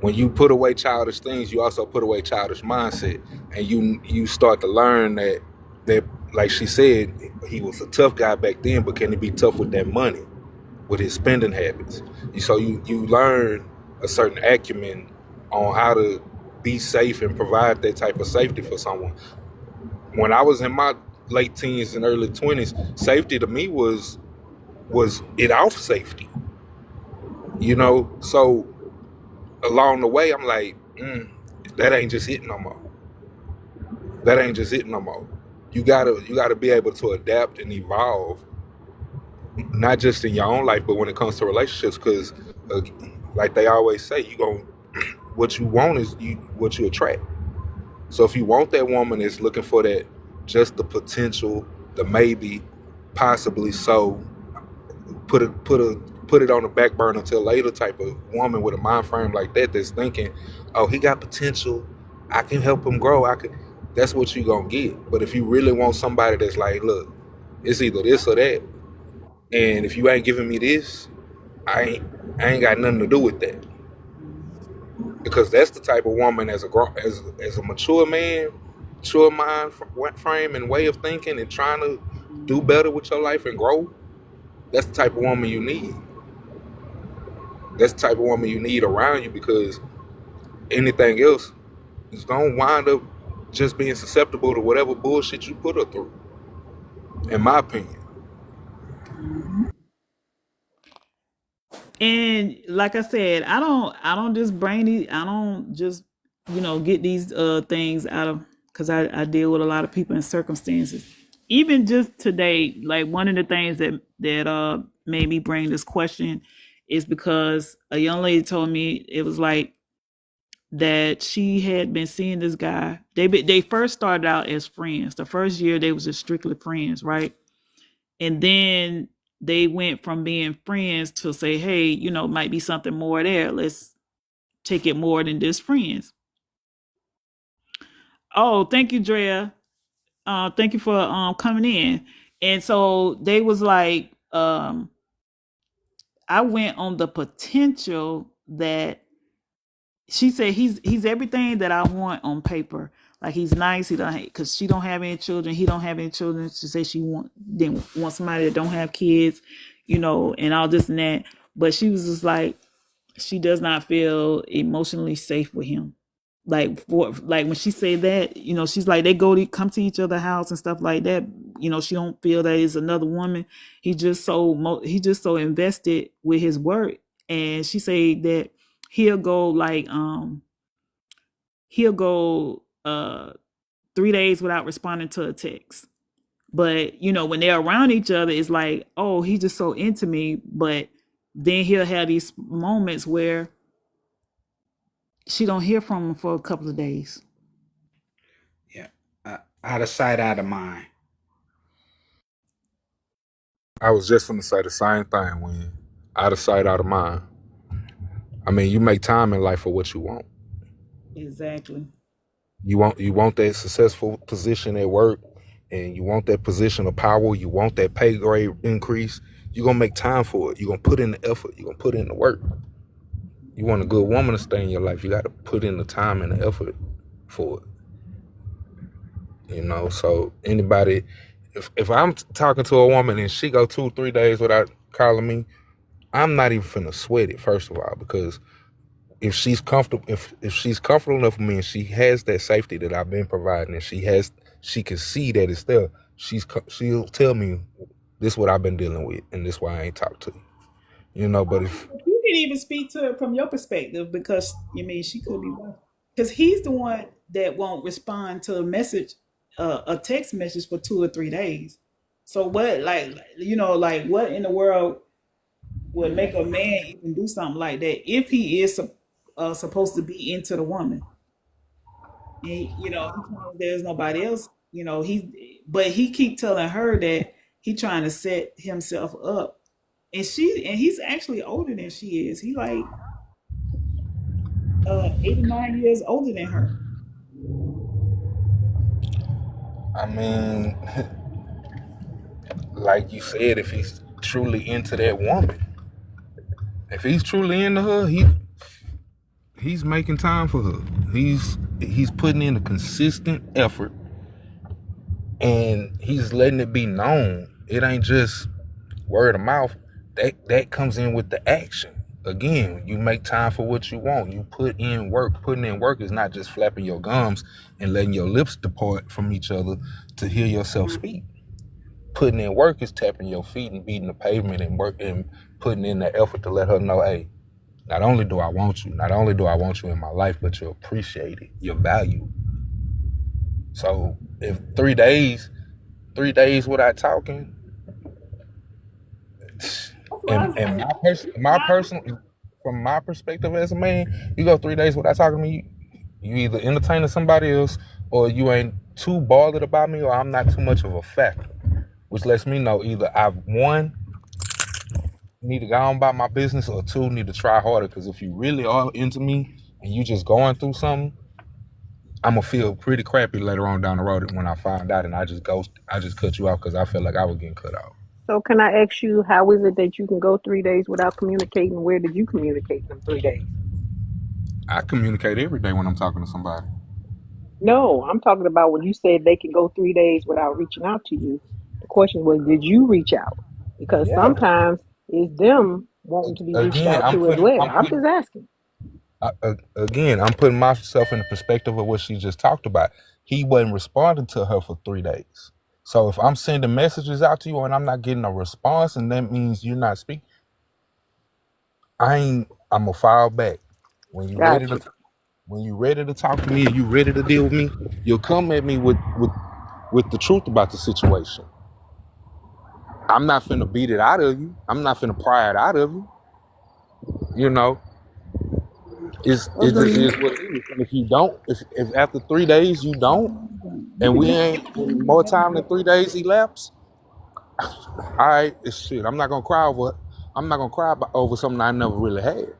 when you put away childish things, you also put away childish mindset, and you start to learn that like she said, he was a tough guy back then, but can he be tough with that money, with his spending habits? So you learn a certain acumen on how to be safe and provide that type of safety for someone. When I was in my late teens and early 20s, safety to me was it off safety, So along the way, I'm like, that ain't just it no more. That ain't just it no more. You gotta be able to adapt and evolve, not just in your own life, but when it comes to relationships. Because, like they always say, what you want is what you attract. So if you want that woman that's looking for that, just the potential, the maybe, possibly so, put it on the back burner until later type of woman with a mind frame like that, that's thinking, oh, he got potential, I can help him grow, that's what you gonna get. But if you really want somebody that's like, look, it's either this or that, and if you ain't giving me this, I ain't got nothing to do with that. Because that's the type of woman, as a mature man, mature mind frame and way of thinking, and trying to do better with your life and grow, that's the type of woman you need. That's the type of woman you need around you, because anything else is gonna wind up just being susceptible to whatever bullshit you put her through, in my opinion. And like I said, I don't just bring these, I don't just, get these things out of, because I deal with a lot of people and circumstances. Even just today, like one of the things that made me bring this question is because a young lady told me, it was like that she had been seeing this guy. They first started out as friends. The first year they was just strictly friends, right? And then they went from being friends to say, hey, might be something more there. Let's take it more than just friends. Oh, thank you, Drea. Thank you for coming in. And so they was like, I went on the potential that she said he's everything that I want on paper. Like he's nice. He don't, because she don't have any children. He don't have any children. She said she didn't want somebody that don't have kids, and all this and that. But she was just like, she does not feel emotionally safe with him. Like when she said that, she's like, they come to each other's house and stuff like that. She don't feel that it's another woman. He just so invested with his work. And she said that he'll go like he'll go 3 days without responding to a text. But when they're around each other, it's like, oh, he's just so into me. But then he'll have these moments where she don't hear from him for a couple of days. Yeah. Out of sight, out of mind. I was just gonna say the same thing. When out of sight, out of mind. I mean, you make time in life for what you want. Exactly. You want that successful position at work, and you want that position of power. You want that pay grade increase. You're gonna make time for it. You're gonna put in the effort. You're gonna put in the work. You want a good woman to stay in your life, you got to put in the time and the effort for it. So anybody, if I'm talking to a woman and she go 2-3 days without calling me, I'm not even finna sweat it, first of all, because if she's comfortable, if she's comfortable enough with me and she has that safety that I've been providing, and she can see that it's there, she'll tell me this what I've been dealing with, and this why I ain't talked to you. But if You can even speak to it from your perspective because you mean she could be right. Because he's the one that won't respond to a message, a text message for 2 or 3 days. So what, like what in the world would make a man even do something like that if he is supposed to be into the woman? And he claims there's nobody else. But he keep telling her that he trying to set himself up, and he's actually older than she is. He like 8 or 9 years older than her. I mean, like you said, if he's truly into that woman, if he's truly into her, he's making time for her. He's putting in a consistent effort, and he's letting it be known. It ain't just word of mouth. That comes in with the action. Again, you make time for what you want. You put in work. Putting in work is not just flapping your gums and letting your lips depart from each other to hear yourself speak. Putting in work is tapping your feet and beating the pavement and work and putting in the effort to let her know, hey, not only do I want you in my life, but you appreciate it, your value. So if 3 days without talking, and my personal, from my perspective as a man, you go 3 days without talking to me, you either entertaining somebody else, or you ain't too bothered about me, or I'm not too much of a factor, which lets me know either I've need to go on about my business, or two, need to try harder. Because if you really are into me and you just going through something, I'm gonna feel pretty crappy later on down the road when I find out and I just cut you off because I felt like I was getting cut off. So can I ask you, how is it that you can go 3 days without communicating? Where did you communicate in them 3 days? I communicate every day when I'm talking to somebody. No, I'm talking about when you said they can go 3 days without reaching out to you. The question was, did you reach out? Because Yeah. sometimes it's them wanting to be reached Again, out to as well. I'm just asking. I'm putting myself in the perspective of what she just talked about. He wasn't responding to her for 3 days. So if I'm sending messages out to you and I'm not getting a response, and that means you're not speaking, I'm gonna file back. When you ready Gotcha. to when you ready to talk to me and you ready to deal with me, you'll come at me with the truth about the situation. I'm not finna beat it out of you. I'm not finna pry it out of you. You know, it just Agreed. is what it is. And if you don't, if after 3 days you don't, and we ain't more time than 3 days elapsed, all right, it's shit. I'm not gonna cry over something I never really had.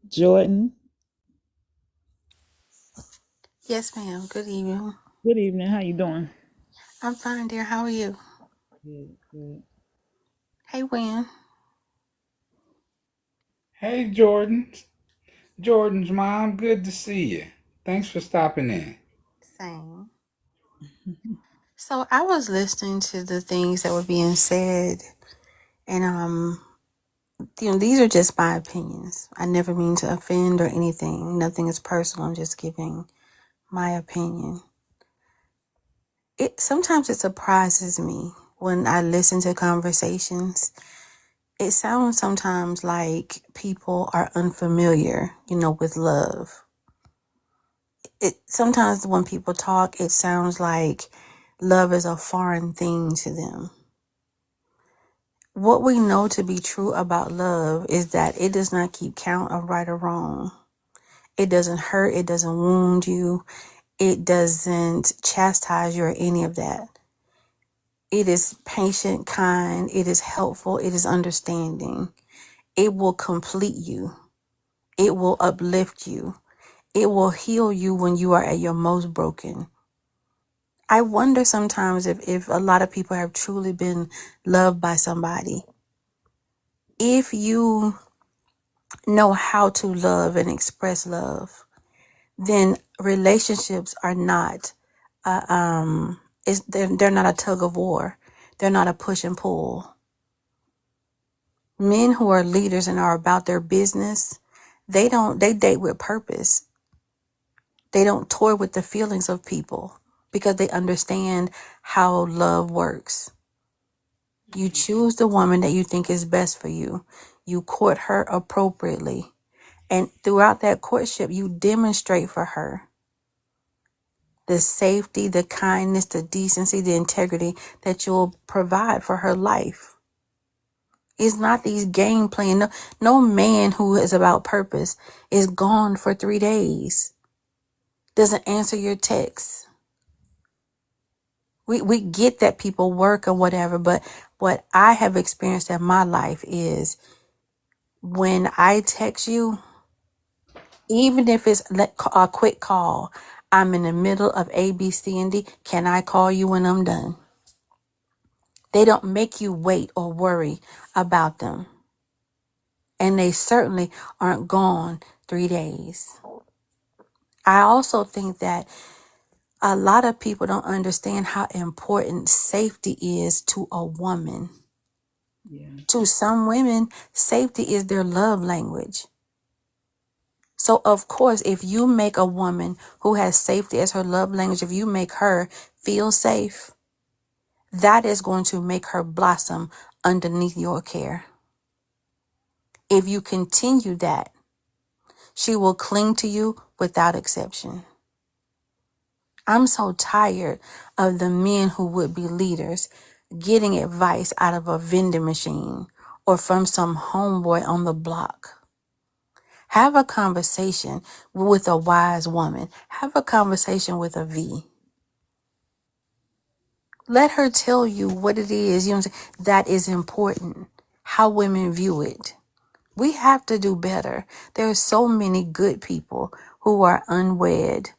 Jordan, Yes, ma'am. Good evening. good evening. How you doing? I'm fine, dear. How are you? Good, good. Hey, Win. Hey, Jordan's mom, good to see you. Thanks for stopping in. Same. So I was listening to the things that were being said, and these are just my opinions. I never mean to offend or anything. Nothing is personal. I'm just giving my opinion. Sometimes it surprises me when I listen to conversations. It sounds sometimes like people are unfamiliar, with love. Sometimes when people talk, it sounds like love is a foreign thing to them. What we know to be true about love is that it does not keep count of right or wrong. It doesn't hurt. It doesn't wound you. It doesn't chastise you or any of that. It is patient, kind. It is helpful. It is understanding. It will complete you. It will uplift you. It will heal you when you are at your most broken. I wonder sometimes if a lot of people have truly been loved by somebody. If you know how to love and express love, then relationships are not, they're not a tug of war. They're not a push and pull. Men who are leaders and are about their business, They date with purpose. They don't toy with the feelings of people because they understand how love works. You choose the woman that you think is best for you. You court her appropriately. And throughout that courtship, you demonstrate for her the safety, the kindness, the decency, the integrity that you'll provide for her life. It's not these game playing. No man who is about purpose is gone for 3 days. Doesn't answer your texts. We get that people work or whatever, but what I have experienced in my life is when I text you, even if it's a quick call, I'm in the middle of A, B, C, and D. Can I call you when I'm done? They don't make you wait or worry about them. And they certainly aren't gone 3 days. I also think that a lot of people don't understand how important safety is to a woman. Yeah. To some women, safety is their love language. So, of course, if you make a woman who has safety as her love language, if you make her feel safe, that is going to make her blossom underneath your care. If you continue that, she will cling to you without exception. I'm so tired of the men who would be leaders getting advice out of a vending machine or from some homeboy on the block. Have a conversation with a wise woman. Have a conversation with a V. Let her tell you what it is, you know what I'm saying, that is important, how women view it. We have to do better. There are so many good people who are unwed,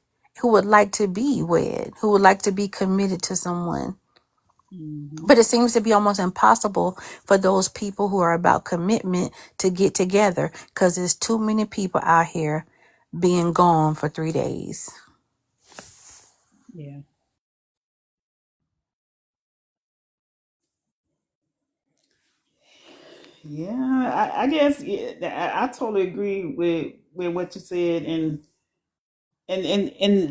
who would like to be wed, who would like to be committed to someone. Mm-hmm. But it seems to be almost impossible for those people who are about commitment to get together because there's too many people out here being gone for 3 days. Yeah. Yeah, I guess I totally agree with what you said, and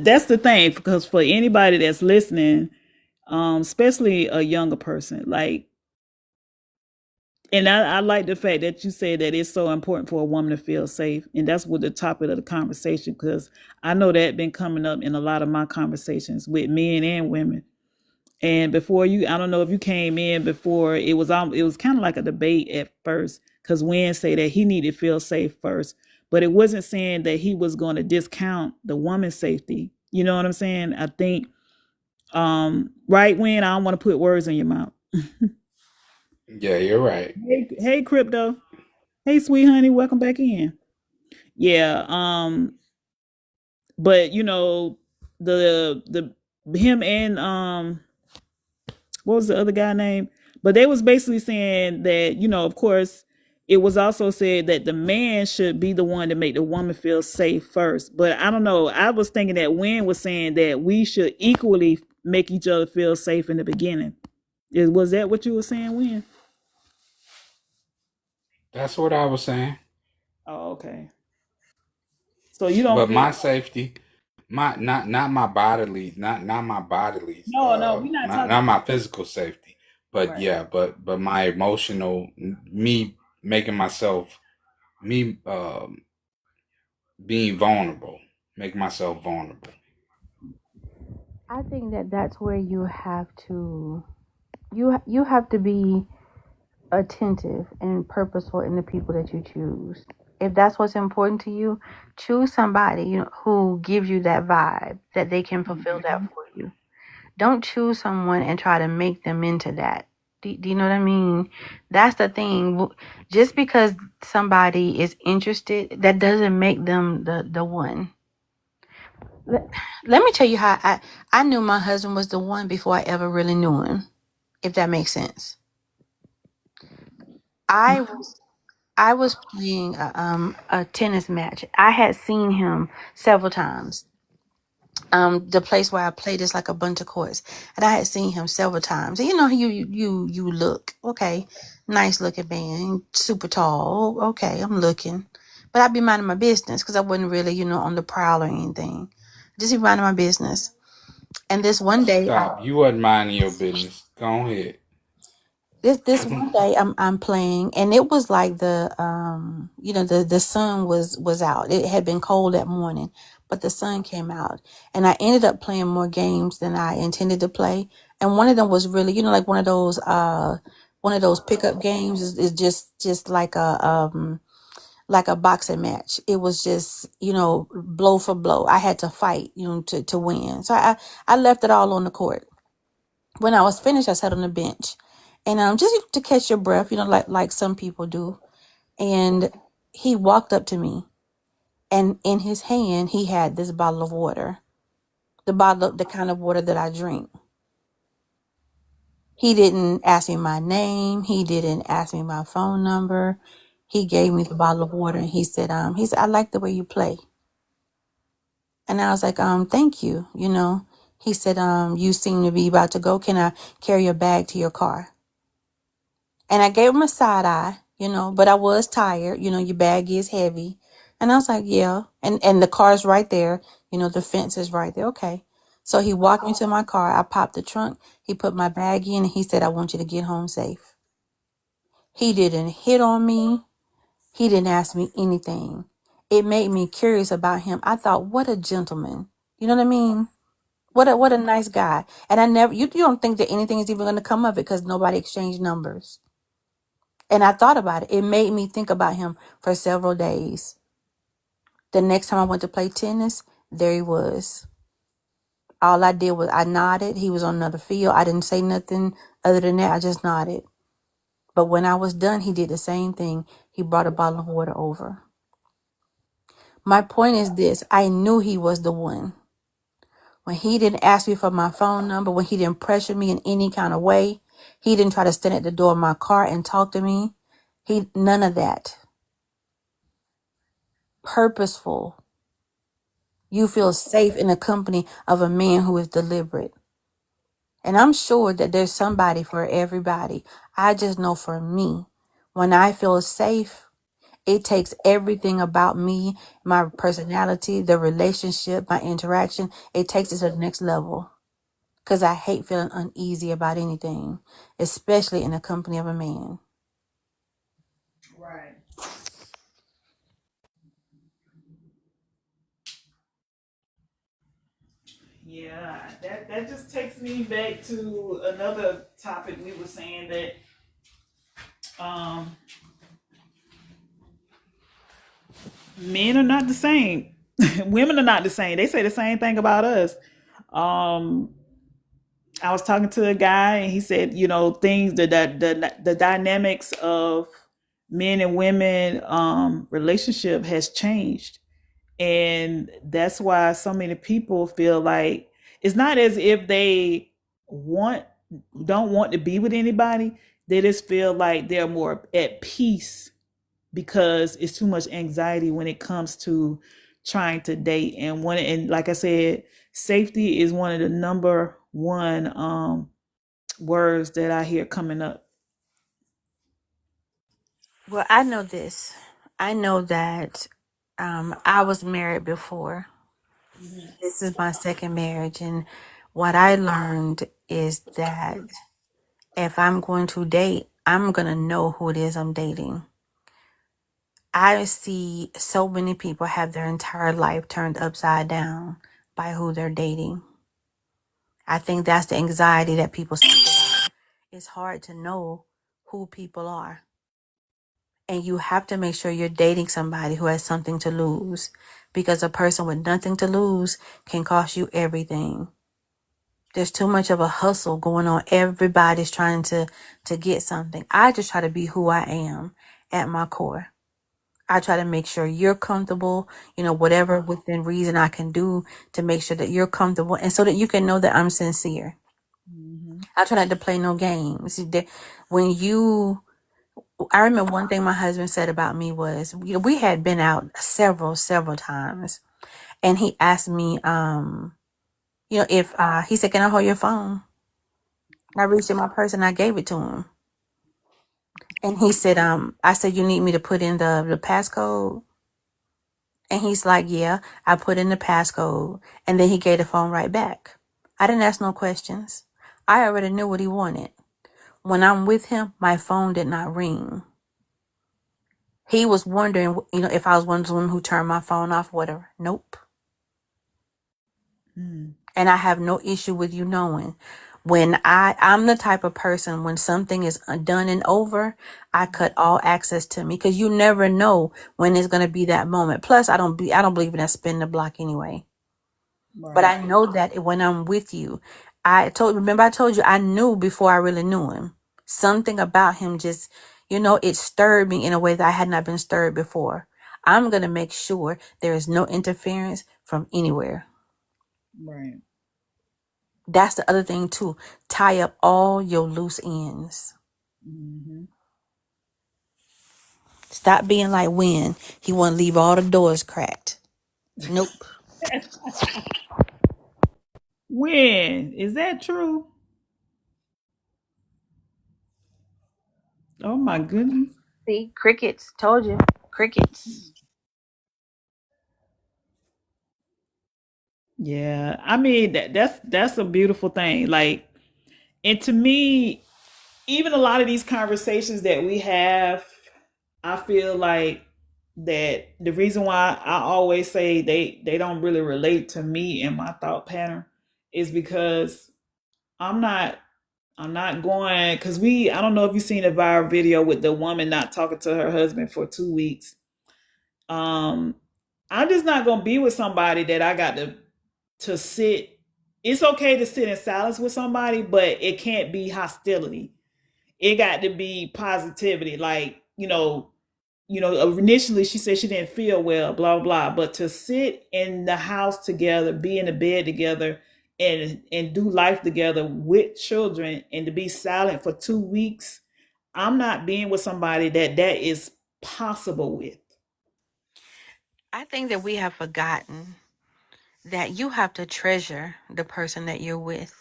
that's the thing, because for anybody that's listening, especially a younger person, like, and I like the fact that you said that it's so important for a woman to feel safe, and that's what the topic of the conversation, because I know that been coming up in a lot of my conversations with men and women. And before you, I don't know if you came in before, it was kind of like a debate at first, because Wynn said that he needed to feel safe first, but it wasn't saying that he was going to discount the woman's safety. You know what I'm saying? I think, right, Wynn, I don't want to put words in your mouth. Yeah, you're right. Hey, Crypto. Hey, sweet honey, welcome back in. Yeah, but the him and what was the other guy name? But they was basically saying that, of course, it was also said that the man should be the one to make the woman feel safe first. But I don't know. I was thinking that Wynn was saying that we should equally make each other feel safe in the beginning. Was that what you were saying, Wynn? That's what I was saying. Oh, okay. So you don't But feel my safety, my not my bodily, not my bodily, no, we're not talking not my physical safety, but right. yeah, but my emotional, me making myself, me being vulnerable, make myself vulnerable. I think that that's where you have to you have to be attentive and purposeful in the people that you choose. If that's what's important to you, choose somebody who gives you that vibe that they can fulfill that for you. Don't choose someone and try to make them into that. Do you know what I mean? That's the thing. Just because somebody is interested, that doesn't make them the one. Let me tell you how I knew my husband was the one before I ever really knew him, if that makes sense. I was playing a tennis match. I had seen him several times. The place where I played is like a bunch of courts, and I had seen him several times. And you look okay, nice looking man, super tall. Okay, I'm looking, But I'd be minding my business because I wasn't really, on the prowl or anything. Just be minding my business. And this one day, Stop. You wasn't minding your business. Go ahead. this one day I'm playing, and it was like the sun was out. It had been cold that morning, but the sun came out, and I ended up playing more games than I intended to play. And one of them was really, like one of those pickup games is just like a boxing match. It was just, blow for blow. I had to fight, to win. So I left it all on the court. When I was finished, I sat on the bench, and just to catch your breath, like some people do. And he walked up to me, and in his hand he had this bottle of water, the kind of water that I drink. He didn't ask me my name. He didn't ask me my phone number. He gave me the bottle of water, and he said, I like the way you play. And I was like, thank you. He said, you seem to be about to go. Can I carry your bag to your car? And I gave him a side eye, but I was tired. Your bag is heavy. And I was like, yeah. And the car's right there. The fence is right there. Okay. So he walked me to my car. I popped the trunk. He put my bag in, and he said, I want you to get home safe. He didn't hit on me. He didn't ask me anything. It made me curious about him. I thought, what a gentleman. You know what I mean? What a nice guy. And I never, you don't think that anything is even going to come of it because nobody exchanged numbers. And I thought about it. It made me think about him for several days. The next time I went to play tennis, there he was. All I did was I nodded. He was on another field. I didn't say nothing other than that. I just nodded. But when I was done, he did the same thing. He brought a bottle of water over. My point is this. I knew he was the one. When he didn't ask me for my phone number, when he didn't pressure me in any kind of way, he didn't try to stand at the door of my car and talk to me. None of that. Purposeful. You feel safe in the company of a man who is deliberate. And I'm sure that there's somebody for everybody. I just know for me, when I feel safe, it takes everything about me, my personality, the relationship, my interaction. It takes it to the next level. Because I hate feeling uneasy about anything, especially in the company of a man. Right. Yeah, that just takes me back to another topic we were saying that men are not the same. Women are not the same. They say the same thing about us. Um, I was talking to a guy, and he said, things the dynamics of men and women relationship has changed, and that's why so many people feel like it's not as if they want don't want to be with anybody. They just feel like they're more at peace because it's too much anxiety when it comes to trying to date. And like I said, safety is one of the number one words that I hear coming up. Well, I know this. I know that I was married before. This is my second marriage. And what I learned is that if I'm going to date, I'm going to know who it is I'm dating. I see so many people have their entire life turned upside down by who they're dating. I think that's the anxiety that people speak about. It's hard to know who people are. And you have to make sure you're dating somebody who has something to lose, because a person with nothing to lose can cost you everything. There's too much of a hustle going on. Everybody's trying to get something. I just try to be who I am at my core. I try to make sure you're comfortable, whatever within reason I can do to make sure that you're comfortable, and so that you can know that I'm sincere. Mm-hmm. I try not to play no games. I remember one thing my husband said about me was, we had been out several times, and he asked me, if he said, "Can I hold your phone?" And I reached in my purse and I gave it to him, and he said, I said, "You need me to put in the passcode?" And he's like, yeah, I put in the passcode. And then he gave the phone right back. I didn't ask no questions. I already knew what he wanted. When I'm with him, my phone did not ring. He was wondering, if I was one of the women who turned my phone off, whatever. Nope. Mm. And I have no issue with you knowing. When I'm the type of person, when something is done and over, I cut all access to me, because you never know when it's going to be that moment. Plus, I don't believe in that spin the block anyway. But Right. I know that when I'm with you, I told you I knew before I really knew him. Something about him just, it stirred me in a way that I had not been stirred before. I'm going to make sure there is no interference from anywhere. Right. That's the other thing too. Tie up all your loose ends. Mm-hmm. Stop being like Win. He want to leave all the doors cracked. Nope. When is that true? Oh my goodness. See, crickets. Told you. Crickets. Yeah, I mean that's a beautiful thing. Like, and to me, even a lot of these conversations that we have, I feel like that the reason why I always say they don't really relate to me and my thought pattern is because I'm not I'm not going, because I don't know if you've seen a viral video with the woman not talking to her husband for 2 weeks. Um, I'm just not gonna be with somebody that I got to sit. It's okay to sit in silence with somebody, but it can't be hostility. It got to be positivity. Like, initially she said she didn't feel well, blah blah. But to sit in the house together, be in the bed together, and do life together with children, and to be silent for 2 weeks, I'm not being with somebody that is possible with. I think that we have forgotten that you have to treasure the person that you're with.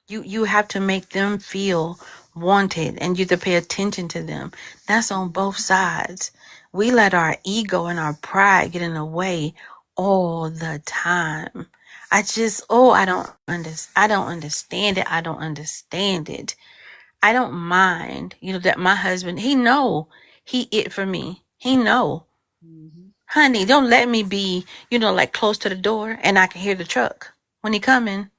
You have to make them feel wanted, and you have to pay attention to them. That's on both sides. We let our ego and our pride get in the way all the time. I don't understand it. I don't understand it. I don't mind, that my husband, he it for me. He know. Mhm. Honey, don't let me be, like close to the door and I can hear the truck when he coming.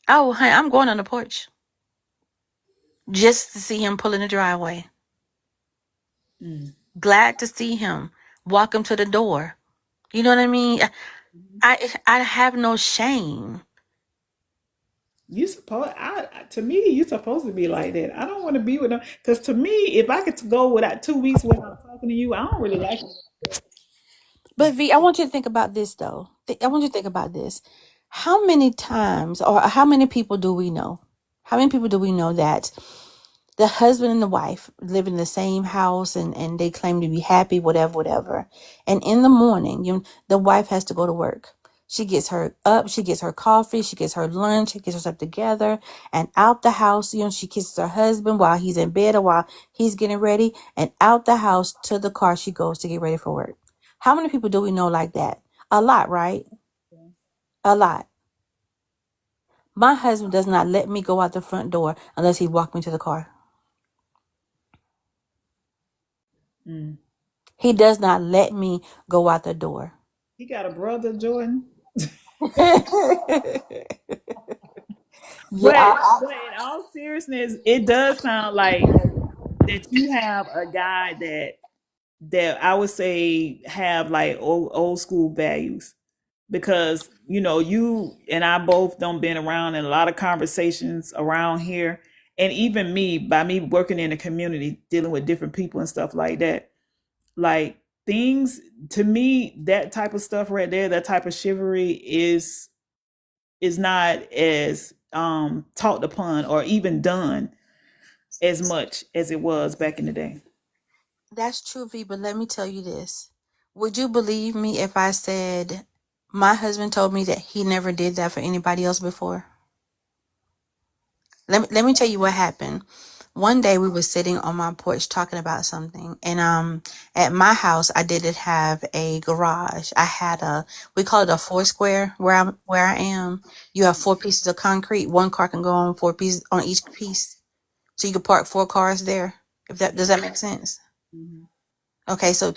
Oh, honey, I'm going on the porch just to see him pull in the driveway. Mm. Glad to see him. Walk him to the door. You know what I mean? I have no shame. You supposed to me, you supposed to be like that. I don't want to be with them, because to me, if I could go without 2 weeks without talking to you, I don't really like it. But V, I want you to think about this though. I want you to think about this. How many times or how many people do we know? How many people do we know that the husband and the wife live in the same house, and they claim to be happy, whatever. And in the morning, the wife has to go to work. She gets her up, she gets her coffee, she gets her lunch, she gets herself together, and out the house, she kisses her husband while he's in bed or while he's getting ready, and out the house to the car she goes to get ready for work. How many people do we know like that? A lot, right? A lot. My husband does not let me go out the front door unless he walked me to the car. Mm. He does not let me go out the door. He got a brother, Jordan. Yeah, But in all seriousness, it does sound like that you have a guy that I would say have like old school values, because you and I both don't been around in a lot of conversations around here, and even me, by me working in the community dealing with different people and stuff like that, like things, to me, that type of stuff right there, that type of chivalry is not as talked upon or even done as much as it was back in the day. that's true, V. But let me tell you this. Would you believe me if I said my husband told me that he never did that for anybody else before? Let me tell you what happened. One day we were sitting on my porch talking about something, and at my house I didn't have a garage. I had we call it a four square where I am. You have 4 pieces of concrete. One car can go on 4 pieces on each piece, so you could park 4 cars there. If that does that make sense? Mhm. Okay, so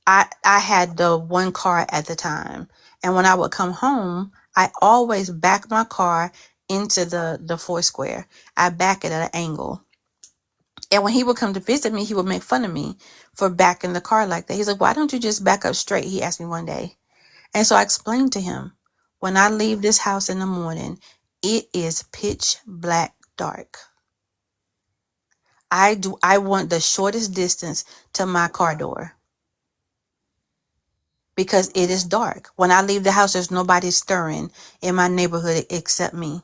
I had the one car at the time, and when I would come home, I always back my car into the four square. I back it at an angle. And when he would come to visit me, he would make fun of me for backing the car like that. He's like, why don't you just back up straight? He asked me one day. And so I explained to him, when I leave this house in the morning, it is pitch black dark. I want the shortest distance to my car door because it is dark. When I leave the house, there's nobody stirring in my neighborhood except me.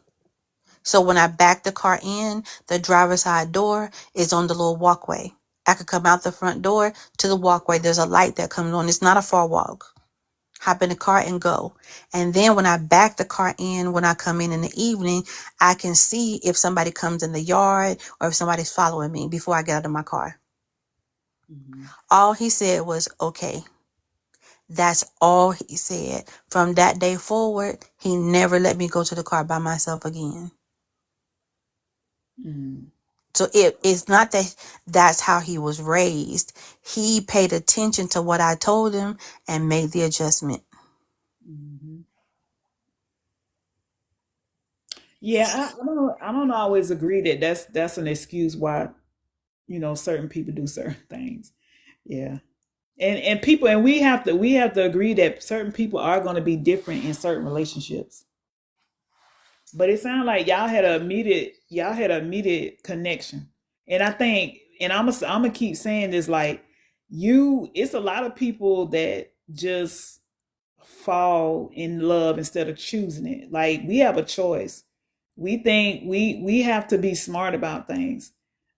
So when I back the car in, the driver's side door is on the little walkway. I could come out the front door to the walkway. There's a light that comes on. It's not a far walk. Hop in the car and go. And then when I back the car in, when I come in the evening, I can see if somebody comes in the yard or if somebody's following me before I get out of my car. Mhm. All he said was, okay. That's all he said. From that day forward, he never let me go to the car by myself again. Mhm. So it's not that that's how he was raised. He paid attention to what I told him and made the adjustment. Mhm. Yeah, I don't always agree that that's an excuse why, certain people do certain things. Yeah. And people, and we have to agree that certain people are going to be different in certain relationships. But it sounded like y'all had an immediate connection. And I think, and I'm gonna keep saying this, like, it's a lot of people that just fall in love instead of choosing it. Like, we have a choice. We think we have to be smart about things.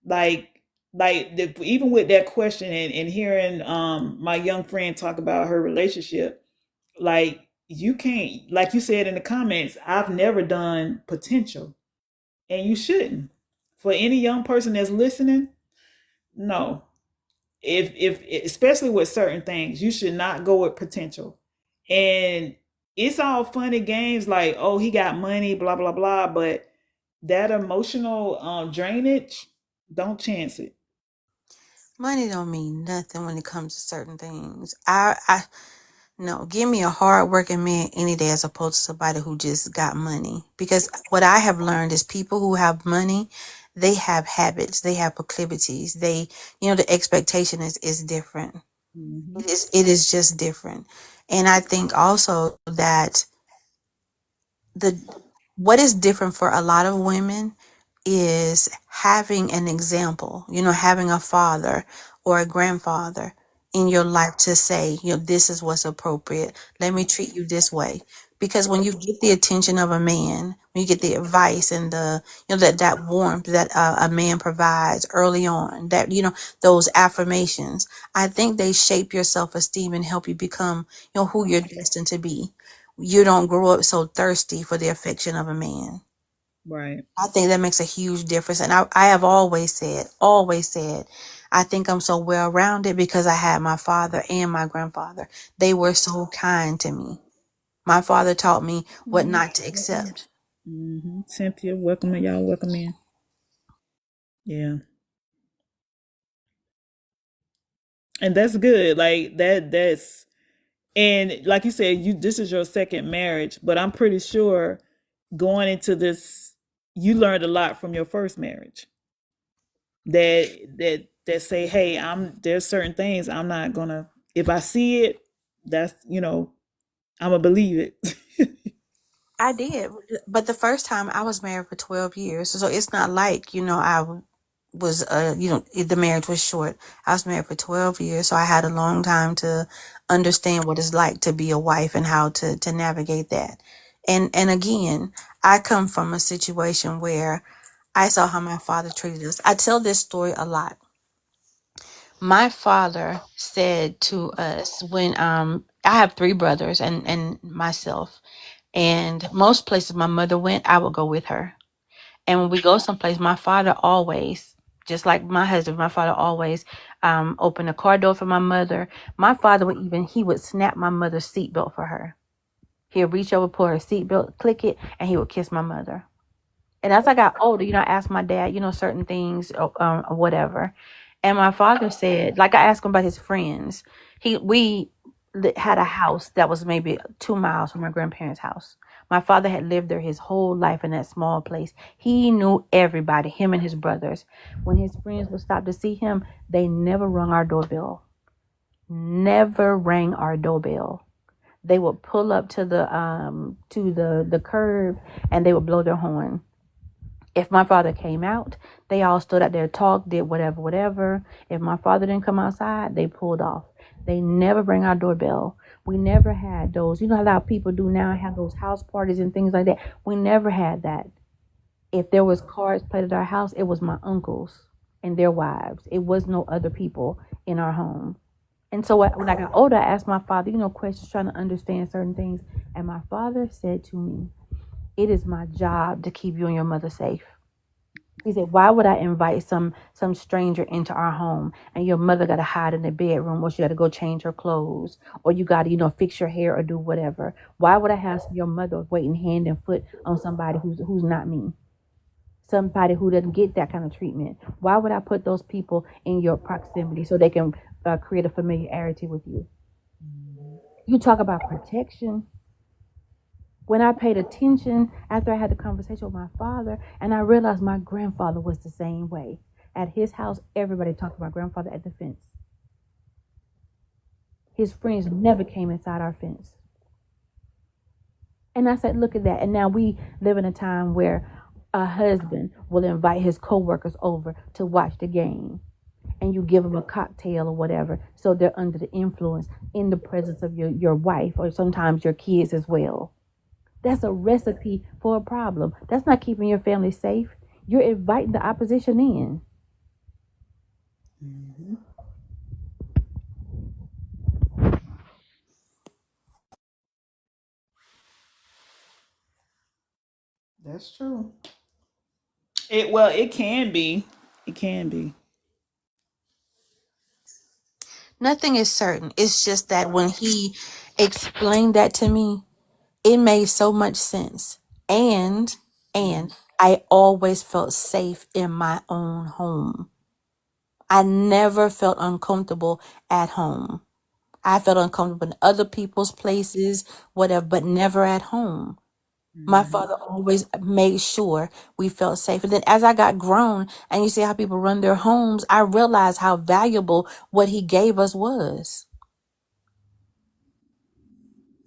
Even with that question, and hearing my young friend talk about her relationship, like, you can't, like you said in the comments, I've never done potential, and you shouldn't. For any young person that's listening, no. If especially with certain things, you should not go with potential. And it's all funny games, like, oh, he got money, blah blah blah, but that emotional drainage, don't chance it. Money don't mean nothing when it comes to certain things. I no, give me a hard-working man any day as opposed to somebody who just got money. Because what I have learned is people who have money, they have habits, they have proclivities. The expectation is different. Hmm. It is just different. And I think also that the what is different for a lot of women is having an example, having a father or a grandfather in your life to say, this is what's appropriate. Let me treat you this way. Because when you get the attention of a man, when you get the advice and that warmth that a man provides early on, that, those affirmations, I think they shape your self-esteem and help you become, who you're destined to be. You don't grow up so thirsty for the affection of a man. Right. I think that makes a huge difference. And I have always said, I think I'm so well rounded because I had my father and my grandfather. They were so kind to me. My father taught me what not to accept. Cynthia, welcome in, y'all. Welcome in. Yeah. And that's good. Like, that's and like you said, this is your second marriage, but I'm pretty sure going into this, you learned a lot from your first marriage. That say, hey, there's certain things I'm not gonna, if I see it, that's, I'm gonna believe it. I did, but the first time I was married for 12 years, so it's not like, I was, the marriage was short. I was married for 12 years, so I had a long time to understand what it's like to be a wife and how to navigate that. And again, I come from a situation where I saw how my father treated us. I tell this story a lot. My father said to us when I have 3 brothers and myself. And most places my mother went, I would go with her. And when we go someplace, my father always Just like my husband, my father always opened the car door for my mother. My father he would snap my mother's seatbelt for her. He'll reach over, pull her seatbelt, click it, and he would kiss my mother. And as I got older, I asked my dad, certain things, or whatever. And my father said, like, I asked him about his friends. We had a house that was maybe 2 miles from my grandparents' house. My father had lived there his whole life in that small place. He knew everybody, him and his brothers. When his friends would stop to see him, they never rang our doorbell. Never rang our doorbell. They would pull up to the curb and they would blow their horn. If my father came out, they all stood out there, talked, did whatever. If my father didn't come outside, they pulled off. They never rang our doorbell. We never had those. You know how a lot of people do now, have those house parties and things like that. We never had that. If there was cards played at our house, it was my uncles and their wives. It was no other people in our home. And so when I got older, I asked my father, questions, trying to understand certain things. And my father said to me, "It is my job to keep you and your mother safe." He said, "Why would I invite some stranger into our home and your mother got to hide in the bedroom, or she got to go change her clothes, or you got to, fix your hair or do whatever? Why would I have your mother waiting hand and foot on somebody who's not me? Somebody who doesn't get that kind of treatment. Why would I put those people in your proximity so they can create a familiarity with you?" You talk about protection. When I paid attention after I had the conversation with my father, and I realized my grandfather was the same way. At his house, everybody talked about grandfather at the fence. His friends never came inside our fence. And I said, look at that. And now we live in a time where a husband will invite his coworkers over to watch the game. And you give them a cocktail or whatever, so they're under the influence in the presence of your wife, or sometimes your kids as well. That's a recipe for a problem. That's not keeping your family safe. You're inviting the opposition in. Mm-hmm. That's true. It can be. It can be. Nothing is certain. It's just that when he explained that to me, it made so much sense. And I always felt safe in my own home. I never felt uncomfortable at home. I felt uncomfortable in other people's places, whatever, but never at home. My Mm-hmm. father always made sure we felt safe. And then as I got grown and you see how people run their homes, I realized how valuable what he gave us was.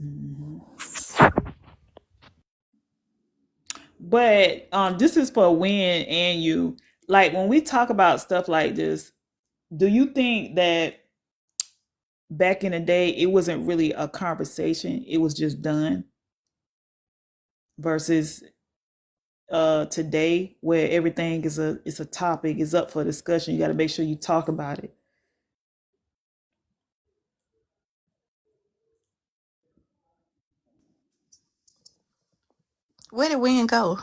Mm-hmm. But this is for Win and you. Like when we talk about stuff like this, do you think that back in the day it wasn't really a conversation, it was just done, versus today where everything is a topic, is up for discussion, you got to make sure you talk about it? Where did Win go?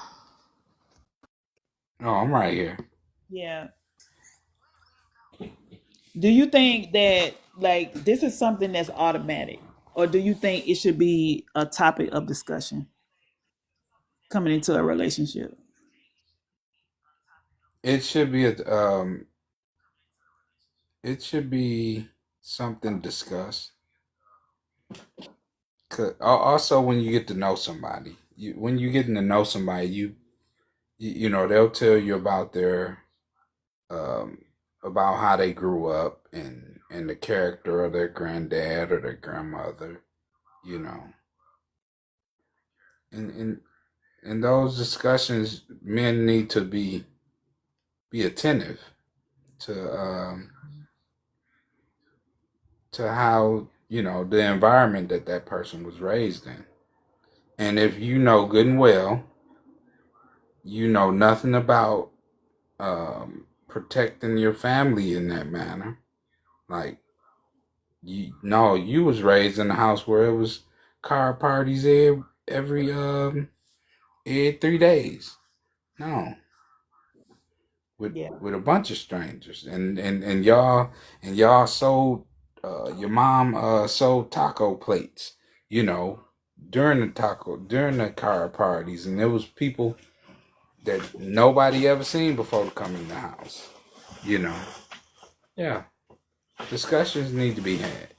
Oh, I'm right here. Yeah. Do you think that like this is something that's automatic, or do you think it should be a topic of discussion coming into a relationship? It should be it should be something discussed. Also, when you get to know somebody, when you getting to know somebody, you know they'll tell you about their um, about how they grew up and the character of their granddad or their grandmother, you know, and in those discussions, men need to be attentive to to how the environment that person was raised in, and if you know good and well, you know nothing about protecting your family in that manner. Like you was raised in a house where it was car parties every 3 days. No, Yeah. with a bunch of strangers, and y'all sold your mom sold taco plates, you know, during the car parties, and there was people that nobody ever seen before to come in the house, you know. Yeah, discussions need to be had.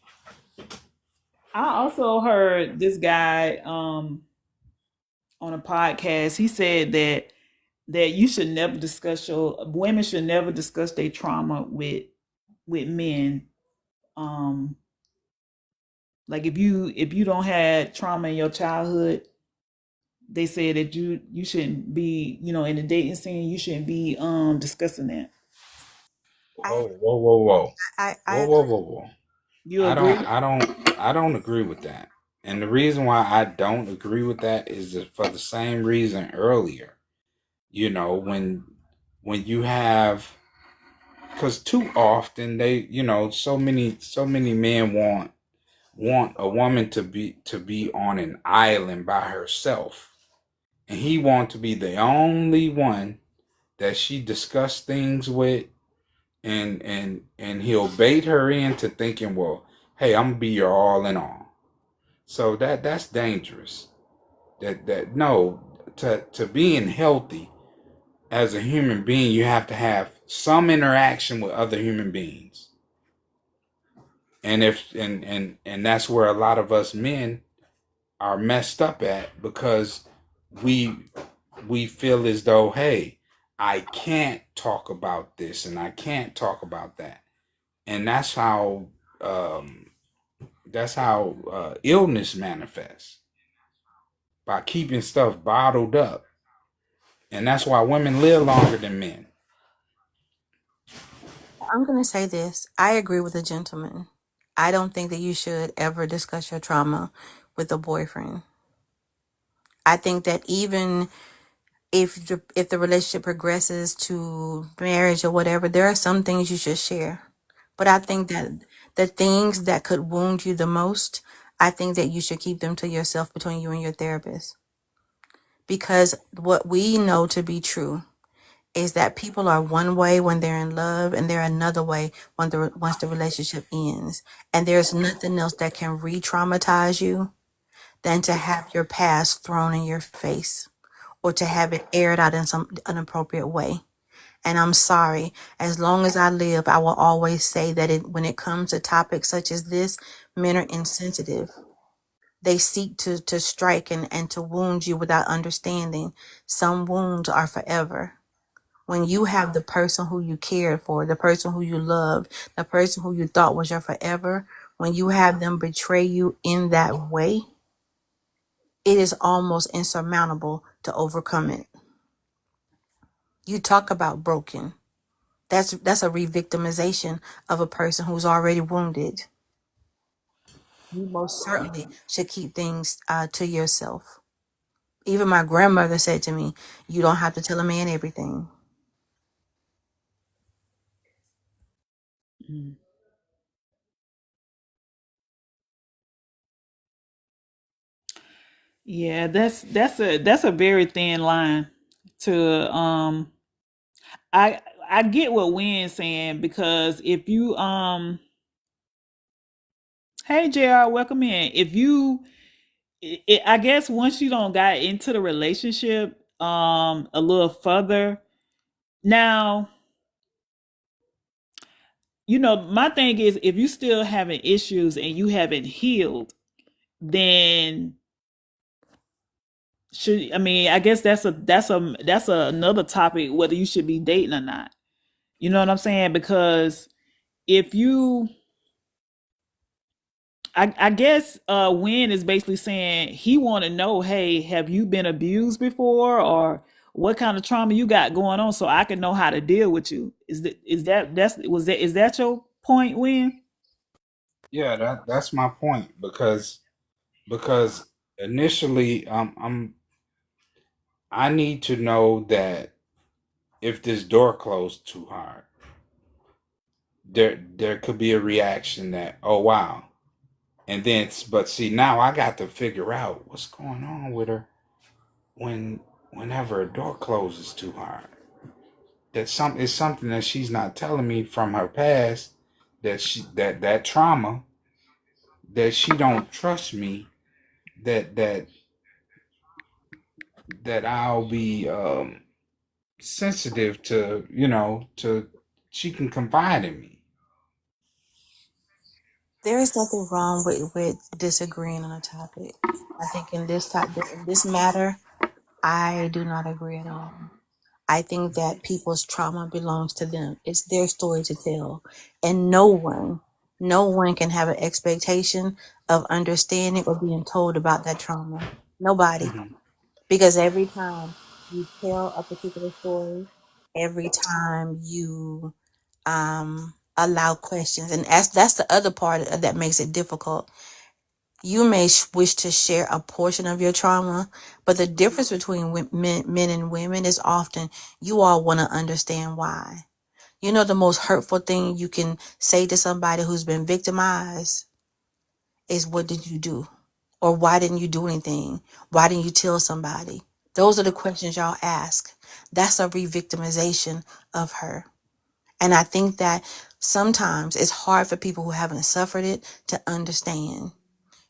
I also heard this guy on a podcast. He said that you should never discuss your women should never discuss their trauma with men. Um, like if you don't have trauma in your childhood, they said that you shouldn't be, in the dating scene, you shouldn't be discussing that. I Whoa, whoa, whoa, whoa, I whoa, whoa, agree. whoa, whoa. You agree? I don't agree with that. And the reason why I don't agree with that is for the same reason earlier. You know, when you have, because too often they, so many men want a woman to be on an island by herself, and he want to be the only one that she discuss things with, and he'll bait her into thinking, well, hey, I'm gonna be your all in all. So that's dangerous. That no, to being healthy as a human being, you have to have some interaction with other human beings. And if and that's where a lot of us men are messed up at, because we we feel as though, hey, I can't talk about this and I can't talk about that. And um that's how illness manifests, by keeping stuff bottled up. And that's why women live longer than men. I'm gonna say this. I agree with the gentleman. I don't think that you should ever discuss your trauma with a boyfriend. I think that even if the relationship progresses to marriage or whatever, there are some things you should share. But I think that the things that could wound you the most, I think that you should keep them to yourself, between you and your therapist. Because what we know to be true is that people are one way when they're in love, and they're another way once the relationship ends. And there's nothing else that can re-traumatize you than to have your past thrown in your face, or to have it aired out in some inappropriate way. And I'm sorry, as long as I live, I will always say that when it comes to topics such as this, men are insensitive. They seek to strike and to wound you without understanding. Some wounds are forever. When you have the person who you cared for, the person who you loved, the person who you thought was your forever, when you have them betray you in that way, it is almost insurmountable to overcome it. You talk about broken. That's a re-victimization of a person who's already wounded. You most certainly should keep things to yourself. Even my grandmother said to me, "You don't have to tell a man everything." Mm. Yeah, that's a very thin line to I get what Wynn's saying, because if you hey JR, welcome in. If you I guess once you don't got into the relationship a little further, now, my thing is, if you still having issues and you haven't healed, then I mean, I guess that's another topic, whether you should be dating or not. You know what I'm saying? Because if you I guess Win is basically saying he want to know, hey, have you been abused before, or what kind of trauma you got going on, so I can know how to deal with you. Is that your point, Win? Yeah, that's my point, because initially, I need to know that if this door closed too hard, there could be a reaction that, oh wow. And then, but see, now I got to figure out what's going on with her whenever a door closes too hard. it's something that she's not telling me from her past, that trauma, that she don't trust me, that I'll be sensitive to, to she can confide in me. There is nothing wrong with disagreeing on a topic. I think in this matter, I do not agree at all. I think that people's trauma belongs to them. It's their story to tell. And no one can have an expectation of understanding or being told about that trauma. Nobody. Hmm. Because every time you tell a particular story, every time you allow questions, and that's the other part that makes it difficult. You may wish to share a portion of your trauma, but the difference between men and women is often you all want to understand why. You know, the most hurtful thing you can say to somebody who's been victimized is, what did you do? Or why didn't you do anything? Why didn't you tell somebody? Those are the questions y'all ask. That's a re-victimization of her. And I think that sometimes it's hard for people who haven't suffered it to understand.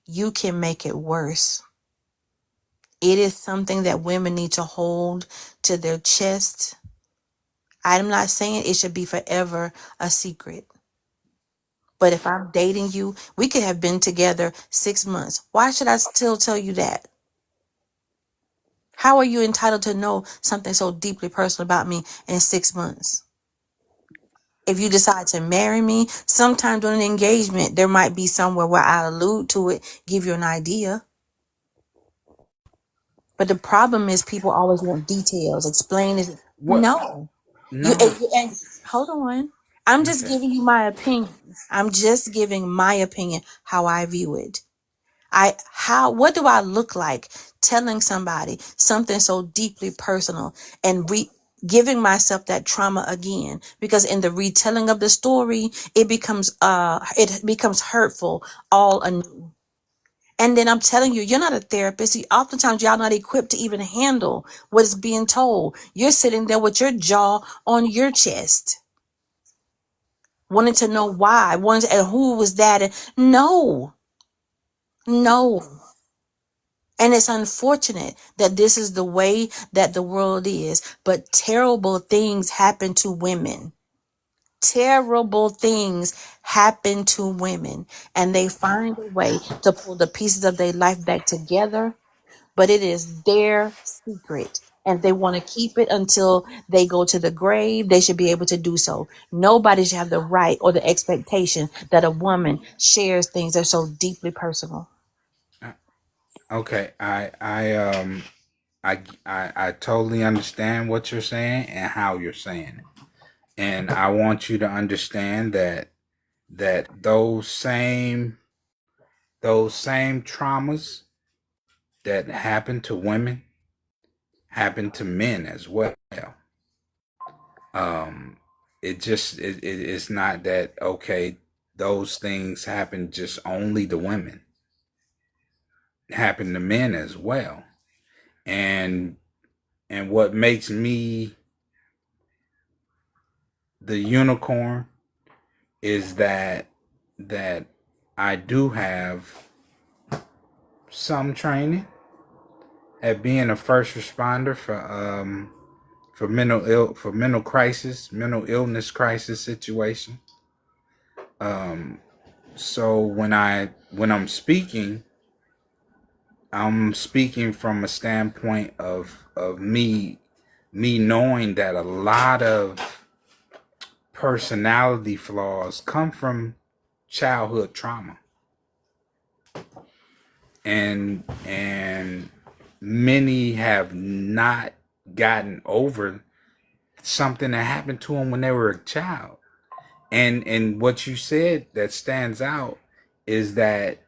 You can make it worse. It is something that women need to hold to their chest. I'm not saying it should be forever a secret. But if I'm dating you, we could have been together 6 months. Why should I still tell you that? How are you entitled to know something so deeply personal about me in 6 months? If you decide to marry me, sometime during the engagement, there might be somewhere where I allude to it, give you an idea. But the problem is people always want details. Explain it. What? No. You No. and hold on. I'm just Okay. giving you my opinion. I'm just giving my opinion how I view it. What do I look like telling somebody something so deeply personal and giving myself that trauma again? Because in the retelling of the story, it becomes hurtful all anew. And then I'm telling you, you're not a therapist. Oftentimes, y'all not equipped to even handle what is being told. You're sitting there with your jaw on your chest, wanting to know why, and who was that? No, no. And it's unfortunate that this is the way that the world is. But terrible things happen to women. Terrible things happen to women. And they find a way to pull the pieces of their life back together. But it is their secret. And they want to keep it until they go to the grave. They should be able to do so. Nobody should have the right or the expectation that a woman shares things that are so deeply personal. Okay. I totally understand what you're saying and how you're saying it. And I want you to understand that those same traumas that happen to women happen to men as well. Um, it's not that, okay, those things happen just only to women. It happen to men as well. And what makes me the unicorn is that I do have some training at being a first responder for mental illness crisis situation. So when I'm speaking from a standpoint of me knowing that a lot of personality flaws come from childhood trauma, and many have not gotten over something that happened to them when they were a child. And what you said that stands out is that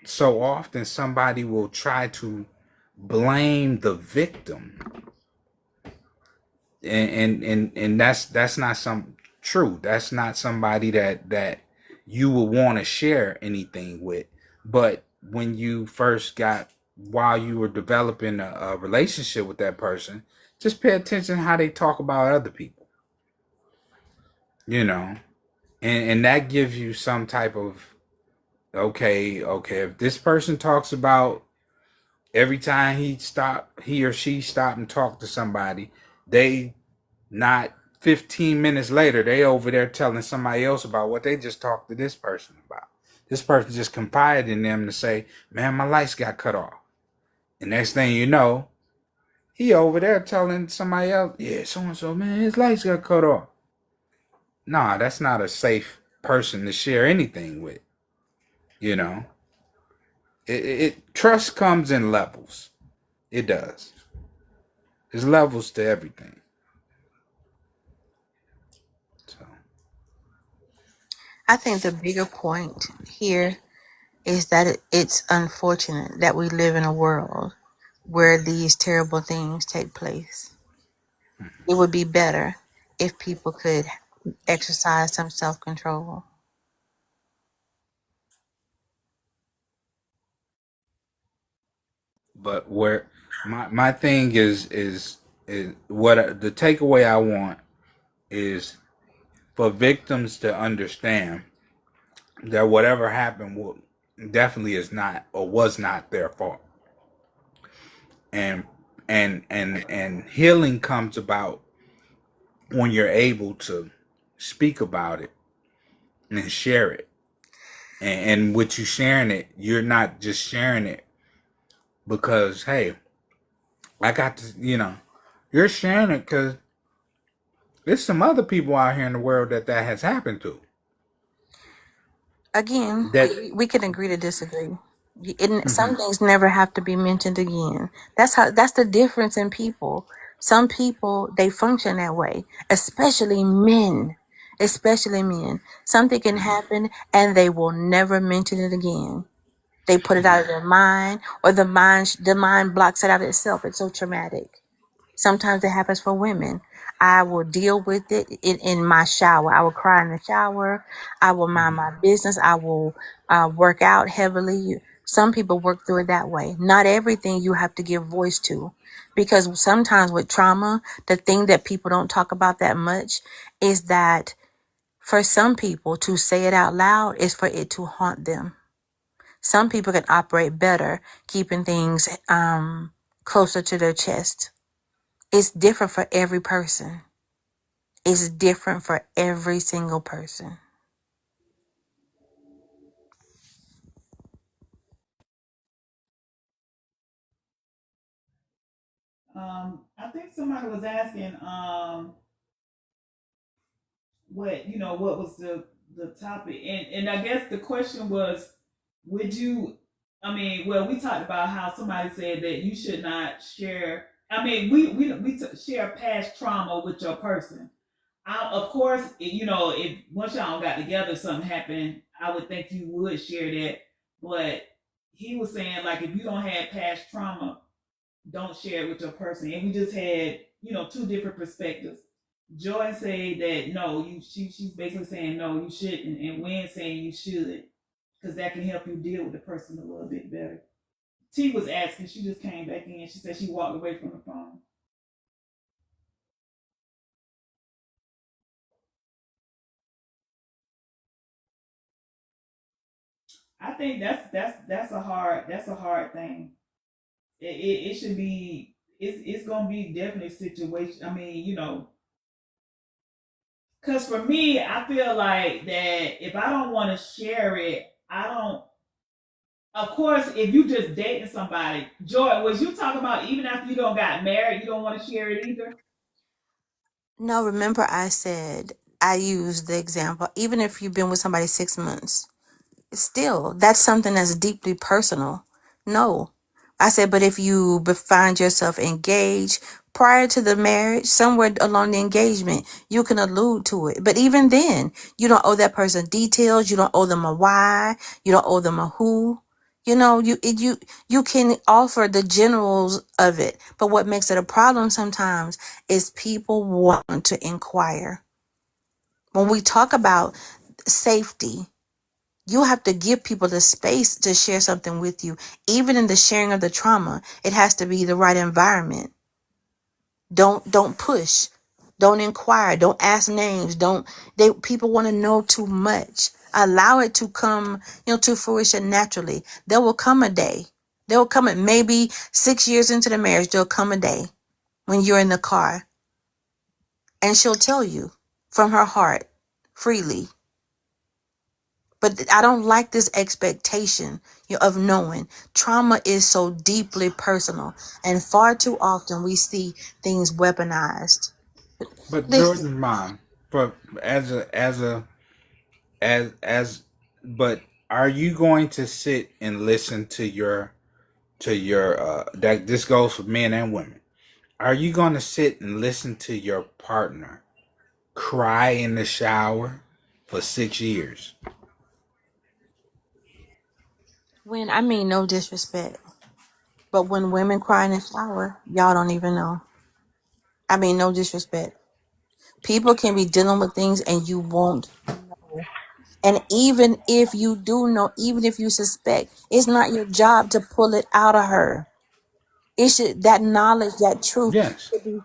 so often somebody will try to blame the victim, and that's not some true. That's not somebody that you would want to share anything with. But when you first got, while you were developing a relationship with that person, Just pay attention how they talk about other people. You know, and that gives you some type of okay. If this person talks about every time he or she stop and talk to somebody, they not 15 minutes later, they over there telling somebody else about what they just talked to this person about. This person just confided in them to say, man, my lights got cut off. And next thing you know, he over there telling somebody else, yeah, so-and-so, man, his lights got cut off. Nah, that's not a safe person to share anything with. You know, trust comes in levels. It does. There's levels to everything. So I think the bigger point here is that it's unfortunate that we live in a world where these terrible things take place. It would be better if people could exercise some self-control. but where my thing is what the takeaway I want is for victims to understand that whatever happened definitely is not or was not their fault, and and healing comes about when you're able to speak about it and share it, and with you sharing it, you're not just sharing it because hey, I got to, you're sharing it because there's some other people out here in the world that has happened to. Again, That we can agree to disagree. Some things never have to be mentioned again. That's the difference in people. Some people, they function that way, especially men. Especially men. Something can happen and they will never mention it again. They put it out of their mind, or the mind blocks it out itself. It's so traumatic. Sometimes it happens for women. I will deal with it in my shower. I will cry in the shower. I will mind my business. I will work out heavily. Some people work through it that way. Not everything you have to give voice to, because sometimes with trauma, the thing that people don't talk about that much is that for some people to say it out loud is for it to haunt them. Some people can operate better keeping things closer to their chest. It's different for every person. It's different for every single person. I think somebody was asking, what was the topic, and I guess the question was, would you? I mean, well, we talked about how somebody said that you should not share. I mean, we share past trauma with your person. Of course, if once y'all got together, something happened, I would think you would share that. But he was saying, like, if you don't have past trauma, don't share it with your person. And we just had, two different perspectives. Joy said that no, she's basically saying no, you shouldn't, and Wynn saying you should, because that can help you deal with the person a little bit better. T was asking, she just came back in. She said she walked away from the phone. I think that's a hard thing. It should be, it's gonna be definitely a situation. I mean, because for me, I feel like that if I don't want to share it, I don't. Of course, if you just dating somebody, Joy, was you talking about even after you don't got married, you don't want to share it either? No, remember I used the example, even if you've been with somebody 6 months, still, that's something that's deeply personal. No. I said, but if you find yourself engaged prior to the marriage, somewhere along the engagement, you can allude to it. But even then, you don't owe that person details. You don't owe them a why. You don't owe them a who. You can offer the generals of it. But what makes it a problem sometimes is people want to inquire. When we talk about safety, you have to give people the space to share something with you. Even in the sharing of the trauma, it has to be the right environment. Don't push. Don't inquire. Don't ask names. Don't they people want to know too much. Allow it to come, to fruition naturally. There will come a day. There will come maybe 6 years into the marriage, there'll come a day when you're in the car and she'll tell you from her heart freely. But I don't like this expectation of knowing. Trauma is so deeply personal, and far too often we see things weaponized. But Listen, Jordan's mom, for as but are you going to sit and listen to your that this goes for men and women? Are you going to sit and listen to your partner cry in the shower for 6 years? when I mean no disrespect, but when women cry in the shower, y'all don't even know. I mean no disrespect. People can be dealing with things and you won't know. And even if you do know, even if you suspect, it's not your job to pull it out of her. It should that knowledge, that truth Yes, should be.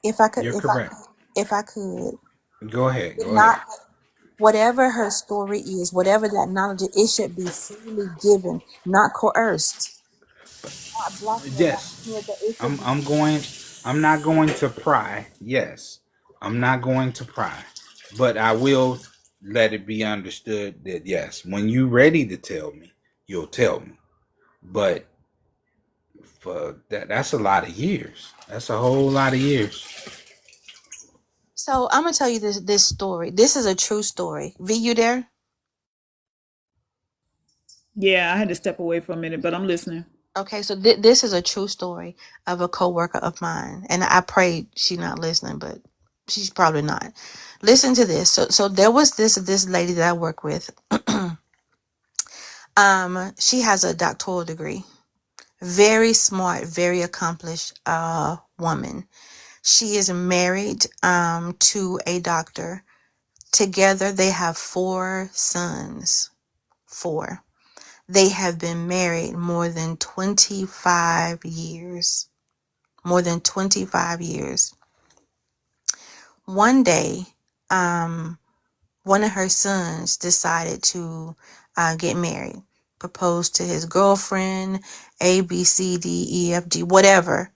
If I could, you're if I correct. could, if I could, Go ahead. it Go ahead. not whatever her story is, whatever that knowledge is, it should be freely given, not coerced, not blackmailed. Yes. Yeah, but it should I'm be. I'm going I'm not going to pry. Yes. I'm not going to pry. But I will let it be understood that yes, when you're ready to tell me, you'll tell me. But for that's a lot of years. That's a whole lot of years. So I'm gonna tell you this story. This is a true story. V, you there? Yeah, I had to step away for a minute, but I'm listening. Okay, so this is a true story of a coworker of mine, and I pray she's not listening, but she's probably not. Listen to this. So there was this lady that I work with. She has a doctoral degree. Very smart, very accomplished woman. She is married to a doctor. Together they have 4 sons. 4. They have been married more than 25 years. More than 25 years. One day, one of her sons decided to get married, proposed to his girlfriend, A, B, C, D, E, F, G, whatever.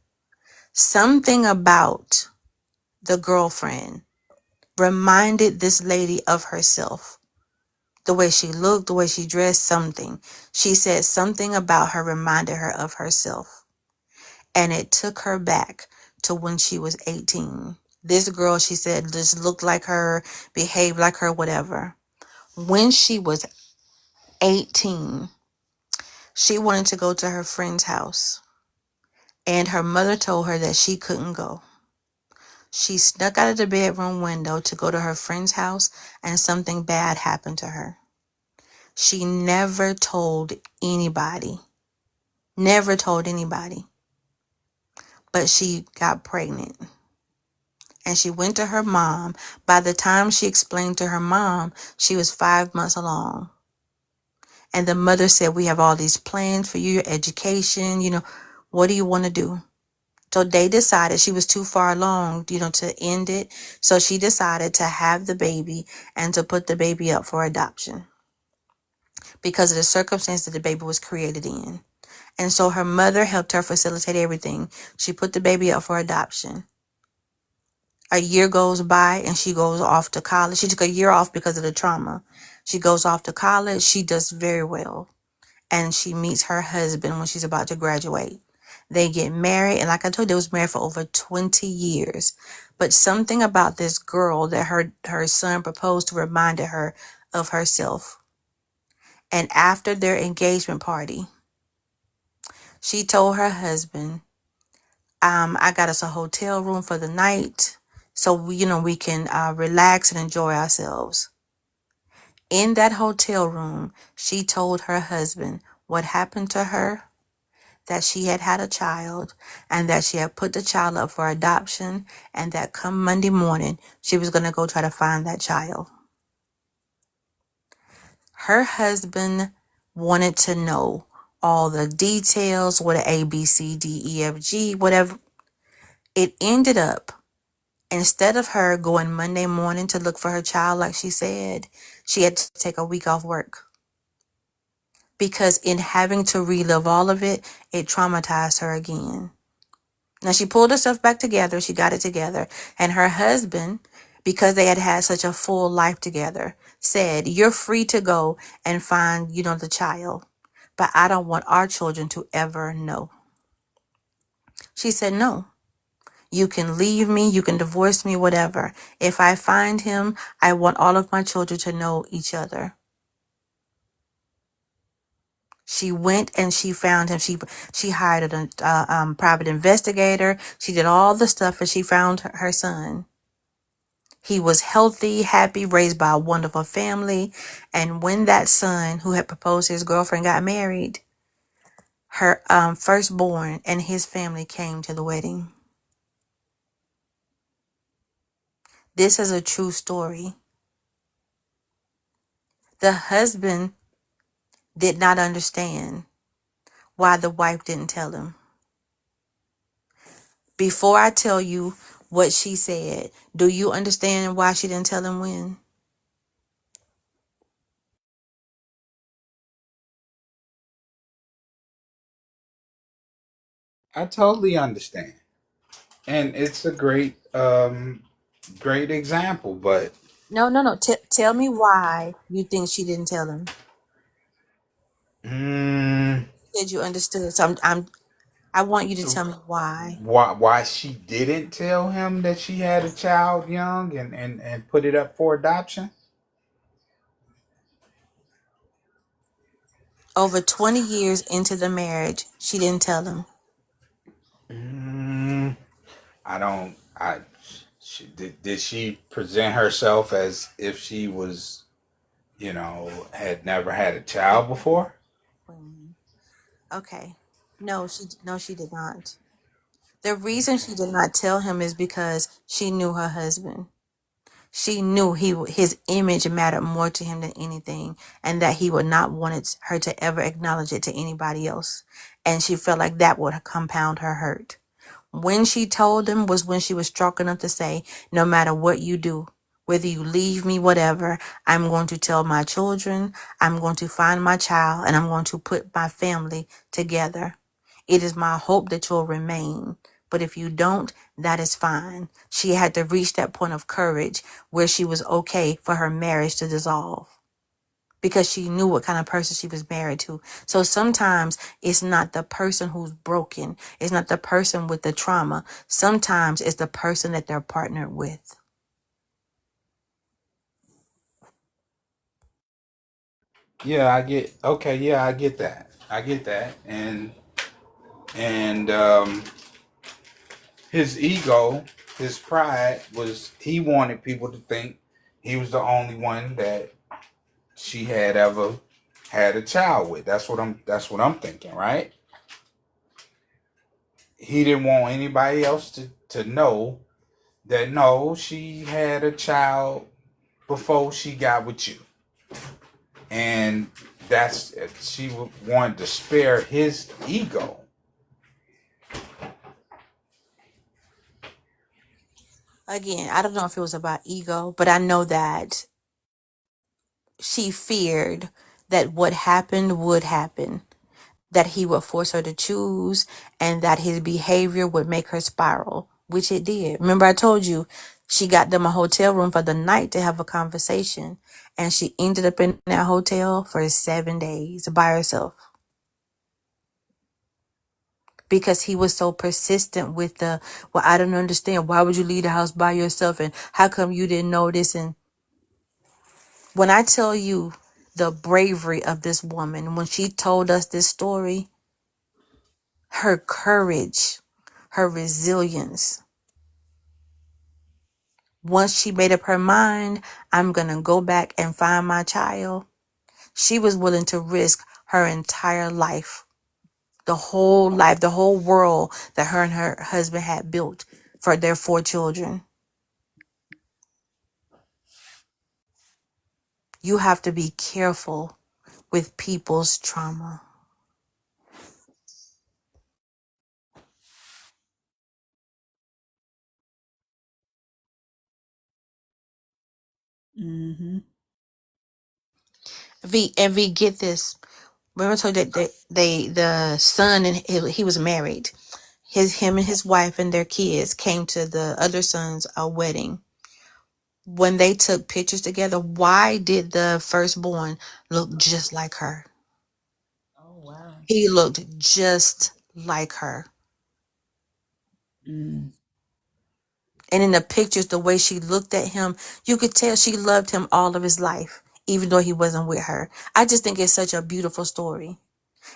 Something about the girlfriend reminded this lady of herself. The way she looked, the way she dressed, something. She said something about her reminded her of herself. And it took her back to when she was 18. This girl, she said, just looked like her, behaved like her, whatever. When she was 18, she wanted to go to her friend's house. And her mother told her that she couldn't go. She snuck out of the bedroom window to go to her friend's house, and something bad happened to her. She never told anybody. Never told anybody. But she got pregnant. And she went to her mom. By the time she explained to her mom, she was 5 months along. And the mother said, we have all these plans for you, your education, what do you want to do? So they decided she was too far along, to end it. So she decided to have the baby and to put the baby up for adoption because of the circumstance that the baby was created in. And so her mother helped her facilitate everything. She put the baby up for adoption. A year goes by and she goes off to college. She took a year off because of the trauma. She goes off to college. She does very well. And she meets her husband when she's about to graduate. They get married. And like I told you, they was married for over 20 years. But something about this girl that her son proposed to reminded her of herself. And after their engagement party, she told her husband, I got us a hotel room for the night so we can relax and enjoy ourselves. In that hotel room, she told her husband what happened to her, that she had had a child and that she had put the child up for adoption, and that come Monday morning, she was going to go try to find that child. Her husband wanted to know all the details, what A, B, C, D, E, F, G, whatever. It ended up, instead of her going Monday morning to look for her child, like she said, she had to take a week off work. Because in having to relive all of it, it traumatized her again. Now she pulled herself back together. She got it together. And her husband, because they had had such a full life together, said, "You're free to go and find, the child. But I don't want our children to ever know." She said, "No. You can leave me. You can divorce me, whatever. If I find him, I want all of my children to know each other." She went and she found him. She hired a private investigator. She did all the stuff, and she found her son. He was healthy, happy, raised by a wonderful family. And when that son who had proposed to his girlfriend got married, her firstborn and his family came to the wedding. This is a true story. The husband did not understand why the wife didn't tell him. Before I tell you what she said, do you understand why she didn't tell him when? I totally understand. And it's a great example, but No. Tell me why you think she didn't tell him. mm, You said you understood. So I want you to tell me why. why she didn't tell him that she had a child young and put it up for adoption? Over 20 years into the marriage, she didn't tell him. Mm, I don't. Did she present herself as if she was, had never had a child before? Okay. No, she did not. The reason she did not tell him is because she knew her husband. She knew his image mattered more to him than anything, and that he would not want her to ever acknowledge it to anybody else. And she felt like that would compound her hurt. When she told him was when she was strong enough to say, "No matter what you do, whether you leave me, whatever, I'm going to tell my children, I'm going to find my child, and I'm going to put my family together. It is my hope that you'll remain. But if you don't, that is fine." She had to reach that point of courage where she was okay for her marriage to dissolve, because she knew what kind of person she was married to. So sometimes it's not the person who's broken. It's not the person with the trauma. Sometimes it's the person that they're partnered with. Yeah, I get. Okay, yeah, I get that. I get that, and his ego, his pride was he wanted people to think he was the only one that she had ever had a child with. That's what I'm thinking, right? He didn't want anybody else to know that no, she had a child before she got with you. And that's she wanted to spare his ego. Again, I don't know if it was about ego, but I know that she feared that what happened would happen, that he would force her to choose, and that his behavior would make her spiral, which it did. Remember, I told you she got them a hotel room for the night to have a conversation, and she ended up in that hotel for 7 days by herself because he was so persistent with well, I don't understand. Why would you leave the house by yourself? And how come you didn't know this? And when I tell you the bravery of this woman, when she told us this story, her courage, her resilience. Once she made up her mind, I'm going to go back and find my child, she was willing to risk her entire life, the whole world that her and her husband had built for their 4 children. You have to be careful with people's trauma. Mm-hmm. V, get this. Remember I told you that the son and he was married. Him and his wife and their kids came to the other son's wedding. When they took pictures together, why did the firstborn look just like her? Oh wow. He looked just like her. Mm. And in the pictures, the way she looked at him, you could tell she loved him all of his life, even though he wasn't with her. I just think it's such a beautiful story.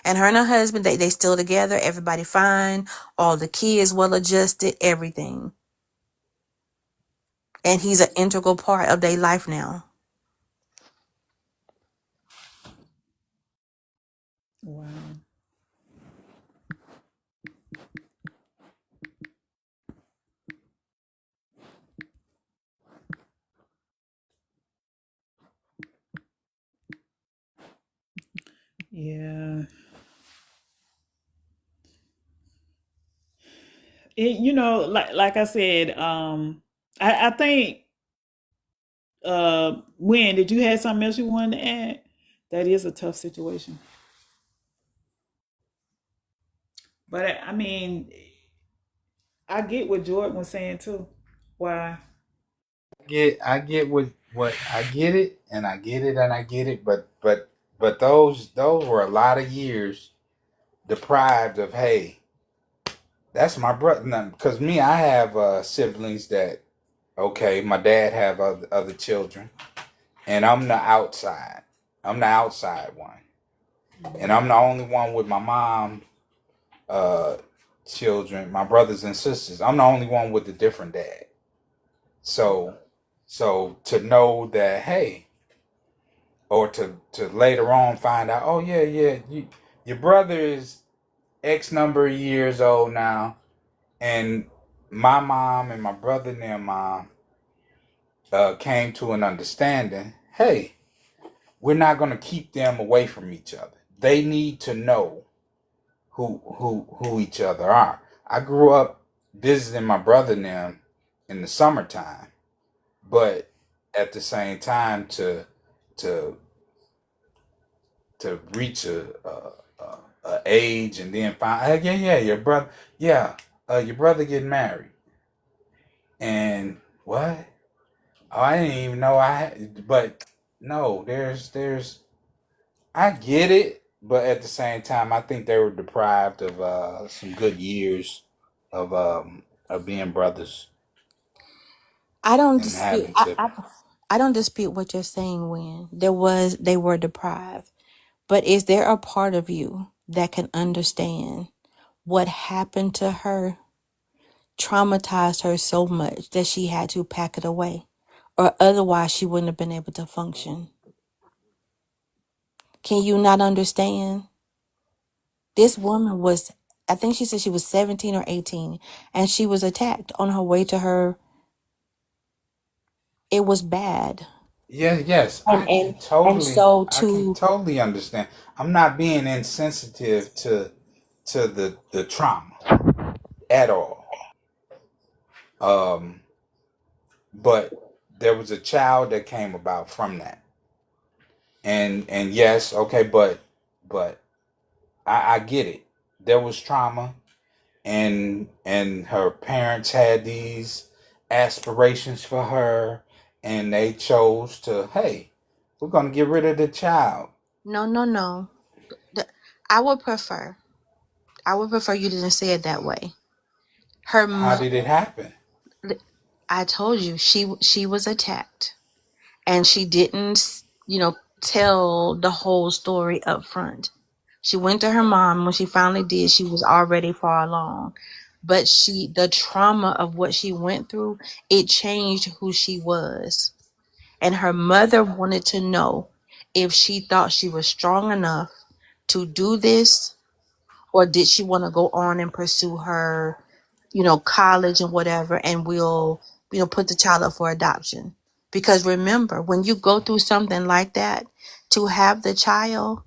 And her and her husband, they still together, everybody fine, all the kids well adjusted, everything. And he's an integral part of their life now. Wow. Yeah. Like I said, I think when did you have something else you wanted to add? That is a tough situation. But I mean, I get what Jordan was saying too. Why? I get what I get it, and I get it, and I get it. But those were a lot of years deprived of. Hey, that's my brother. Because me, I have siblings that. Okay, my dad have other children, and I'm the outside. I'm the outside one, and I'm the only one with my mom. Uh, children, my brothers and sisters. I'm the only one with a different dad. So, so to know that, hey, or to later on find out, oh yeah, your brother is X number of years old now, and my mom and my brother and their mom came to an understanding. Hey, we're not going to keep them away from each other. They need to know who each other are. I grew up visiting my brother and them in the summertime, but at the same time to reach a age and then find yeah your brother your brother getting married and what I didn't even know I had, but no there's I get it, but at the same time I think they were deprived of some good years of being brothers I don't and dispute. having siblings. I don't dispute what you're saying. When they were deprived, but is there a part of you that can understand what happened to her traumatized her so much that she had to pack it away, or otherwise she wouldn't have been able to function? Can you not understand? This woman was, I think she said she was 17 or 18, and she was attacked on her way to her. It was bad. Yes, And so I can to, totally understand. I'm not being insensitive to the trauma at all. Um, but there was a child that came about from that, and yes, okay, but I get it. There was trauma, and her parents had these aspirations for her, and they chose to, hey, we're gonna get rid of the child. no, no, no. The- I would prefer, you didn't say it that way. Her How did it mother, happen? I told you, she was attacked, and she didn't, tell the whole story up front. She went to her mom. When she finally did, she was already far along. But the trauma of what she went through, it changed who she was. And her mother wanted to know if she thought she was strong enough to do this, or did she want to go on and pursue her, college and whatever, and we'll, put the child up for adoption. Because remember, when you go through something like that, to have the child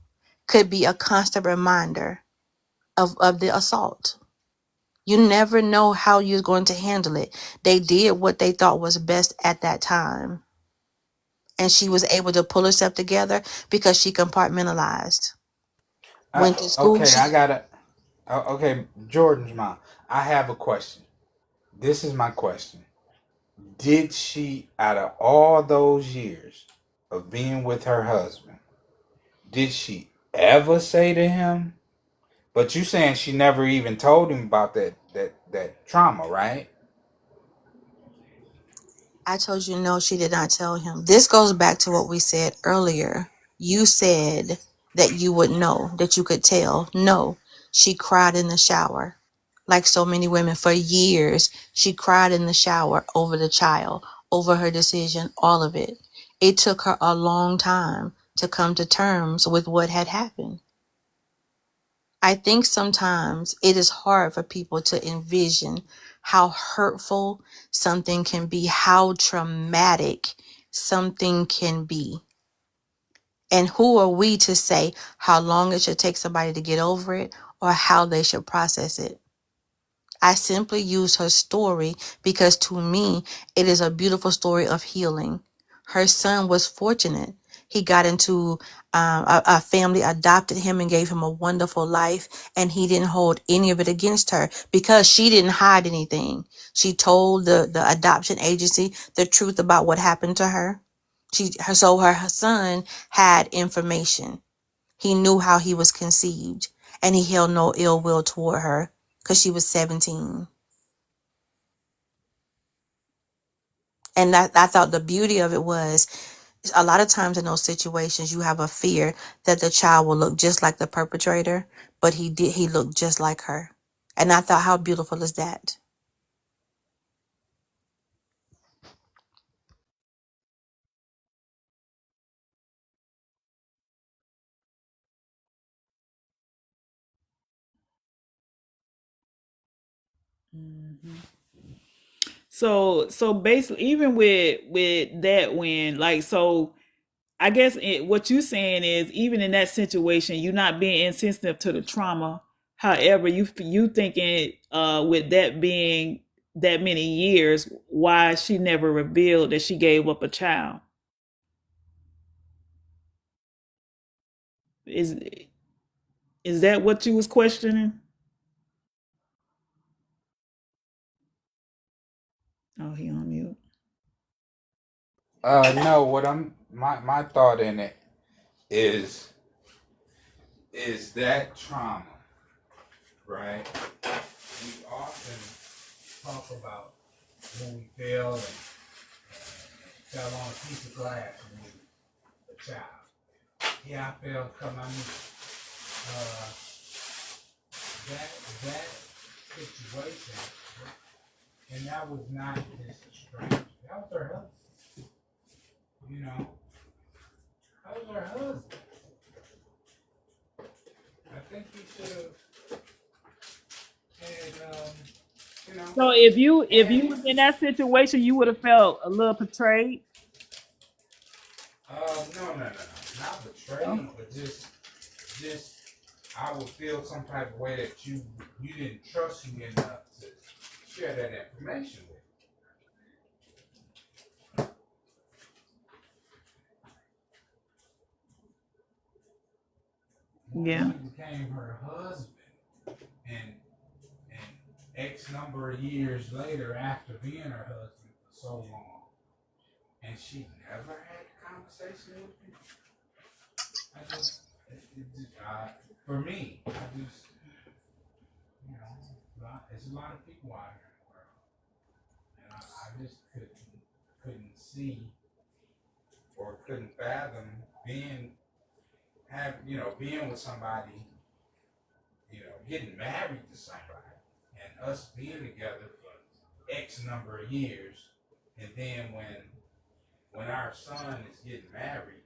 could be a constant reminder of the assault. You never know how you're going to handle it. They did what they thought was best at that time. and she was able to pull herself together because she compartmentalized. Went to school. Okay, I gotta. Okay, Jordan's mom. I have a question. This is my question. Did she, out of all those years of being with her husband, did she ever say to him? But you saying she never even told him about that trauma, right? I told you no, she did not tell him. This goes back to what we said earlier. You said that you would know, that you could tell. No, she cried in the shower. Like so many women for years, she cried in the shower over the child, over her decision, all of it. It took her a long time to come to terms with what had happened. I think sometimes it is hard for people to envision how hurtful something can be, how traumatic something can be. And who are we to say how long it should take somebody to get over it or how they should process it? I simply use her story because to me, it is a beautiful story of healing. Her son was fortunate. He got into a family adopted him and gave him a wonderful life. And he didn't hold any of it against her because she didn't hide anything. She told the adoption agency the truth about what happened to her. So her son had information. He knew how he was conceived and he held no ill will toward her because she was 17. And I thought the beauty of it was a lot of times in those situations, you have a fear that the child will look just like the perpetrator, but he looked just like her. And I thought, how beautiful is that? Mhm. So basically, even with that, when like so, I guess what you're saying is even in that situation, you're not being insensitive to the trauma. However, you thinking with that being that many years, why she never revealed that she gave up a child? Is is that what you was questioning? Oh, he on mute. No. What my thought in it is that trauma, right? We often talk about when we fell and fell on a piece of glass when we were a child. Yeah, I fell because I knew that situation, and that was not his stranger. That was her husband. You know, that was her husband. I think he should have had, you know, So if you and was in that situation, you would have felt a little betrayed. no, not Oh, betrayed, but just I would feel some type of way that you didn't trust me enough to share that information with me. Once yeah. you became her husband, and X number of years later, after being her husband for so long, and she never had a conversation with me. I just, for me, I just, you know, there's a lot of people out here in the world, and I just couldn't see or couldn't fathom being with somebody, getting married to somebody, and us being together for X number of years, and then when our son is getting married,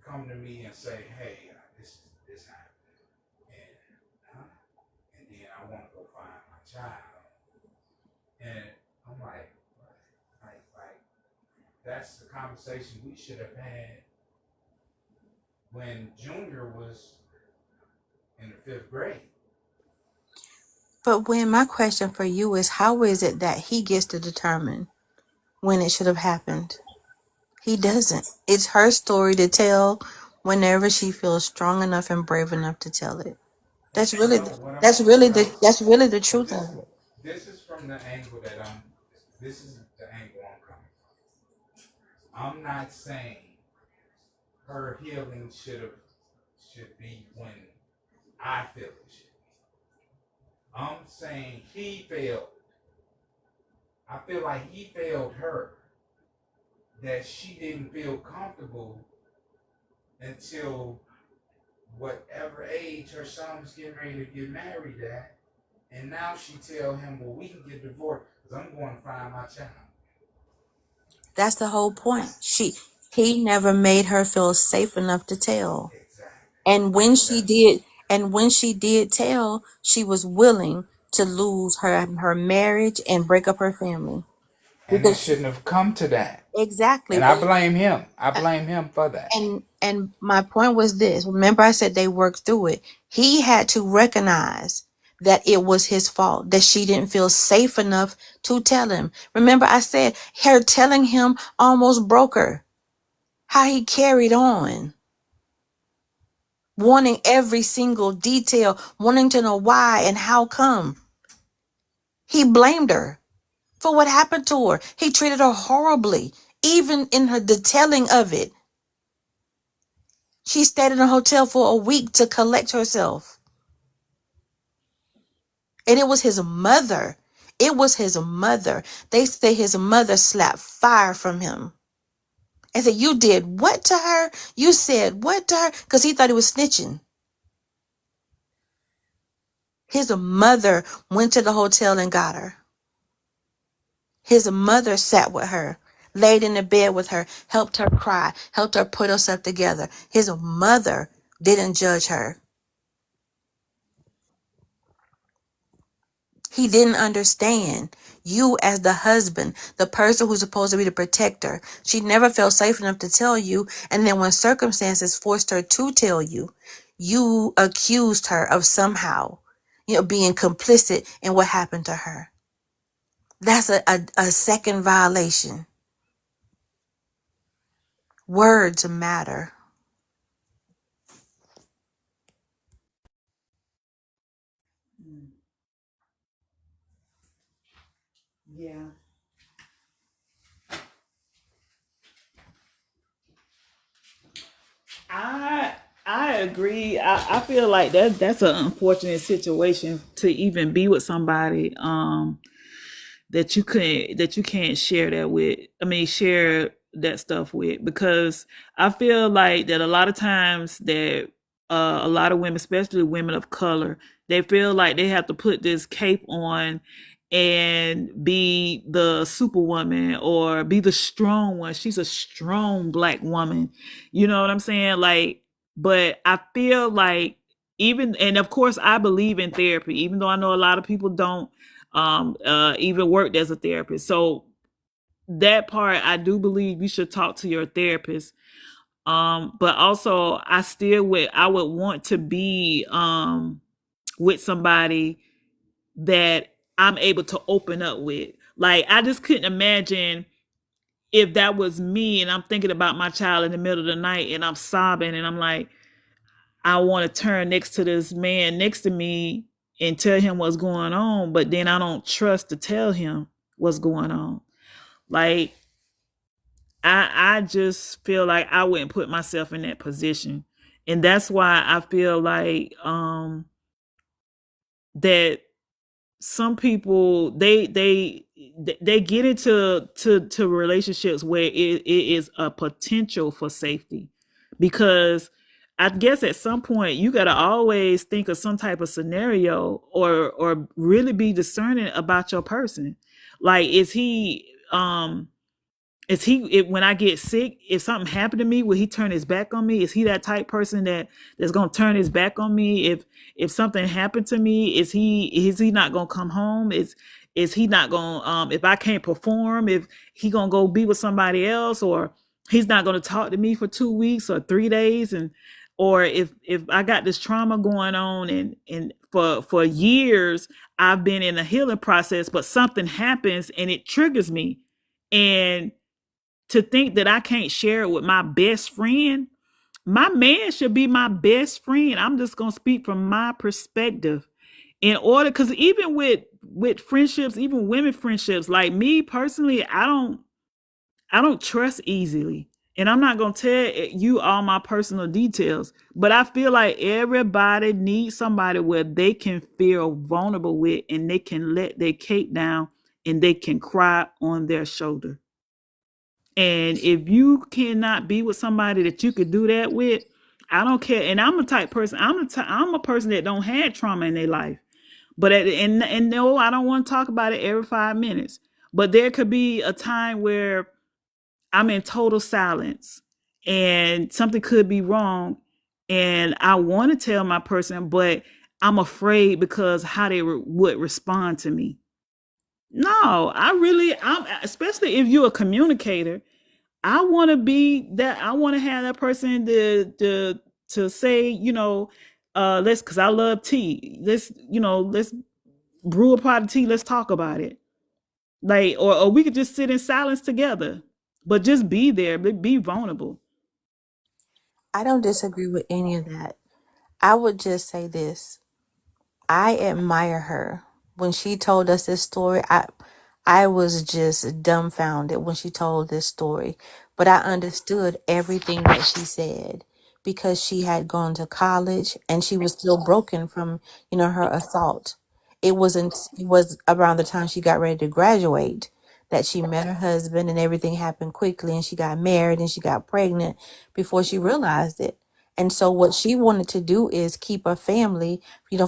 come to me and say, "Hey, this happened," and and then I want to go find my child, and I'm like that's the conversation we should have had when Junior was in the 5th grade. But when my question for you is, how is it that he gets to determine when it should have happened? He doesn't. It's her story to tell whenever she feels strong enough and brave enough to tell it. That's Okay, really so that's really the so truth of it. this is from the angle that this is the angle I'm coming from. I'm not saying her healing should be when I feel it should be. I'm saying he failed. I feel like he failed her. That she didn't feel comfortable until whatever age her son was getting ready to get married at. And now she tell him, well, we can get divorced because I'm going to find my child. That's the whole point. He never made her feel safe enough to tell. Exactly. And when she did tell, she was willing to lose her marriage and break up her family. And it Because shouldn't have come to that. exactly. And I blame him. I blame him for that. And my point was this. Remember I said they worked through it. He had to recognize that it was his fault, that she didn't feel safe enough to tell him. Remember I said her telling him almost broke her. How he carried on, wanting every single detail, wanting to know why and how come. He blamed her for what happened to her. He treated her horribly, even in her the telling of it. She stayed in a hotel for a week to collect herself. And it was his mother. It was his mother. They say his mother slapped fire from him. And said, you did what to her? You said what to her? Because he thought he was snitching. His mother went to the hotel and got her. His mother sat with her, laid in the bed with her, helped her cry, helped her put herself together. His mother didn't judge her. He didn't understand you as the husband, the person who's supposed to be the protector. She never felt safe enough to tell you. And then when circumstances forced her to tell you, you accused her of somehow, being complicit in what happened to her. That's a second violation. Words matter. Yeah. I I agree. I feel like that's an unfortunate situation to even be with somebody that you can't share that with. I mean, share that stuff with, because I feel like that a lot of times that a lot of women, especially women of color, they feel like they have to put this cape on and be the superwoman or be the strong one. She's a strong black woman. You know what I'm saying? Like, but I feel like even, and of course I believe in therapy, even though I know a lot of people don't even worked as a therapist. So that part, I do believe you should talk to your therapist. But also I would want to be with somebody that I'm able to open up with. Like, I just couldn't imagine if that was me and I'm thinking about my child in the middle of the night and I'm sobbing and I'm like, I want to turn next to this man next to me and tell him what's going on, but then I don't trust to tell him what's going on. Like, I just feel like I wouldn't put myself in that position. And that's why I feel like that some people they get into to relationships where it is a potential for safety, because I guess at some point you got to always think of some type of scenario or really be discerning about your person. Like, is he, when I get sick, if something happened to me, will he turn his back on me? Is he that type person that's gonna turn his back on me if something happened to me? Is he not gonna come home? Is he not gonna, if I can't perform, if he gonna go be with somebody else, or he's not gonna talk to me for 2 weeks or 3 days, and or if I got this trauma going on and for years I've been in a healing process, but something happens and it triggers me, and to think that I can't share it with my best friend. My man should be my best friend. I'm just gonna speak from my perspective. In order, because even with friendships, even women friendships, like me personally, I don't trust easily. And I'm not going to tell you all my personal details, but I feel like everybody needs somebody where they can feel vulnerable with and they can let their cape down and they can cry on their shoulder. And if you cannot be with somebody that you could do that with, I don't care. And I'm a type person. I'm a person that don't have trauma in their life. But and no, I don't want to talk about it every 5 minutes. But there could be a time where I'm in total silence and something could be wrong and I want to tell my person, but I'm afraid because how they would respond to me. No, I'm especially if you're a communicator, I want to be that. I want to have that person to say, let's, because I love tea. Let's brew a pot of tea. Let's talk about it. Like, or we could just sit in silence together, but just be there, be vulnerable. I don't disagree with any of that. I would just say this. I admire her. When she told us this story, I was just dumbfounded when she told this story. But I understood everything that she said because she had gone to college and she was still broken from, her assault. It was around the time she got ready to graduate that she met her husband and everything happened quickly and she got married and she got pregnant before she realized it. And so what she wanted to do is keep her family,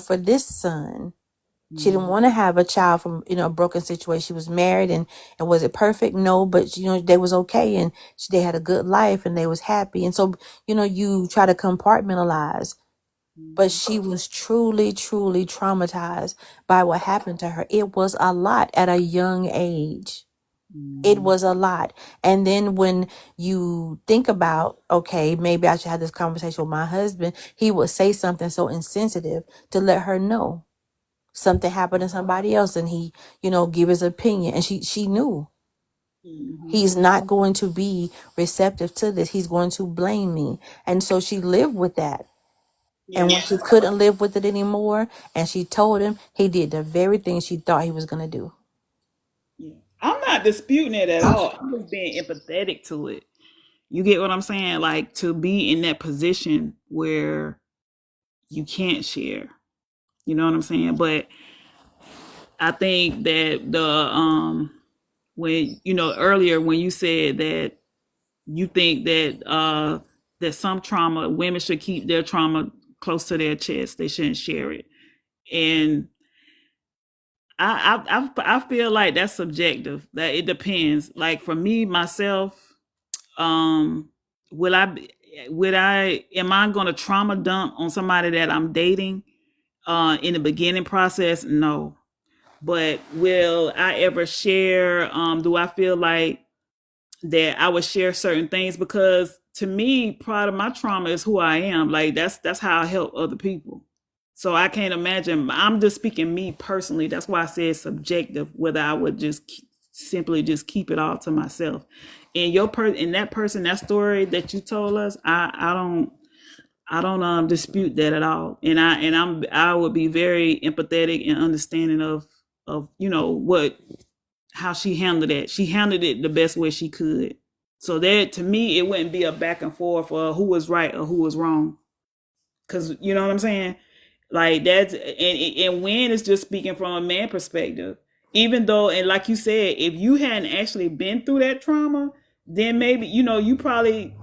for this son. She didn't want to have a child from, a broken situation. She was married and was it perfect? No, but they was okay and they had a good life and they was happy. And so, you try to compartmentalize, but she was truly, truly traumatized by what happened to her. It was a lot at a young age. It was a lot. And then when you think about, okay, maybe I should have this conversation with my husband, he would say something so insensitive to let her know something happened to somebody else and he, give his opinion. And she knew he's not going to be receptive to this. He's going to blame me. And so she lived with that. Yeah. And when she couldn't live with it anymore and she told him, he did the very thing she thought he was going to do. Yeah. I'm not disputing it at all. I'm just being empathetic to it. You get what I'm saying? Like, to be in that position where you can't share. You know what I'm saying? But I think that when earlier when you said that you think that some trauma, women should keep their trauma close to their chest. They shouldn't share it. And I feel like that's subjective. That it depends. Like for me myself, um, will I am I going to trauma dump on somebody that I'm dating in the beginning process? No. But will I ever share? Do I feel like that I would share certain things? Because to me, part of my trauma is who I am. Like that's how I help other people. So I can't imagine. I'm just speaking me personally. That's why I said subjective. Whether I would just simply just keep it all to myself. And in that person, that story that you told us, I don't dispute that at all. And I would be very empathetic and understanding of how she handled it. She handled it the best way she could. So that to me, it wouldn't be a back and forth for who was right or who was wrong. Cause you know what I'm saying? Like that's and when it's just speaking from a man perspective. Even though, and like you said, if you hadn't actually been through that trauma, then maybe, you probably,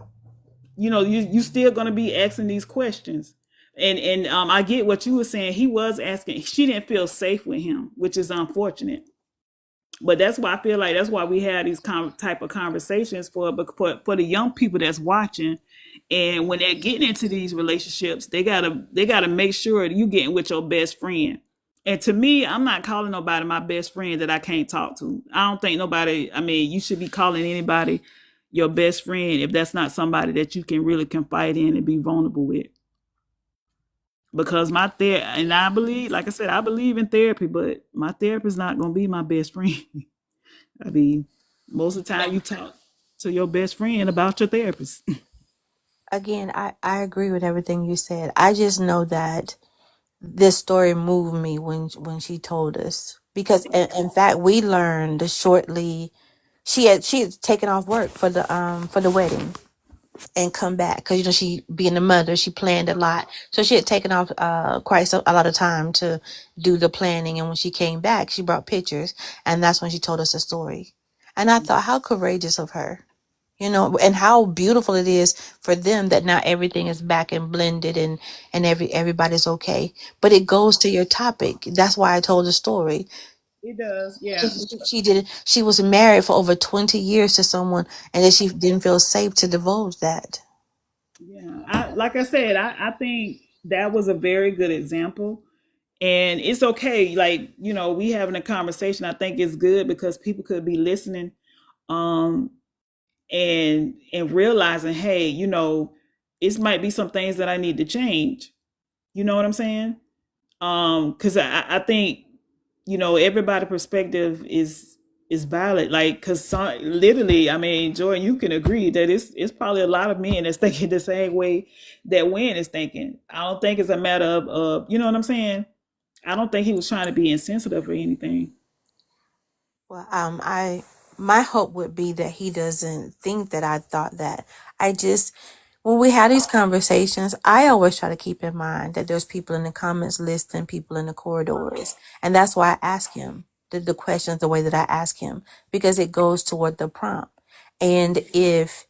you still gonna be asking these questions. And I get what you were saying. He was asking, she didn't feel safe with him, which is unfortunate. But that's why I feel like that's why we have these type of conversations for the young people that's watching, and when they're getting into these relationships, they gotta make sure that you getting with your best friend. And to me, I'm not calling nobody my best friend that I can't talk to. I don't think nobody. I mean, you should be calling anybody your best friend if that's not somebody that you can really confide in and be vulnerable with. Because and I believe, like I said, I believe in therapy, but my therapist not gonna be my best friend. I mean, most of the time you talk. to your best friend about your therapist. Again, I agree with everything you said. I just know that this story moved me when she told us, because in fact we learned shortly she had taken off work for the wedding and come back, because she, being a mother, she planned a lot, so she had taken off a lot of time to do the planning, and when she came back she brought pictures, and that's when she told us the story. And I thought, how courageous of her, and how beautiful it is for them that now everything is back and blended, and everybody's okay. But it goes to your topic. That's why I told the story. It does, She, yeah. she did it. She was married for over 20 years to someone, and then she didn't feel safe to divulge that. Yeah. Like I said, I think that was a very good example. And it's okay, like, we having a conversation. I think it's good because people could be listening, um, and realizing, hey, it might be some things that I need to change. You know what I'm saying? Because I think everybody perspective is valid. Like, because literally, I mean, Jordan, you can agree that it's probably a lot of men that's thinking the same way that Wynn is thinking. I don't think it's a matter of you know what I'm saying. I don't think he was trying to be insensitive or anything. Well, my hope would be that he doesn't think that I thought that. I just, when we have these conversations, I always try to keep in mind that there's people in the comments listening, people in the corridors, and that's why I ask him the questions the way that I ask him, because it goes toward the prompt. And if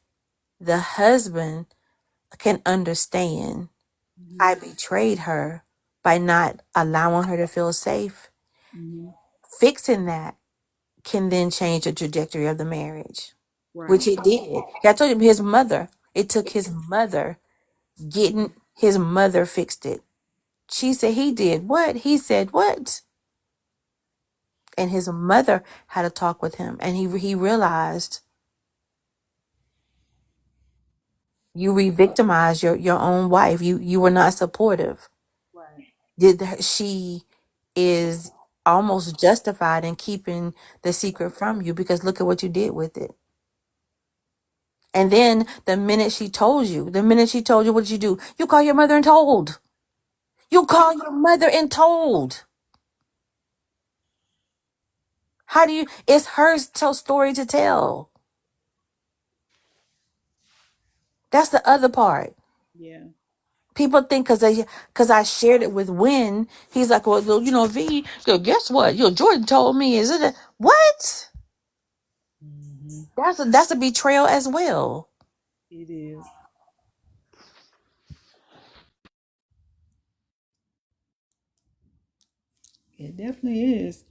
the husband can understand Mm-hmm. I betrayed her by not allowing her to feel safe, Mm-hmm. fixing that can then change the trajectory of the marriage, which Right. it did. I told him his mother, it took his mother getting his mother fixed it. She said he did what? He said what? And his mother had a talk with him, and he realized you re-victimized your own wife. You were not supportive. Right. She is almost justified in keeping the secret from you, because look at what you did with it. And then the minute she told you, what did you do? You call your mother and told. You call your mother and told. How do you? It's her story to tell. That's the other part. Yeah. People think because I shared it with Win, he's like, well, V, guess what? Jordan told me. Is it what? Mm-hmm. That's a betrayal as well. It is. It definitely is.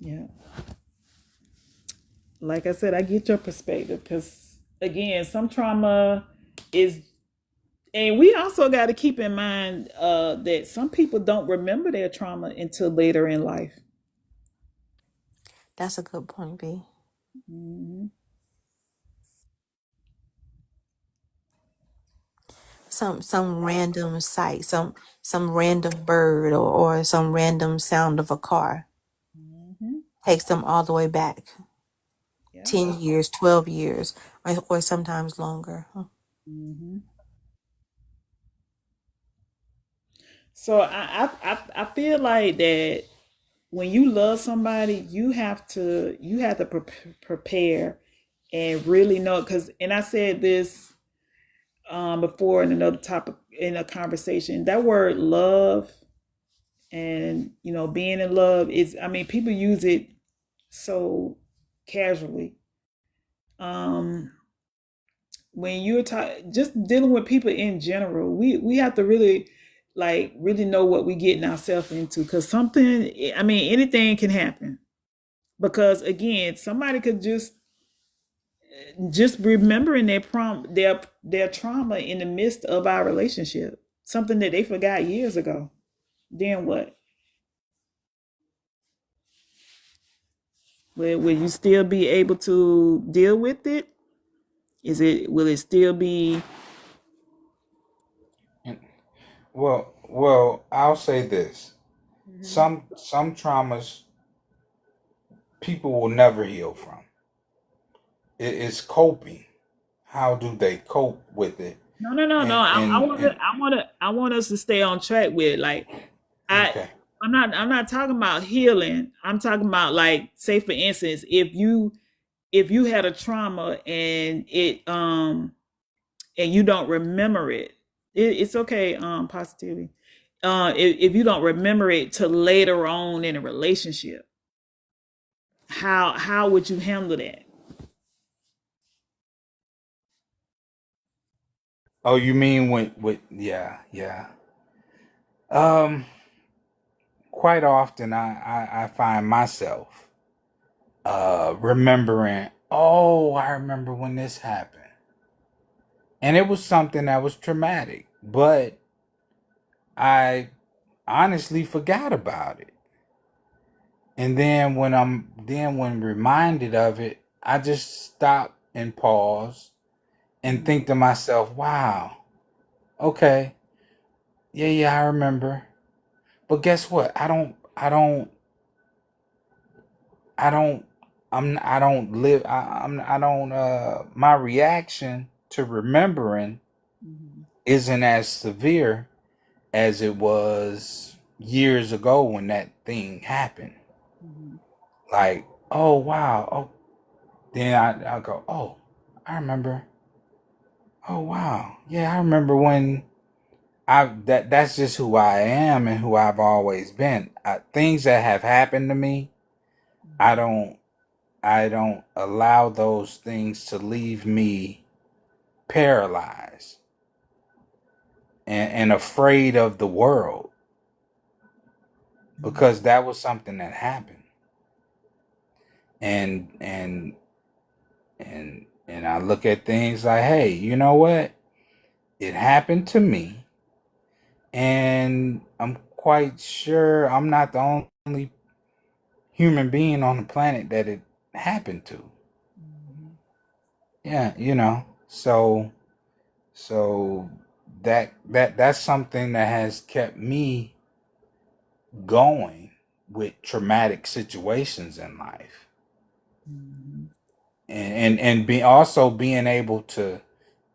Yeah. Like I said, I get your perspective because, again, some trauma is, and we also got to keep in mind that some people don't remember their trauma until later in life. That's a good point, B. Hmm. Some random sight, some random bird, or some random sound of a car Hmm. takes them all the way back Yeah. 10 years, 12 years, or sometimes longer. Hmm. So I feel like that when you love somebody, you have to prepare and really know, because, and I said this before in another topic in a conversation, that word love and being in love is, I mean, people use it so casually. um when you're just dealing with people in general, we have to really, like, really know what we getting ourselves into, because something, I mean, anything can happen, because again, somebody could just remembering their trauma in the midst of our relationship, something that they forgot years ago. Then what? Will you still be able to deal with it? Will it still be? And, well, I'll say this. Mhm. Some traumas people will never heal from. It's coping. How do they cope with it? No, no, no, no. And I and want to, and I want us to stay on track with it. Like, I, okay. I'm not talking about healing. I'm talking about like, say for instance, if you had a trauma and and you don't remember it, it's okay. Positivity. If you don't remember it till later on in a relationship, how would you handle that? Oh, you mean with yeah, yeah. Um, quite often I find myself remembering, oh, I remember when this happened. And it was something that was traumatic, but I honestly forgot about it. And then when reminded of it, I just stop and pause and think to myself, wow, okay, yeah, I remember. But guess what? I don't I don't live I don't my reaction to remembering Mhm, isn't as severe as it was years ago when that thing happened. mhm, Like, oh wow, oh then I go, oh, I remember. Oh wow. Yeah, I remember when that's just who I am and who I've always been. Things that have happened to me, I mhm, don't I don't allow those things to leave me paralyzed and afraid of the world because that was something that happened. And and I look at things like, hey, you know what? It happened to me, and I'm quite sure I'm not the only human being on the planet that it happened to. mhm, Yeah, so that's something that has kept me going with traumatic situations in life. mhm, And be also being able to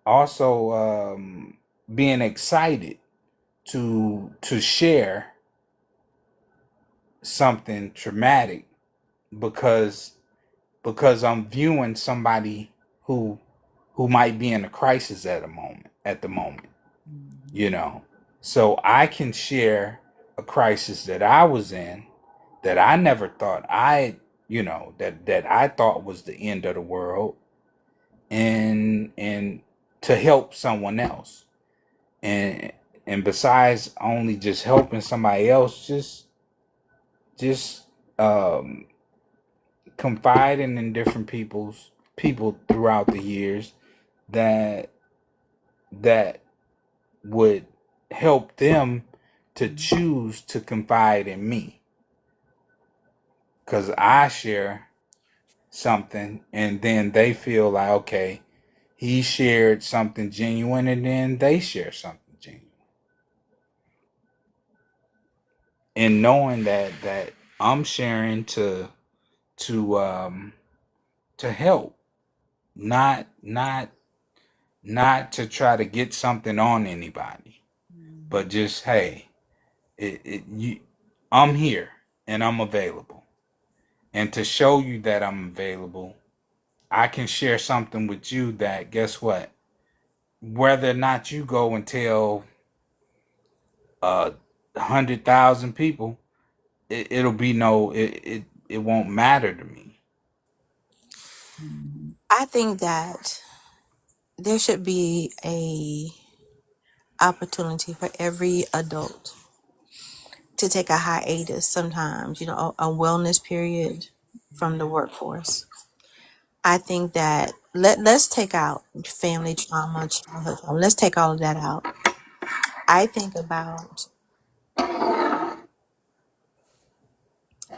also being excited to share something traumatic because I'm viewing somebody who might be in a crisis at the moment, mhm, you know. So I can share a crisis that I was in that I never thought that I thought was the end of the world, and to help someone else. And besides only just helping somebody else, just um confiding in different people throughout the years that that would help them to choose to confide in me because I share something and then they feel like, okay, he shared something genuine and then they share something genuine, and knowing that I'm sharing to to help, not not to try to get something on anybody, but mhm, just, hey, I'm here and I'm available. And to show you that I'm available, I can share something with you that, guess what? Whether or not you go and tell 100,000 people, it'll be it won't matter to me. mhm, I think that there should be a opportunity for every adult to take a hiatus sometimes, a wellness period from the workforce. I think that let's take out family trauma, childhood trauma. Let's take all of that out. I think about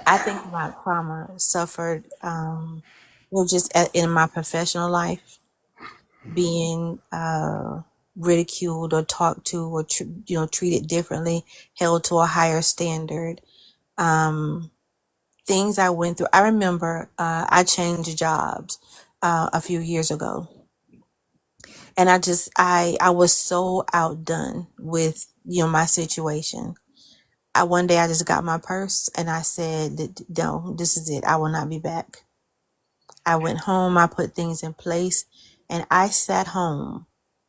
I think about trauma suffered, just in my professional life, being ridiculed or talked to or treated differently, held to a higher standard. Um, things I went through. I remember I changed jobs a few years ago, and I was so outdone with my situation. One day I just got my purse and I said, "No, this is it. I will not be back." I went home. I put things in place, and I sat home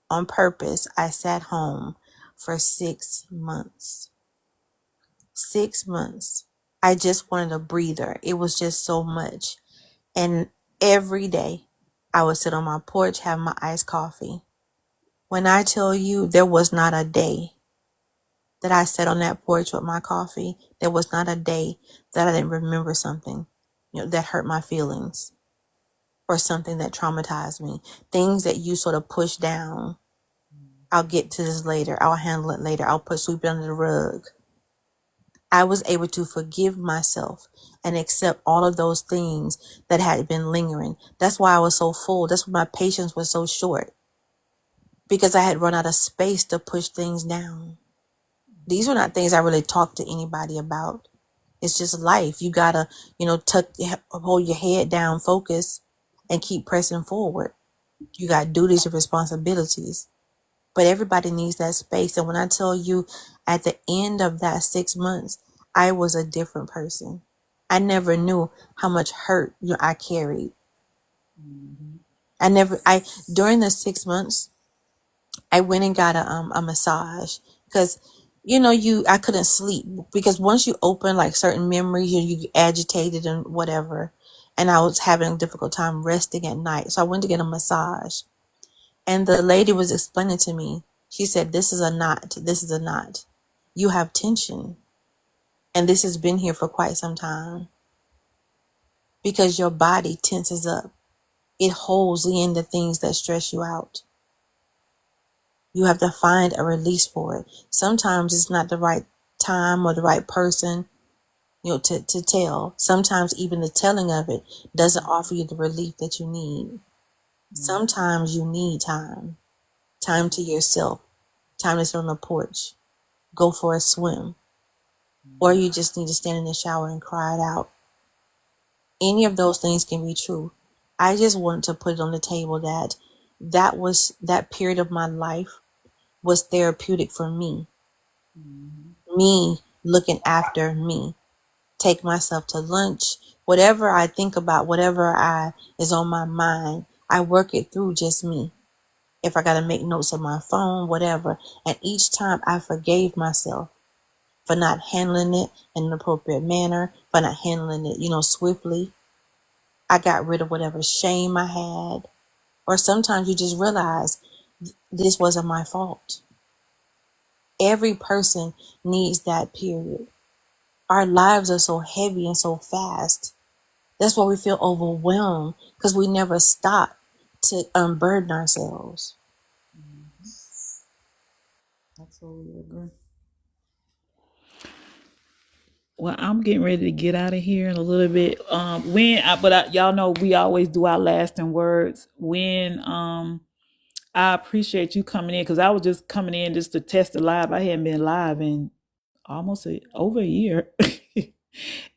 on purpose. I sat home for 6 months. 6 months. I just wanted a breather. It was just so much. And every day I would sit on my porch, have my iced coffee. When I tell you there was not a day that I sat on that porch with my coffee, there was not a day that I didn't remember something, that hurt my feelings or something that traumatized me. Things that you sort of push down. I'll get to this later. I'll handle it later. I'll sweep it under the rug. I was able to forgive myself and accept all of those things that had been lingering. That's why I was so full. That's why my patience was so short, because I had run out of space to push things down. These were not things I really talked to anybody about. It's just life. You gotta, hold your head down, focus, and keep pressing forward. You got duties and responsibilities. But everybody needs that space. And when I tell you, at the end of that 6 months, I was a different person. I never knew how much hurt I carried. During the 6 months, I went and got a massage because, I couldn't sleep, because once you open like certain memories, you get agitated and whatever. And I was having a difficult time resting at night. So I went to get a massage. And the lady was explaining to me, she said, "This is a knot. This is a knot. You have tension. And this has been here for quite some time because your body tenses up. It holds in the things that stress you out. You have to find a release for it. Sometimes it's not the right time or the right person, to tell. Sometimes even the telling of it doesn't offer you the relief that you need. Sometimes you need time to yourself, time to sit on the porch, go for a swim, or you just need to stand in the shower and cry it out. Any of those things can be true. I just wanted to put it on the table that period of my life was therapeutic for me. Me looking after me. Take myself to lunch. Whatever I think about, whatever is on my mind, I work it through just me. If I got to make notes on my phone, whatever. And each time I forgave myself for not handling it in an appropriate manner, for not handling it, swiftly. I got rid of whatever shame I had. Or sometimes you just realize this wasn't my fault. Every person needs that period. Our lives are so heavy and so fast. That's why we feel overwhelmed, because we never stop to unburden ourselves. Absolutely agree. Well, I'm getting ready to get out of here in a little bit. Y'all know we always do our lasting words. I appreciate you coming in, because I was just coming in just to test the live. I hadn't been live in almost over a year.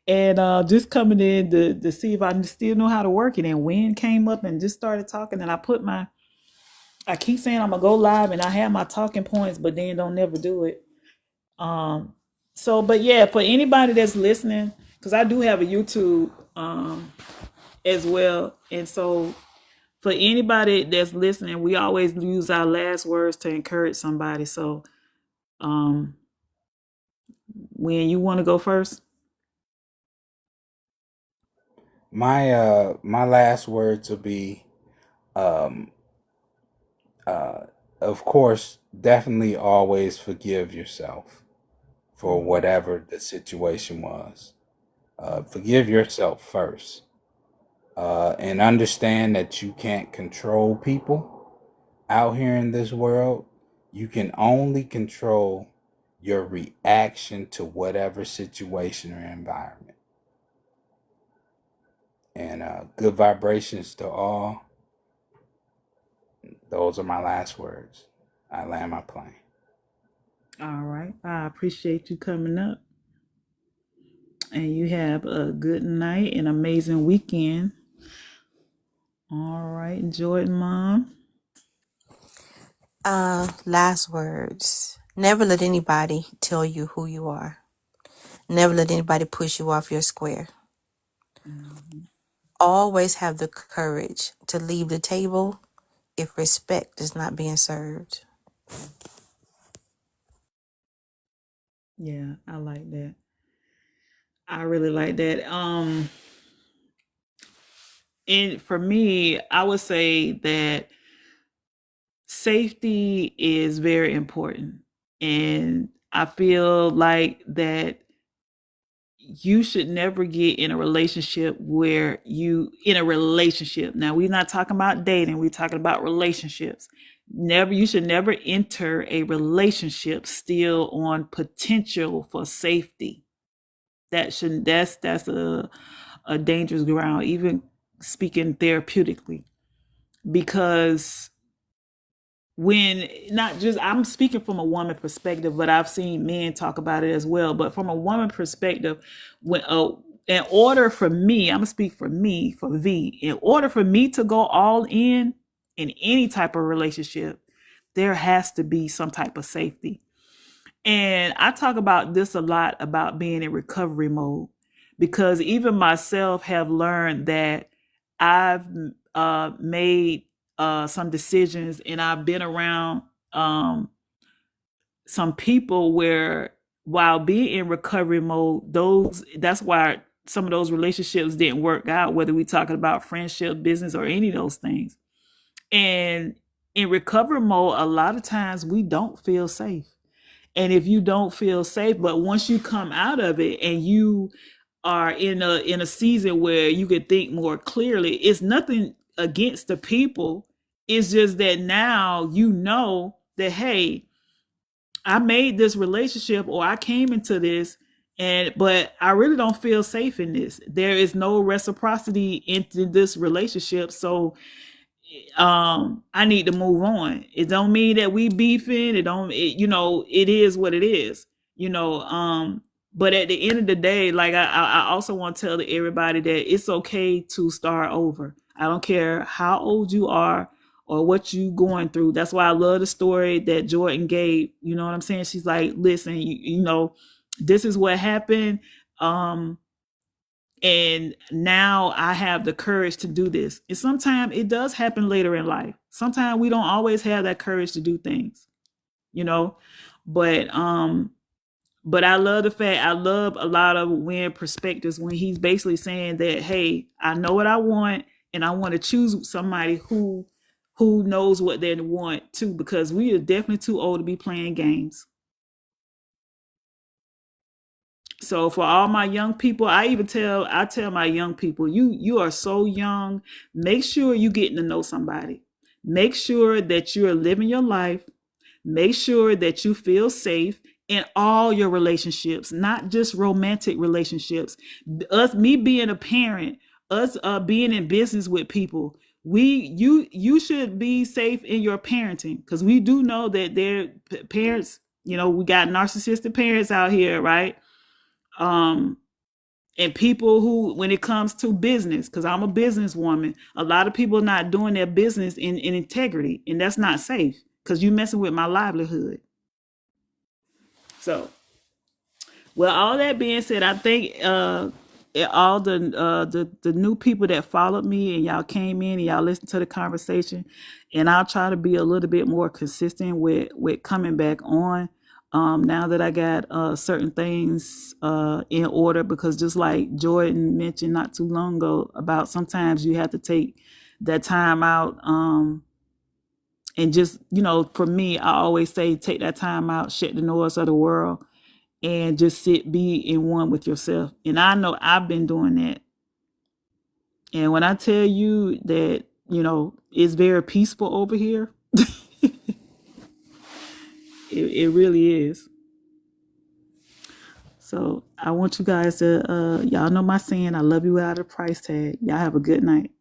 And just coming in to see if I still know how to work it. And Win came up and just started talking, and I keep saying I'm gonna go live, and I have my talking points, but then don't never do it. But yeah, for anybody that's listening, because I do have a YouTube as well. And so for anybody that's listening, we always use our last words to encourage somebody. So when you want to go first? My last words will be, of course, definitely always forgive yourself for whatever the situation was. Forgive yourself first, and understand that you can't control people out here in this world. You can only control your reaction to whatever situation or environment. And good vibrations to all. Those are my last words. I land my plane. All right. I appreciate you coming up. And you have a good night and amazing weekend. All right, Jordan, Mom. Last words. Never let anybody tell you who you are. Never let anybody push you off your square. Mhm. Always have the courage to leave the table if respect is not being served. Yeah, I like that. I really like that. And for me, I would say that safety is very important. And I feel like that you should never get in a relationship where now we're not talking about dating, we're talking about relationships. You should never enter a relationship still on potential for safety. That's a dangerous ground, even speaking therapeutically, because when not just I'm speaking from a woman perspective, but I've seen men talk about it as well. But from a woman perspective, when in order for me, I'm gonna speak for me, for V, in order for me to go all in any type of relationship, there has to be some type of safety. And I talk about this a lot about being in recovery mode, because even myself have learned that I've made some decisions, and I've been around some people where, while being in recovery mode, that's why some of those relationships didn't work out, whether we talking about friendship, business, or any of those things. And in recovery mode, a lot of times we don't feel safe. And if you don't feel safe, but once you come out of it and you are in a season where you could think more clearly, it's nothing against the people. It's just that now you know that, hey, I made this relationship, or I came into this, but I really don't feel safe in this. There is no reciprocity into this relationship. So I need to move on. It don't mean that we beefing. It is what it is. But at the end of the day, like I also want to tell everybody that it's okay to start over. I don't care how old you are or what you going through. That's why I love the story that Jordan gave. You know what I'm saying? She's like, listen, this is what happened. And now I have the courage to do this. And sometimes it does happen later in life. Sometimes we don't always have that courage to do things, you know. But I love the fact, I love a lot of Win perspectives when he's basically saying that, hey, I know what I want, and I want to choose somebody who knows what they want too, because we are definitely too old to be playing games. So for all my young people, I tell my young people, you are so young. Make sure you getting to know somebody. Make sure that you're living your life. Make sure that you feel safe in all your relationships, not just romantic relationships. Me being a parent, us being in business with people, you should be safe in your parenting, because we do know that their parents, we got narcissistic parents out here, right? um and people who, when it comes to business, because I'm a businesswoman, a lot of people are not doing their business in integrity, and that's not safe, because you messing with my livelihood. So, well, all that being said, I think all the new people that followed me and y'all came in and y'all listened to the conversation, and I'll try to be a little bit more consistent with coming back on. Now that I got certain things in order, because just like Jordan mentioned not too long ago, about sometimes you have to take that time out. And just, for me, I always say take that time out, shut the noise of the world, and just be in one with yourself. And I know I've been doing that. And when I tell you that, it's very peaceful over here, it really is. So I want you guys to, y'all know my saying, I love you without a price tag. Y'all have a good night.